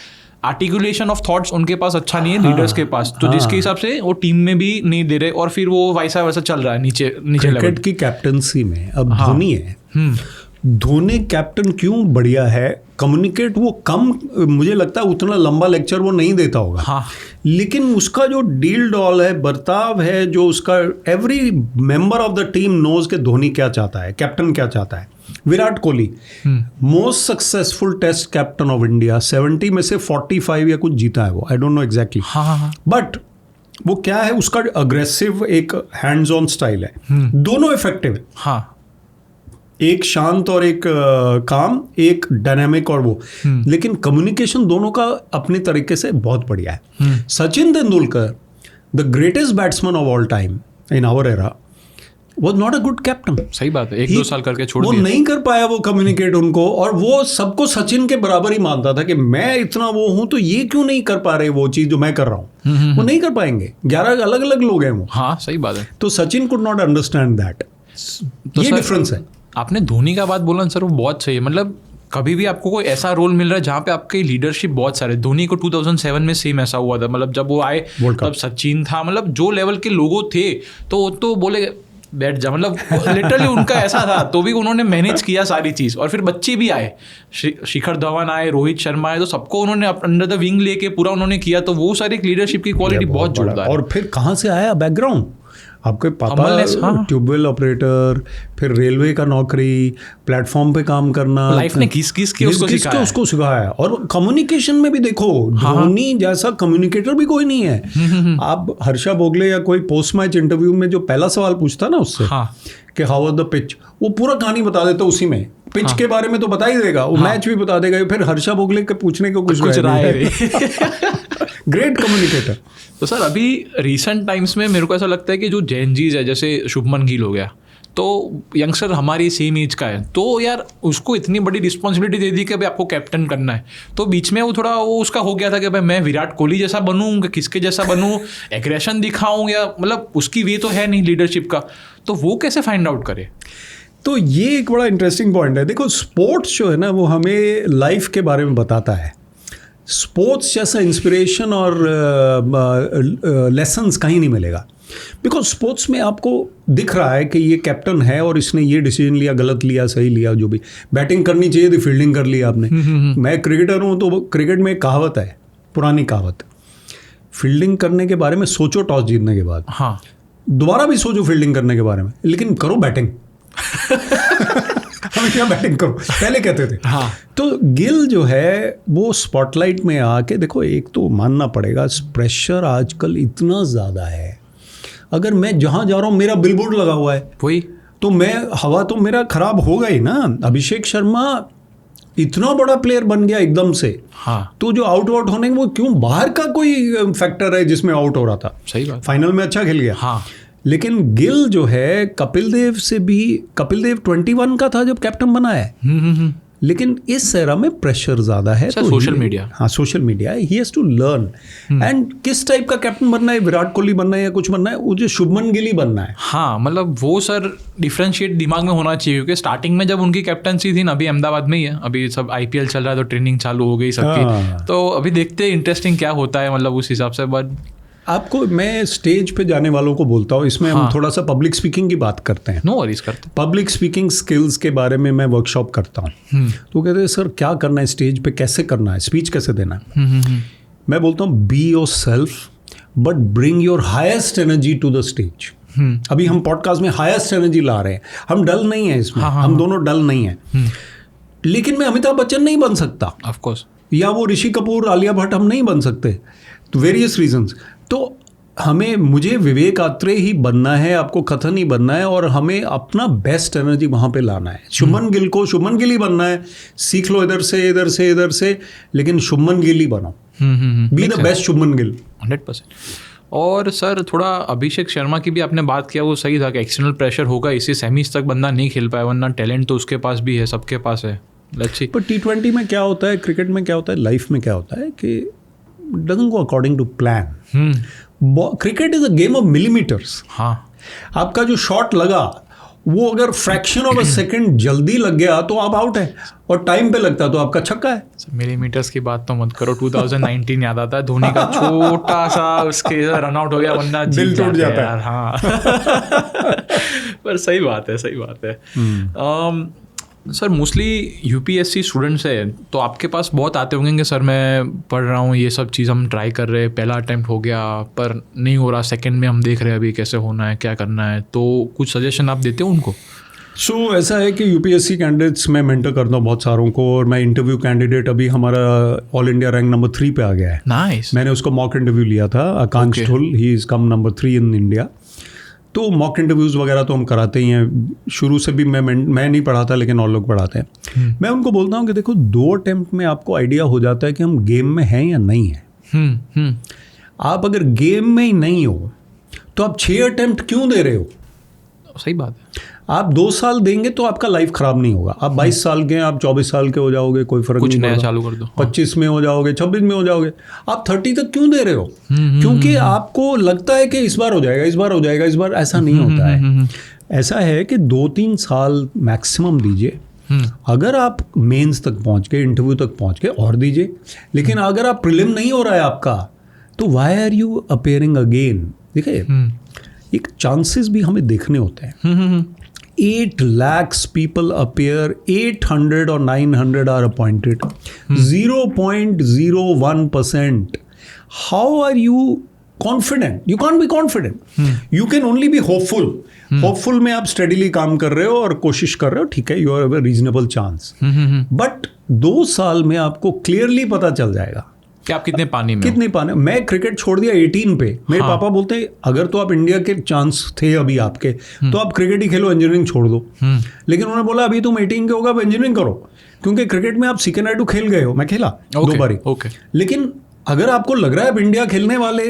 आर्टिकुलेशन ऑफ थॉट्स उनके पास अच्छा नहीं है, लीडर्स के पास, तो जिसके हिसाब से वो टीम में भी नहीं दे रहे, और फिर वो वैसा वैसा चल रहा है नीचे क्रिकेट की कैप्टनसी में अब धोनी है। धोनी कैप्टन क्यों बढ़िया है? कम्युनिकेट वो कम, मुझे लगता है उतना लंबा लेक्चर वो नहीं देता होगा, लेकिन उसका जो डील डॉल है, बर्ताव है, जो उसका every member of the team knows के धोनी क्या चाहता है, कैप्टन क्या चाहता है। Virat Kohli most successful test captain of India, 70 में से 45 या कुछ जीता है वो, I don't know exactly, but वो क्या है, उसका अग्रेसिव एक हैंड्स ऑन स्टाइल है, दोनों इफेक्टिव है। हाँ, एक शांत और एक काम, एक डायनामिक और वो, लेकिन कम्युनिकेशन दोनों का अपने तरीके से बहुत बढ़िया है। Sachin Tendulkar, the greatest batsman of all time in our era, was not a good captain। सही बात है, 1-2 साल करके छोड़ दिया, वो नहीं कर पाया वो कम्युनिकेट उनको, और वो सबको सचिन के बराबर ही मानता था कि मैं इतना वो हूं, तो ये क्यों नहीं कर पा रहे वो चीज जो मैं कर रहा हूँ। वो नहीं कर पाएंगे, 11 अलग अलग लोग हैं वो। हाँ, सही बात है। तो Sachin could not understand that, ये डिफरेंस है। आपने धोनी का बात बोला सर, वो बहुत सही है। मतलब कभी भी आपको कोई ऐसा रोल मिल रहा है जहाँ पे आपके लीडरशिप बहुत सारे, धोनी को 2007 में सेम ऐसा हुआ था। मतलब जब वो आए तब सचिन था, मतलब जो लेवल के लोगों थे तो बोले बैठ जा, मतलब लिटरली उनका ऐसा था, तो भी उन्होंने मैनेज किया सारी चीज़। और फिर बच्चे भी आए, शिखर धवन आए, रोहित शर्मा आए, तो सबको उन्होंने अंडर द विंग लेके पूरा उन्होंने किया। तो वो सारी लीडरशिप की क्वालिटी बहुत जोरदार। और फिर कहाँ से आया बैकग्राउंड? आपको पता, ट्यूबवेल ऑपरेटर, फिर रेलवे का नौकरी, प्लेटफॉर्म पे काम करना, लाइफ ने किस के उसको सिखाया। और कम्युनिकेशन में भी देखो, धोनी जैसा कम्युनिकेटर भी कोई नहीं है। आप हर्षा भोगले या कोई पोस्ट मैच इंटरव्यू में जो पहला सवाल पूछता ना उससे कि हाउ वाज द पिच, वो पूरा कहानी बता देता उसी में। पिच के बारे में तो बता ही देगा, वो मैच भी बता देगा, फिर हर्षा भोगले के पूछने को कुछ राय ग्रेट कम्युनिकेटर। तो सर अभी रिसेंट टाइम्स में मेरे को ऐसा लगता है कि जो जेनजीज है, जैसे शुभमन गिल हो गया, तो यंगस्टर हमारी सेम एज का है, तो यार उसको इतनी बड़ी रिस्पॉन्सिबिलिटी दे दी कि भाई आपको कैप्टन करना है। तो बीच में वो थोड़ा वो उसका हो गया था कि भाई मैं विराट कोहली जैसा बनूँ कि किसके जैसा बनूँ, एग्रेशन दिखाऊँ, या मतलब उसकी वे तो है नहीं लीडरशिप का, तो वो कैसे फाइंड आउट करे? तो ये एक बड़ा इंटरेस्टिंग पॉइंट है। देखो, स्पोर्ट्स जो है ना वो हमें लाइफ के बारे में बताता है। स्पोर्ट्स जैसा इंस्पिरेशन और लेसन्स कहीं नहीं मिलेगा, बिकॉज स्पोर्ट्स में आपको दिख रहा है कि ये कैप्टन है और इसने ये डिसीजन लिया, गलत लिया, सही लिया, जो भी बैटिंग करनी चाहिए थी फील्डिंग कर लिया आपने। मैं क्रिकेटर हूँ तो क्रिकेट में एक कहावत है, पुरानी कहावत, फील्डिंग करने के बारे में सोचो टॉस जीतने के बाद, हाँ दोबारा भी सोचो फील्डिंग करने के बारे में, लेकिन करो बैटिंग। हमेशा बैटिंग करो, पहले कहते थे। हाँ। तो गिल जो है वो स्पॉटलाइट में आके, देखो एक तो मानना पड़ेगा प्रेशर आजकल इतना ज़्यादा है, अगर मैं जहाँ जा रहा हूँ मेरा बिलबोर्ड लगा हुआ है वही, तो मैं हवा तो मेरा खराब होगा ही ना। अभिषेक शर्मा इतना बड़ा प्लेयर बन गया एकदम से, हाँ, तो जो आउट होने वो क्यों, बाहर का कोई फैक्टर है जिसमें आउट हो रहा था, सही बात, फाइनल में अच्छा खेल गया। हाँ। लेकिन गिल जो है कपिल देव 21 का था जब कैप्टन बना है, लेकिन इस एरा में प्रेशर ज़्यादा है, तो सोशल मीडिया, हाँ social media, he has to learn and किस टाइप का कैप्टन बनना है, विराट कोहली बनना है या कुछ बनना है, मुझे शुभमन गिल ही बनना है। हाँ, मतलब वो सर डिफरेंशिएट दिमाग में होना चाहिए, क्योंकि स्टार्टिंग में जब उनकी कैप्टनसी थी ना, अभी अहमदाबाद में ही है, अभी सब IPL चल रहा है तो ट्रेनिंग चालू हो गई सबकी, तो अभी देखते हैं इंटरेस्टिंग क्या होता है, मतलब उस हिसाब से। बट आपको मैं स्टेज पे जाने वालों को बोलता हूँ, इसमें हम थोड़ा सा पब्लिक स्पीकिंग की बात करते हैं। नो वरीज करते हैं। पब्लिक स्पीकिंग स्किल्स के बारे में मैं वर्कशॉप करता हूँ, तो कहते हैं सर क्या करना है स्टेज पे, कैसे करना है, स्पीच कैसे देना है। मैं बोलता हूँ be yourself but bring your highest energy to the stage. अभी हम पॉडकास्ट में हाईएस्ट एनर्जी ला रहे हैं, हम डल नहीं है इसमें, हम दोनों डल नहीं है, लेकिन मैं अमिताभ बच्चन नहीं बन सकता, ऑफ कोर्स, या वो ऋषि कपूर, आलिया भट्ट हम नहीं बन सकते, तो वेरियस रीजंस। तो मुझे विवेक आत्रे ही बनना है, आपको कथन ही बनना है, और हमें अपना बेस्ट एनर्जी वहाँ पे लाना है। शुभमन गिल को शुभमन गिल ही बनना है, सीख लो इधर से इधर से इधर से, लेकिन शुभमन गिल ही बनो, be the best Shubman Gill 100%। और सर थोड़ा अभिषेक शर्मा की भी आपने बात किया, वो सही था कि एक्सटर्नल प्रेशर होगा, इसी सेमीज तक बंदा नहीं खेल पाया, वरना टैलेंट तो उसके पास भी है, सबके पास है। पर T20 में क्या होता है, क्रिकेट में क्या होता है, लाइफ में क्या होता है कि doesn't go according to plan. Cricket is a game of millimetres. हाँ, आपका जो शॉट लगा वो अगर फ्रैक्शन ऑफ अ सेकंड जल्दी लग गया तो आप आउट है, और टाइम पे लगता तो आपका छक्का है। मिलीमीटर्स की बात तो मत करो, 2019 याद आता है, धोनी का छोटा सा उसके रन आउट हो गया, वरना दिल टूट जाता है। हाँ पर सही बात है, सही बात है। सर मोस्टली UPSC स्टूडेंट्स है, तो आपके पास बहुत आते होंगे कि सर मैं पढ़ रहा हूँ, ये सब चीज़ हम ट्राई कर रहे हैं, पहला अटेम्प्ट हो गया पर नहीं हो रहा, सेकंड में हम देख रहे हैं अभी कैसे होना है, क्या करना है, तो कुछ सजेशन आप देते हो उनको? ऐसा है कि UPSC कैंडिडेट्स मैं मेंटर करता हूँ बहुत सारों को, और मैं इंटरव्यू कैंडिडेट, अभी हमारा ऑल इंडिया रैंक नंबर 3 पे आ गया है। नाइस। मैंने उसको मॉक इंटरव्यू लिया था, आकांक्ष ठुल, he is come number 3 in India. तो मॉक इंटरव्यूज़ वगैरह तो हम कराते ही हैं, शुरू से भी मैं नहीं पढ़ाता, लेकिन और लोग पढ़ाते हैं। मैं उनको बोलता हूँ कि देखो 2 अटेम्प्ट में आपको आइडिया हो जाता है कि हम गेम में हैं या नहीं हैं। आप अगर गेम में ही नहीं हो तो आप 6 अटेम्प्ट क्यों दे रहे हो? सही बात है। आप 2 साल देंगे तो आपका लाइफ खराब नहीं होगा। आप 22 साल के हैं, आप 24 साल के हो जाओगे, कोई फर्क नहीं पड़ता, कुछ नया चालू कर दो। 25 में हो जाओगे, 26 में हो जाओगे, आप 30 तक क्यों दे रहे हो? क्योंकि आपको लगता है कि इस बार हो जाएगा, इस बार हो जाएगा, इस बार ऐसा नहीं होता है। ऐसा है कि 2-3 साल मैक्सिमम दीजिए। अगर आप मेंस तक पहुंच गए, इंटरव्यू तक पहुंच गए, और दीजिए। लेकिन अगर आप प्रीलिम नहीं हो रहा है आपका, तो why are you appearing again? देखिए, एक चांसेस भी हमें देखने होते हैं। 8 lakhs people appear, 800 or 900 are appointed, 0.01%. How are you confident, you can't be confident, you can only be hopeful. Hopeful में आप स्टडीली काम कर रहे हो और कोशिश कर रहे हो, ठीक है, you are a reasonable chance. But 2 साल में आपको क्लियरली पता चल जाएगा कि आप कितने पानी में कितने पानी. मैं क्रिकेट छोड़ दिया 18 पे. मेरे पापा बोलते हैं अगर तो आप इंडिया के चांस थे अभी आपके तो आप क्रिकेट ही खेलो, इंजीनियरिंग छोड़ दो. लेकिन उन्होंने बोला अभी तुम 18 के होगा, अब इंजीनियरिंग करो, क्योंकि क्रिकेट में आप सीके नायडू खेल गए हो. मैं खेला 2 बारी. लेकिन अगर आपको लग रहा है अब इंडिया खेलने वाले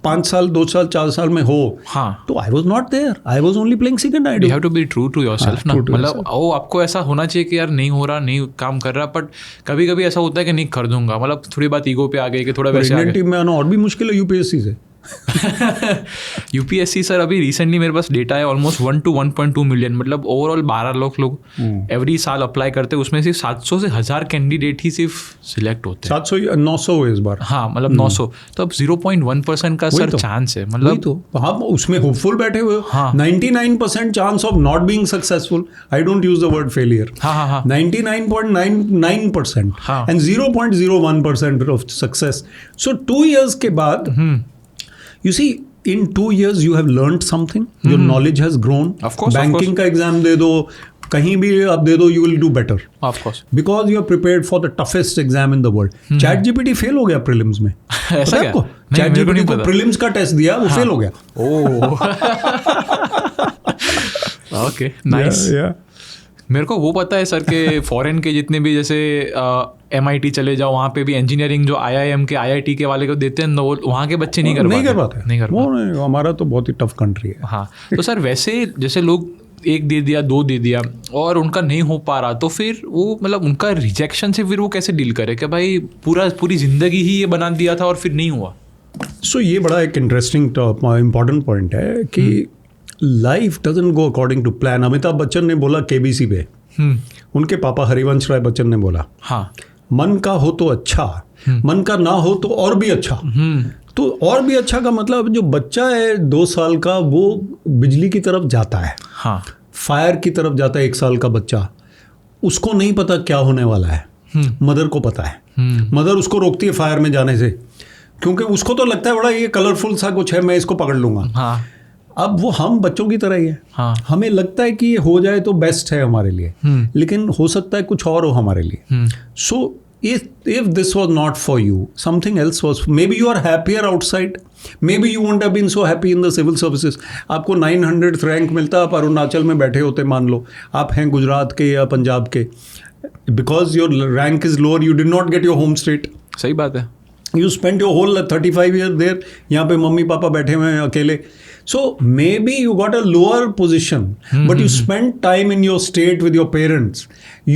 5 साल 2 साल 4 साल में हो, तो I was not there, I was only playing second night. You have to be true to yourself ना. मतलब वो आपको ऐसा होना चाहिए कि यार नहीं हो रहा, नहीं काम कर रहा, बट कभी कभी ऐसा होता है कि नहीं कर दूंगा. मतलब थोड़ी बात ईगो पे आ गई कि थोड़ा वैसे इंडियन टीम में आना और भी मुश्किल है यूपीएससी से. यूपीएससी सर अभी रिसेंटली मेरे पास डेटा है ऑलमोस्ट 1 to 1.2 मिलियन. मतलब ओवरऑल 12 लाख लोग एवरी साल अप्लाई करते हैं, उसमें सिर्फ 700 से 1000 कैंडिडेट ही सिर्फ सिलेक्ट होते हैं. 700 या 900 हुए इस बार. हाँ, मतलब 900. तो अब 0.1% का सर चांस है. मतलब तो हम उसमें होपफुल बैठे हुए हो. 99% chance of not being successful. I don't use the word failure. 99.99% and 0.01% of success. So 2 years के बाद you see in 2 years you have learned something, your knowledge has grown. Of course, banking का exam दे दो, कहीं भी आप दे दो, you will do better. Of course. Because you are prepared for the toughest exam in the world. ChatGPT fail हो गया prelims में. ऐसा क्या? ChatGPT को प्रीलिम्स का टेस्ट दिया, वो फेल हो गया. Okay, nice. मेरे को वो पता है सर के फॉरेन के जितने भी जैसे MIT चले जाओ, वहाँ पे भी इंजीनियरिंग जो IIM के IIT के वाले को देते हैं, वहाँ के बच्चे नहीं कर पाते. हमारा तो बहुत ही टफ कंट्री है. हाँ, तो सर वैसे जैसे लोग 1 दे दिया 2 दे दिया और उनका नहीं हो पा रहा, तो फिर वो मतलब उनका रिजेक्शन से फिर वो कैसे डील करे कि भाई पूरी जिंदगी ही ये बना दिया था और फिर नहीं हुआ. सो ये बड़ा एक इंटरेस्टिंग इम्पॉर्टेंट पॉइंट है कि life doesn't go according to plan. Amitabh Bachchan ने बोला KBC पे, उनके पापा हरिवंश राय बच्चन ने बोला, हाँ, मन का हो तो अच्छा, मन का ना हो तो और भी अच्छा. तो और भी अच्छा का मतलब जो बच्चा है 2 साल का, वो बिजली की तरफ जाता है, हाँ, फायर की तरफ जाता है. 1 साल का बच्चा, उसको नहीं पता क्या होने वाला है, मदर को पता है. मदर उसको रोकती है फायर में जाने से, क्योंकि उसको तो लगता है बड़ा ये कलरफुल सा कुछ है, मैं इसको पकड़ लूंगा. हाँ. अब वो हम बच्चों की तरह ही है. हाँ. हमें लगता है कि ये हो जाए तो बेस्ट है हमारे लिए, लेकिन हो सकता है कुछ और हो हमारे लिए. सो if this was not for you, something else was. Maybe you are happier outside. Maybe you wouldn't have been so happy in the civil services. आपको 900th रैंक मिलता, आप अरुणाचल में बैठे होते, मान लो आप हैं गुजरात के या पंजाब के. Because your rank is lower, you did not get your home state. सही बात है. You spent your whole 35 years there. यहाँ पे मम्मी पापा बैठे हुए हैं अकेले. So maybe you got a lower position, but you spent time in your state with your parents.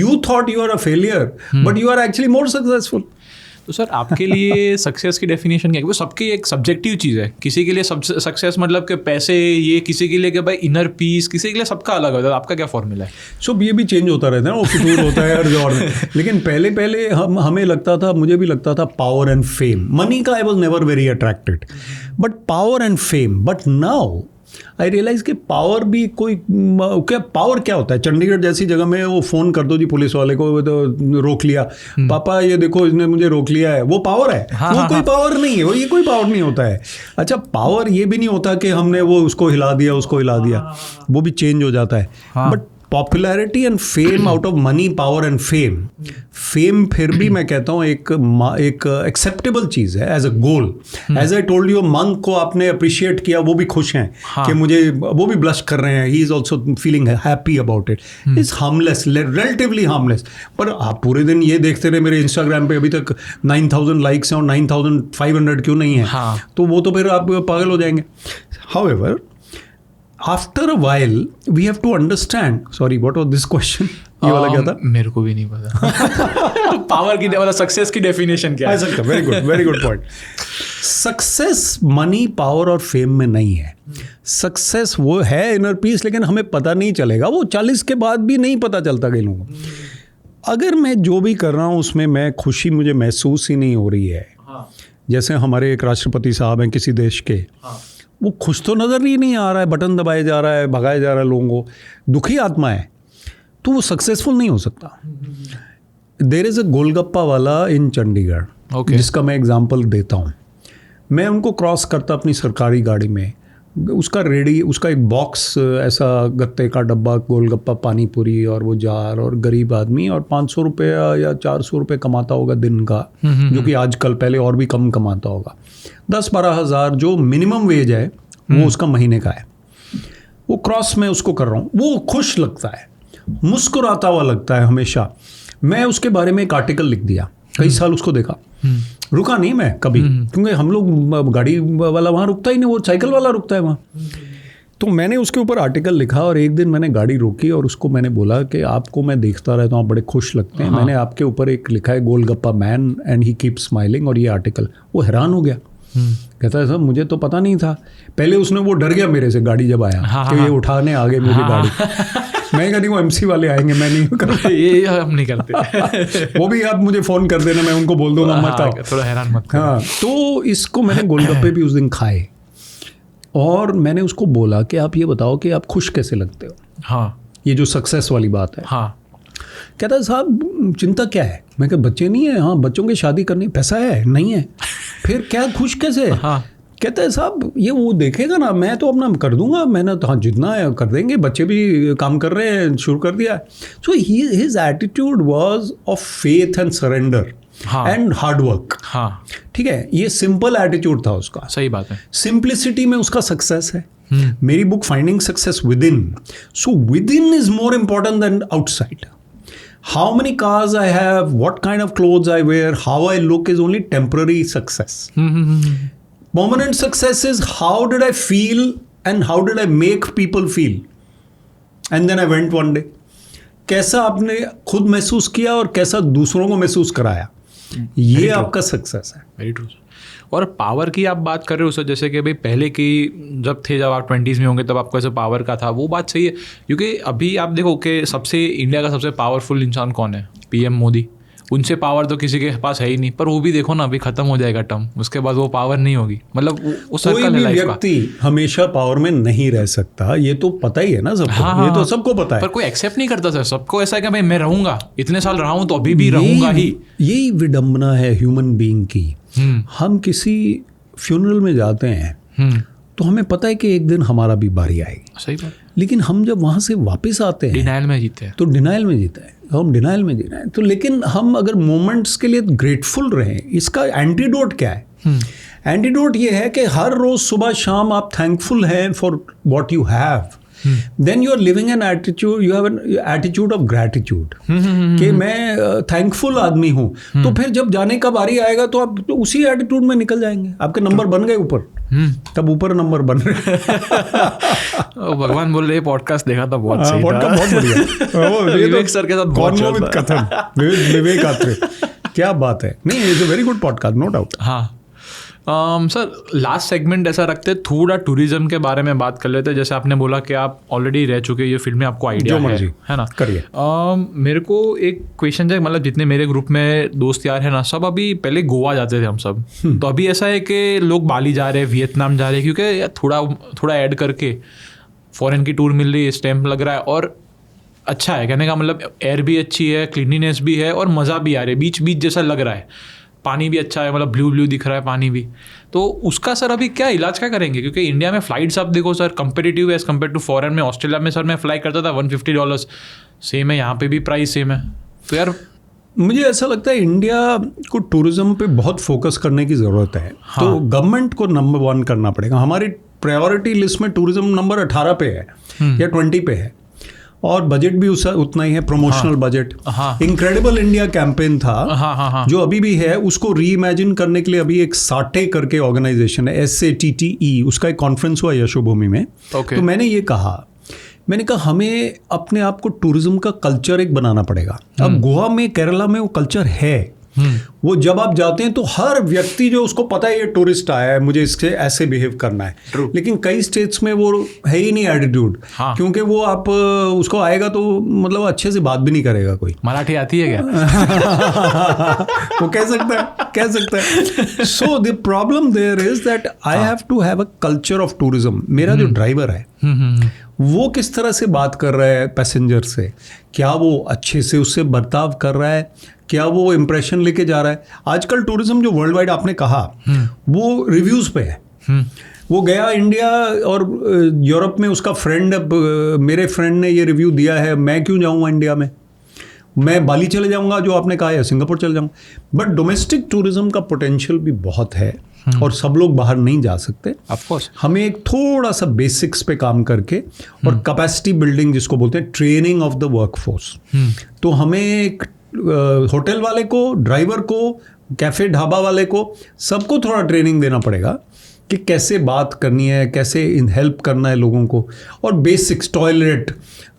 You thought you are a failure, but you are actually more successful. तो sir आपके लिए success की definition क्या है? वो सबकी एक subjective चीज़ है. किसी के लिए सक्सेस मतलब कि पैसे, ये किसी के लिए कि भाई इनर पीस, किसी के लिए सबका अलग होता है. आपका क्या फॉर्मूला है? सो ये भी चेंज होता रहता है ना, वो फितूर होता है हर दौर में. लेकिन पहले हमें लगता था, मुझे भी लगता था पावर एंड फेम. मनी का I was never very attracted, but power and fame. But now I realise कि पावर भी कोई क्या, पावर क्या होता है? चंडीगढ़ जैसी जगह में वो फ़ोन कर दो जी पुलिस वाले को, तो रोक लिया, पापा ये देखो इसने मुझे रोक लिया है, वो पावर है. वो कोई पावर नहीं है, वो ये कोई पावर नहीं होता है. अच्छा, पावर ये भी नहीं होता कि हमने वो उसको हिला दिया, उसको हिला दिया, वो भी चेंज हो जाता है. But popularity and fame out of money, power and fame फिर भी मैं कहता हूँ एक एक्सेप्टेबल चीज़ है as a goal. As I told you, monk को आपने अप्रिशिएट किया, वो भी खुश हैं कि मुझे, वो भी ब्लश कर रहे हैं. He is also feeling happy about it. Is harmless, relatively harmless. पर आप पूरे दिन ये देखते रहे मेरे इंस्टाग्राम पे अभी तक 9000 लाइक्स हैं और 9500 क्यों नहीं है? तो वो तो फिर आप पागल हो जाएंगे. However, after a while we have to understand. Sorry, what was this question? ये वाला क्या था? मेरे को भी नहीं पता. पावर की मतलब सक्सेस की डेफिनेशन क्या है? Very good point. Success money, power और फेम में नहीं है. सक्सेस वो है इनर पीस, लेकिन हमें पता नहीं चलेगा. वो 40 के बाद भी नहीं पता चलता कई लोगों को. अगर मैं जो भी कर रहा हूँ उसमें मैं खुशी मुझे महसूस ही नहीं हो रही है. जैसे हमारे एक राष्ट्रपति साहब हैं किसी देश के, वो खुश तो नज़र ही नहीं आ रहा है, बटन दबाया जा रहा है, भगाया जा रहा है लोगों को, दुखी आत्मा है, तो वो सक्सेसफुल नहीं हो सकता. देयर इज़ अ गोलगप्पा वाला इन चंडीगढ़, जिसका मैं एग्जांपल देता हूँ. मैं उनको क्रॉस करता अपनी सरकारी गाड़ी में, उसका एक बॉक्स ऐसा गत्ते का डब्बा, गोलगप्पा, पानी पूरी और वो जार, और गरीब आदमी, और 500 रुपये या 400 रुपये कमाता होगा दिन का, जो कि आजकल, पहले और भी कम कमाता होगा। 10-12 हज़ार जो मिनिमम वेज है वो उसका महीने का है। वो क्रॉस में उसको कर रहा हूँ, वो खुश लगता है, मुस्कुराता हुआ लगता है हमेशा। मैं उसके बारे में एक आर्टिकल लिख दिया, कई साल उसको देखा, रुका नहीं मैं कभी, क्योंकि हम लोग गाड़ी वाला वहाँ रुकता ही नहीं, वो साइकिल वाला रुकता है वहाँ। तो मैंने उसके ऊपर आर्टिकल लिखा, और एक दिन मैंने गाड़ी रोकी और उसको मैंने बोला कि आपको मैं देखता रहता हूँ, आप बड़े खुश लगते हैं, मैंने आपके ऊपर एक लिखा है golgappa man and he keep smiling, और ये आर्टिकल। वो हैरान हो गया, कहता है साहब मुझे तो पता नहीं था। पहले उसने, वो डर गया मेरे से गाड़ी जब आया कि ये उठाने आ गए मेरी गाड़ी। मैं कहा नहीं, वो MC वाले आएंगे, मैं नहीं करता, ये हम नहीं करते। वो भी आप मुझे फ़ोन कर देना, मैं उनको बोल दूंगा मत आओ, थोड़ा हैरान मत। हाँ, तो इसको मैंने गोलगप्पे भी उस दिन खाए, और मैंने उसको बोला कि आप ये बताओ कि आप खुश कैसे लगते हो। हाँ, ये जो सक्सेस वाली बात है। हाँ, कहता है साहब चिंता क्या है। मैं कहा बच्चे नहीं है, हाँ बच्चों की शादी करनी, पैसा है नहीं है, फिर क्या खुश कैसे। हाँ। कहता है साहब ये वो देखेगा ना, मैं तो अपना कर दूंगा मेहनत, हाँ जितना है कर देंगे, बच्चे भी काम कर रहे हैं, शुरू कर दिया। So his attitude was of faith and surrender and hard work. हाँ, ठीक है, ये सिंपल एटीट्यूड था उसका। सही बात है, सिंप्लिसिटी में उसका सक्सेस है। मेरी book finding success with in, so with in is more important than outside. How many cars I have, what kind of clothes I wear, how I look is only temporary success. Permanent success is how did I feel and how did I make people feel. And then I went one day. कैसा आपने खुद महसूस किया और कैसा दूसरों को महसूस कराया, ये आपका सक्सेस है. Very true. और पावर की आप बात कर रहे हो सर, जैसे कि भाई पहले की जब आप 20s में होंगे तब आपको ऐसे पावर का था, वो बात सही है. क्योंकि अभी आप देखो कि सबसे इंडिया का सबसे पावरफुल इंसान कौन है, PM मोदी. उनसे पावर तो किसी के पास है ही नहीं. पर वो भी देखो ना, अभी खत्म हो जाएगा टर्म, उसके बाद वो पावर नहीं होगी. मतलब वो सर्कल है लाइफ का. व्यक्ति हमेशा पावर में नहीं रह सकता, ये तो पता ही है ना सबको. हाँ, ये तो सबको पता है, पर कोई एक्सेप्ट नहीं करता सर. सबको ऐसा है कि भाई मैं रहूंगा, इतने साल रहा हूं तो अभी भी रहूंगा ही. यही विडंबना है ह्यूमन बीइंग की. हम किसी फ्यूनरल में जाते हैं तो हमें पता है कि एक दिन हमारा भी बारी आएगी. सही बात. लेकिन हम जब वहाँ से वापस आते हैं, डिनाइल में जीते हैं, तो डिनाइल में जीते हैं, हम डिनाइल में जी रहे हैं. तो लेकिन हम अगर मोमेंट्स के लिए ग्रेटफुल रहें, इसका एंटीडोट क्या है? एंटीडोट ये है कि हर रोज सुबह शाम आप थैंकफुल हैं for what you have. Then you are living an attitude, you have an attitude of gratitude कि मैं थैंकफुल आदमी हूँ. तो फिर जब जाने का बारी आएगा तो आप तो उसी एटीट्यूड में निकल जाएंगे. आपके नंबर बन गए ऊपर, तब ऊपर नंबर बन रहे. भगवान बोल रहे पॉडकास्ट देखा था, बहुत सही था. बहुत बढ़िया. विवेक सर के साथ बहुत विवेक कथन, विवेक आत्रे, क्या बात है. नहीं, it's a very good podcast, no doubt. हाँ सर, लास्ट सेगमेंट ऐसा रखते हैं, थोड़ा टूरिज्म के बारे में बात कर लेते हैं. जैसे आपने बोला कि आप ऑलरेडी रह चुके, ये फील्ड में आपको आइडिया है ना, करिए. मेरे को एक क्वेश्चन है, मतलब जितने मेरे ग्रुप में दोस्त यार है ना, सब अभी पहले गोवा जाते थे हम सब. तो अभी ऐसा है कि लोग बाली जा रहे हैं, वियतनाम जा रहे हैं, क्योंकि थोड़ा ऐड करके फॉरेन की टूर मिल रही है, स्टैम्प लग रहा है. और अच्छा है, कहने का मतलब एयर भी अच्छी है, क्लीनिनेस भी है और मज़ा भी आ रहा है, बीच जैसा लग रहा है. पानी भी अच्छा है, मतलब ब्लू दिख रहा है पानी भी. तो उसका सर अभी क्या इलाज क्या करेंगे? क्योंकि इंडिया में फ़्लाइट्स आप देखो sir, competitive as compare to foreign में. ऑस्ट्रेलिया में सर मैं फ्लाई करता था $150, सेम है यहाँ पे भी प्राइस सेम है. तो यार मुझे ऐसा लगता है इंडिया को टूरिज्म पे बहुत फोकस करने की ज़रूरत है. हाँ. तो गवर्नमेंट को नंबर 1 करना पड़ेगा. हमारी प्रायोरिटी लिस्ट में टूरिज्म नंबर 18 पे है या 20 पे है, और बजट भी उतना ही है, promotional budget. Incredible India campaign था, जो अभी भी है, उसको रीइमेजिन करने के लिए अभी एक साटे करके ऑर्गेनाइजेशन है, SATTE, उसका एक कॉन्फ्रेंस हुआ यशोभूमि में. तो मैंने कहा हमें अपने आप को टूरिज्म का कल्चर एक बनाना पड़ेगा. अब गोवा में, केरला में वो कल्चर है. वो जब आप जाते हैं तो हर व्यक्ति जो उसको पता है ये टूरिस्ट आया है, मुझे इससे ऐसे बिहेव करना है. लेकिन कई स्टेट्स में वो है ही नहीं एटीट्यूड. क्योंकि वो आप उसको आएगा तो मतलब अच्छे से बात भी नहीं करेगा. कोई मराठी आती है क्या? वो कह सकता है. So the problem there is that I have to have a culture of tourism. मेरा जो ड्राइवर है वो किस तरह से बात कर रहा है पैसेंजर से, क्या वो अच्छे से उससे बर्ताव कर रहा है, क्या वो इम्प्रेशन लेके जा रहा है। आजकल टूरिज्म जो वर्ल्ड वाइड आपने कहा वो रिव्यूज़ पे है। वो गया इंडिया और यूरोप में, उसका फ्रेंड, मेरे फ्रेंड ने ये रिव्यू दिया है, मैं क्यों जाऊँगा इंडिया में, मैं बाली चले जाऊँगा जो आपने कहा, या सिंगापुर चले जाऊँगा। बट डोमेस्टिक टूरिज्म का पोटेंशियल भी बहुत है और सब लोग बाहर नहीं जा सकते। ऑफ कोर्स हमें एक थोड़ा सा बेसिक्स पे काम करके और कैपेसिटी बिल्डिंग जिसको बोलते हैं, ट्रेनिंग ऑफ द वर्कफोर्स, तो हमें एक होटल वाले को, ड्राइवर को, कैफ़े ढाबा वाले को, सबको थोड़ा ट्रेनिंग देना पड़ेगा कि कैसे बात करनी है, कैसे हेल्प करना है लोगों को, और basics, toilet,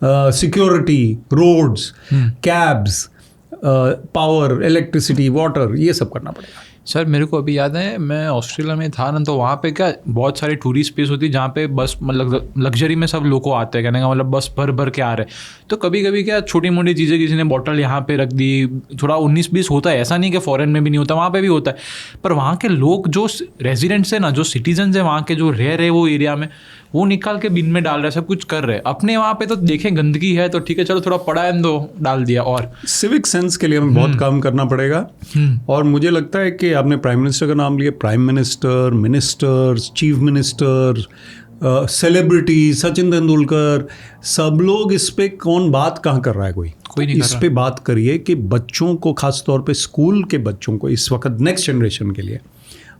security, roads, cabs, power, electricity, water, ये सब करना पड़ेगा। सर मेरे को अभी याद है, मैं ऑस्ट्रेलिया में था ना, तो वहाँ पे क्या बहुत सारी टूरिस्ट प्लेस होती है जहाँ पे बस मतलब लग्जरी में सब लोग को आते हैं, कहने का मतलब बस भर भर के आ रहे हैं। तो कभी कभी क्या छोटी मोटी चीज़ें, किसी ने बॉटल यहाँ पे रख दी, थोड़ा 19-20 होता है, ऐसा नहीं कि फॉरेन में भी नहीं होता, वहाँ पे भी होता है। पर वहाँ के लोग जो रेजिडेंट्स है ना, जो सिटीजन्स है वहाँ के, जो रह रहे वो एरिया में, वो निकाल के बिन में डाल रहे, सब कुछ कर रहे हैं। अपने वहाँ पे तो देखें गंदगी है तो ठीक है, चलो थोड़ा पड़ा है तो डाल दिया। और सिविक सेंस के लिए हमें बहुत काम करना पड़ेगा। और मुझे लगता है कि आपने प्राइम मिनिस्टर का नाम लिया, prime minister, ministers, chief minister, celebrity, Sachin Tendulkar, सब लोग इस पे कौन बात कहाँ कर रहा है, कोई नहीं इस पे बात करिए कि बच्चों को, खास तौर पे स्कूल के बच्चों को, इस वक्त नेक्स्ट जनरेशन के लिए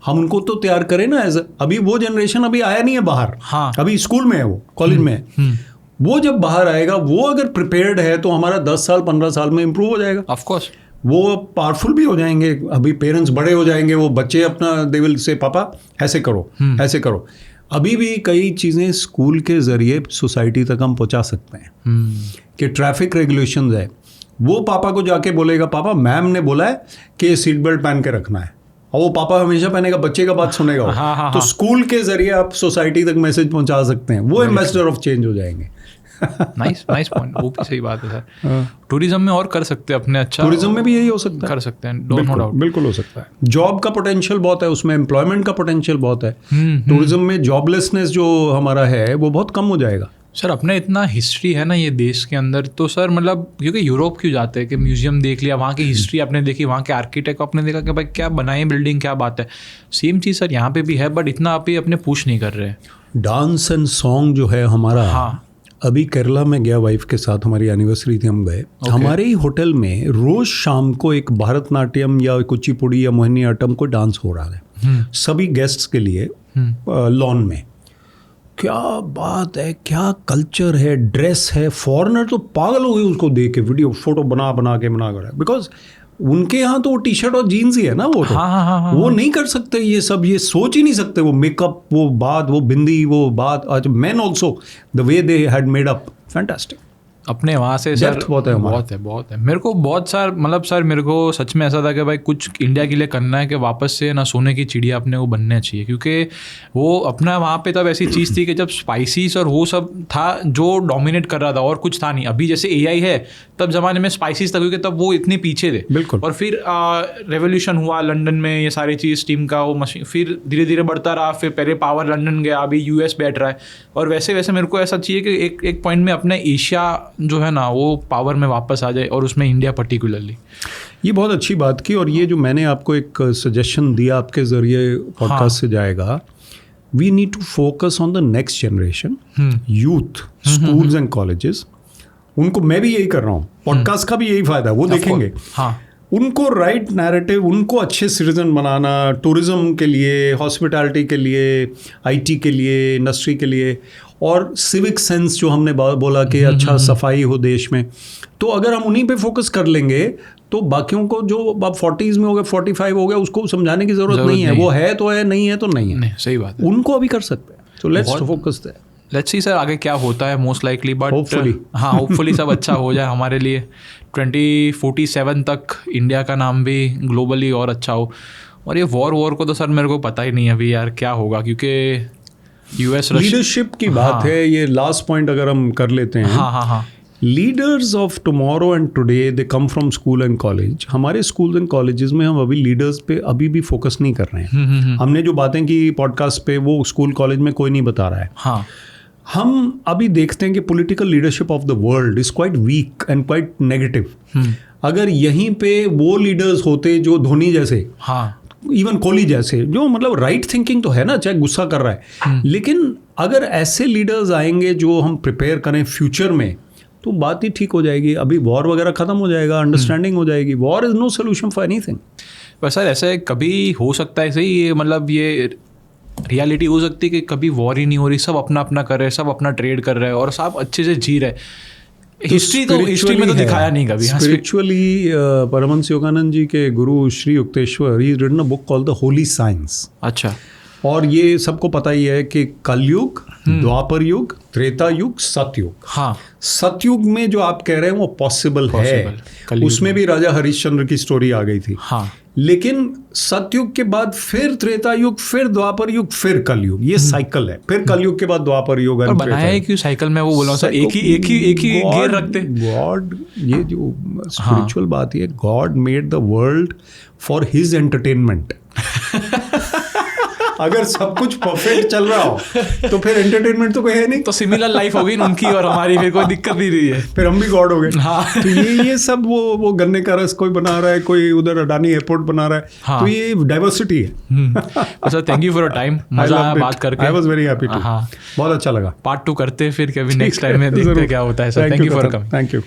हम उनको तो तैयार करें ना। एज अभी वो जनरेशन अभी आया नहीं है बाहर, हाँ, अभी स्कूल में है, वो कॉलेज में है। वो जब बाहर आएगा, वो अगर प्रिपेयर्ड है तो हमारा 10 साल 15 साल में इम्प्रूव हो जाएगा। ऑफ कोर्स वो पावरफुल भी हो जाएंगे। अभी पेरेंट्स बड़े हो जाएंगे, वो बच्चे अपना दे विल से पापा ऐसे करो, ऐसे करो। अभी भी कई चीज़ें स्कूल के ज़रिए सोसाइटी तक हम पहुंचा सकते हैं कि ट्रैफिक रेगुलेशंस है, वो पापा को जाके बोलेगा, पापा मैम ने बोला है कि सीट बेल्ट पहन के रखना है, और वो पापा हमेशा पहनेगा, बच्चे का बात सुनेगा। हाँ, तो स्कूल के ज़रिए आप सोसाइटी तक मैसेज पहुंचा सकते हैं, वो एम्बेसडर ऑफ चेंज हो जाएंगे। नाइस पॉइंट, वो भी सही बात है सर। टूरिज्म में और कर सकते हैं अपने, अच्छा टूरिज्म में भी यही हो सकता है, कर सकते हैं, नो डाउट, बिल्कुल हो सकता है। जॉब का पोटेंशियल बहुत है उसमें, एम्प्लॉयमेंट का पोटेंशियल बहुत है। टूरिज्म में जॉबलेसनेस जो हमारा है वो बहुत कम हो जाएगा। सर अपने इतना हिस्ट्री है ना ये देश के अंदर, तो सर मतलब क्योंकि यूरोप क्यों जाते हैं कि म्यूजियम देख लिया, वहाँ की हिस्ट्री आपने देखी, वहाँ के आर्किटेक्ट आपने देखा कि भाई क्या बनाई बिल्डिंग, क्या बात है। सेम चीज़ सर यहाँ पे भी है, बट इतना आप ही अपने पुश नहीं कर रहे। डांस एंड सॉन्ग जो है हमारा, हाँ, अभी केरला में गया वाइफ के साथ, हमारी एनिवर्सरी थी, हम गए। हमारे ही होटल में रोज शाम को एक भरतनाट्यम या कुचिपुड़ी या मोहिनीअट्टम को डांस हो रहा है सभी गेस्ट्स के लिए लॉन में। क्या बात है, क्या कल्चर है, ड्रेस है। फॉरेनर तो पागल हो गए उसको देख के, वीडियो फोटो बना के बिकॉज उनके यहाँ तो वो टी शर्ट और जीन्स ही है ना, वो तो हाँ, वो नहीं कर सकते ये सब, ये सोच ही नहीं सकते। वो मेकअप, वो बात, वो बिंदी, वो बात। आज man also the way they had made up, fantastic. अपने वहाँ से सर बहुत है। मेरे को बहुत सार मतलब सर मेरे को सच में ऐसा था कि भाई कुछ इंडिया के लिए करना है कि वापस से ना सोने की चिड़िया अपने को बनना चाहिए, क्योंकि वो अपना वहाँ पे तब ऐसी चीज़ थी कि जब स्पाइसीज और वो सब था जो डोमिनेट कर रहा था, और कुछ था नहीं। अभी जैसे AI है, तब ज़माने में स्पाइसीज था क्योंकि तब वो इतने पीछे थे, बिल्कुल। और फिर रेवोल्यूशन हुआ लंदन में, ये सारी चीज़ स्टीम का वो मशीन, फिर धीरे धीरे बढ़ता रहा, फिर पहले पावर लंदन गया, अभी US बैठ रहा है। और वैसे वैसे मेरे को ऐसा चाहिए कि एक पॉइंट में अपना एशिया जो है ना वो पावर में वापस आ जाए, और उसमें इंडिया पर्टिकुलरली। ये बहुत अच्छी बात की, और ये जो मैंने आपको एक सजेशन दिया आपके ज़रिए पॉडकास्ट से जाएगा, we need to focus on the next generation, youth, schools and colleges. उनको मैं भी यही कर रहा हूँ, पॉडकास्ट का भी यही फ़ायदा है, वो देखेंगे। हाँ, उनको राइट नैरेटिव, उनको अच्छे सिटीजन बनाना, टूरिज्म के लिए, हॉस्पिटैलिटी के लिए, IT के लिए, इंडस्ट्री के लिए, और सिविक सेंस जो हमने बोला कि अच्छा सफाई हो देश में। तो अगर हम उन्हीं पे फोकस कर लेंगे तो बाकियों को, जो अब 40s में हो गए, 45 हो गए, उसको समझाने की ज़रूरत नहीं है। वो है तो है, नहीं है तो नहीं है। नहीं, सही बात है। उनको अभी कर सकते हैं। तो let's focus there. Let's see sir आगे क्या होता है, मोस्ट लाइकली, बट होपफुली सब अच्छा हो जाए हमारे लिए। 2047 तक इंडिया का नाम भी ग्लोबली और अच्छा हो। और ये वॉर को तो सर मेरे को पता ही नहीं अभी यार क्या होगा, क्योंकि US लीडरशिप की बात है। ये लास्ट पॉइंट अगर हम कर लेते हैं, हाँ, leaders of tomorrow and today they come from school and college. हमारे स्कूल एंड कॉलेजेस में हम अभी लीडर्स पे अभी भी फोकस नहीं कर रहे हैं। हमने जो बातें की पॉडकास्ट पे, वो स्कूल कॉलेज में कोई नहीं बता रहा है। हाँ, हम अभी देखते हैं कि political leadership of the world is quite weak and quite negative. अगर यहीं पे वो लीडर्स होते जो धोनी जैसे, हाँ, इवन कोहली जैसे, जो मतलब राइट थिंकिंग तो है ना, चाहे गुस्सा कर रहा है, लेकिन अगर ऐसे लीडर्स आएंगे जो हम प्रिपेयर करें फ्यूचर में, तो बात ही ठीक हो जाएगी। अभी वॉर वगैरह खत्म हो जाएगा, अंडरस्टैंडिंग हो जाएगी। War is no solution for anything. पर सर ऐसा कभी हो सकता है सही, ये मतलब ये रियलिटी हो सकती है कि कभी वॉर ही नहीं हो रही, सब अपना अपना कर रहे हैं, सब अपना ट्रेड कर रहे हैं और सब अच्छे से जी रहे। हिस्ट्री में तो दिखाया नहीं कभी। स्पिरिचुअली परमहंस योगानंद जी के गुरु Shri Yukteswar, he written a book called the holy science. अच्छा। और ये सबको पता ही है कि कलयुग, द्वापर युग, त्रेता युग, सतयुग। हाँ, सतयुग में जो आप कह रहे हैं वो पॉसिबल है, उसमें भी राजा हरिश्चंद्र की स्टोरी आ गई थी। हाँ, लेकिन सतयुग के बाद फिर त्रेता युग, फिर द्वापर युग, फिर कलयुग, ये साइकिल है। फिर कलयुग के बाद द्वापर युग। और बनाया है क्यों साइकिल में? वो बोला सर एक ही गियर रखते। गॉड, ये जो स्पिरिचुअल बात है, God made the world for his entertainment. अगर सब कुछ परफेक्ट चल रहा हो तो फिर एंटरटेनमेंट तो कोई है नहीं। तो सिमिलर लाइफ हो गई उनकी और हमारी, फिर कोई दिक्कत नहीं रही है, फिर हम भी गॉड हो गए। हाँ। तो ये सब वो गन्ने का रस कोई बना रहा है, कोई उधर अडानी एयरपोर्ट बना रहा है। हाँ। तो ये डाइवर्सिटी है। Sir thank you for your time, मजा आया बात करके। I was very happy to. हाँ, बहुत अच्छा लगा। पार्ट 2 करते फिर कभी नेक्स्ट टाइम में देखते क्या होता है sir. Thank you for coming. Thank you.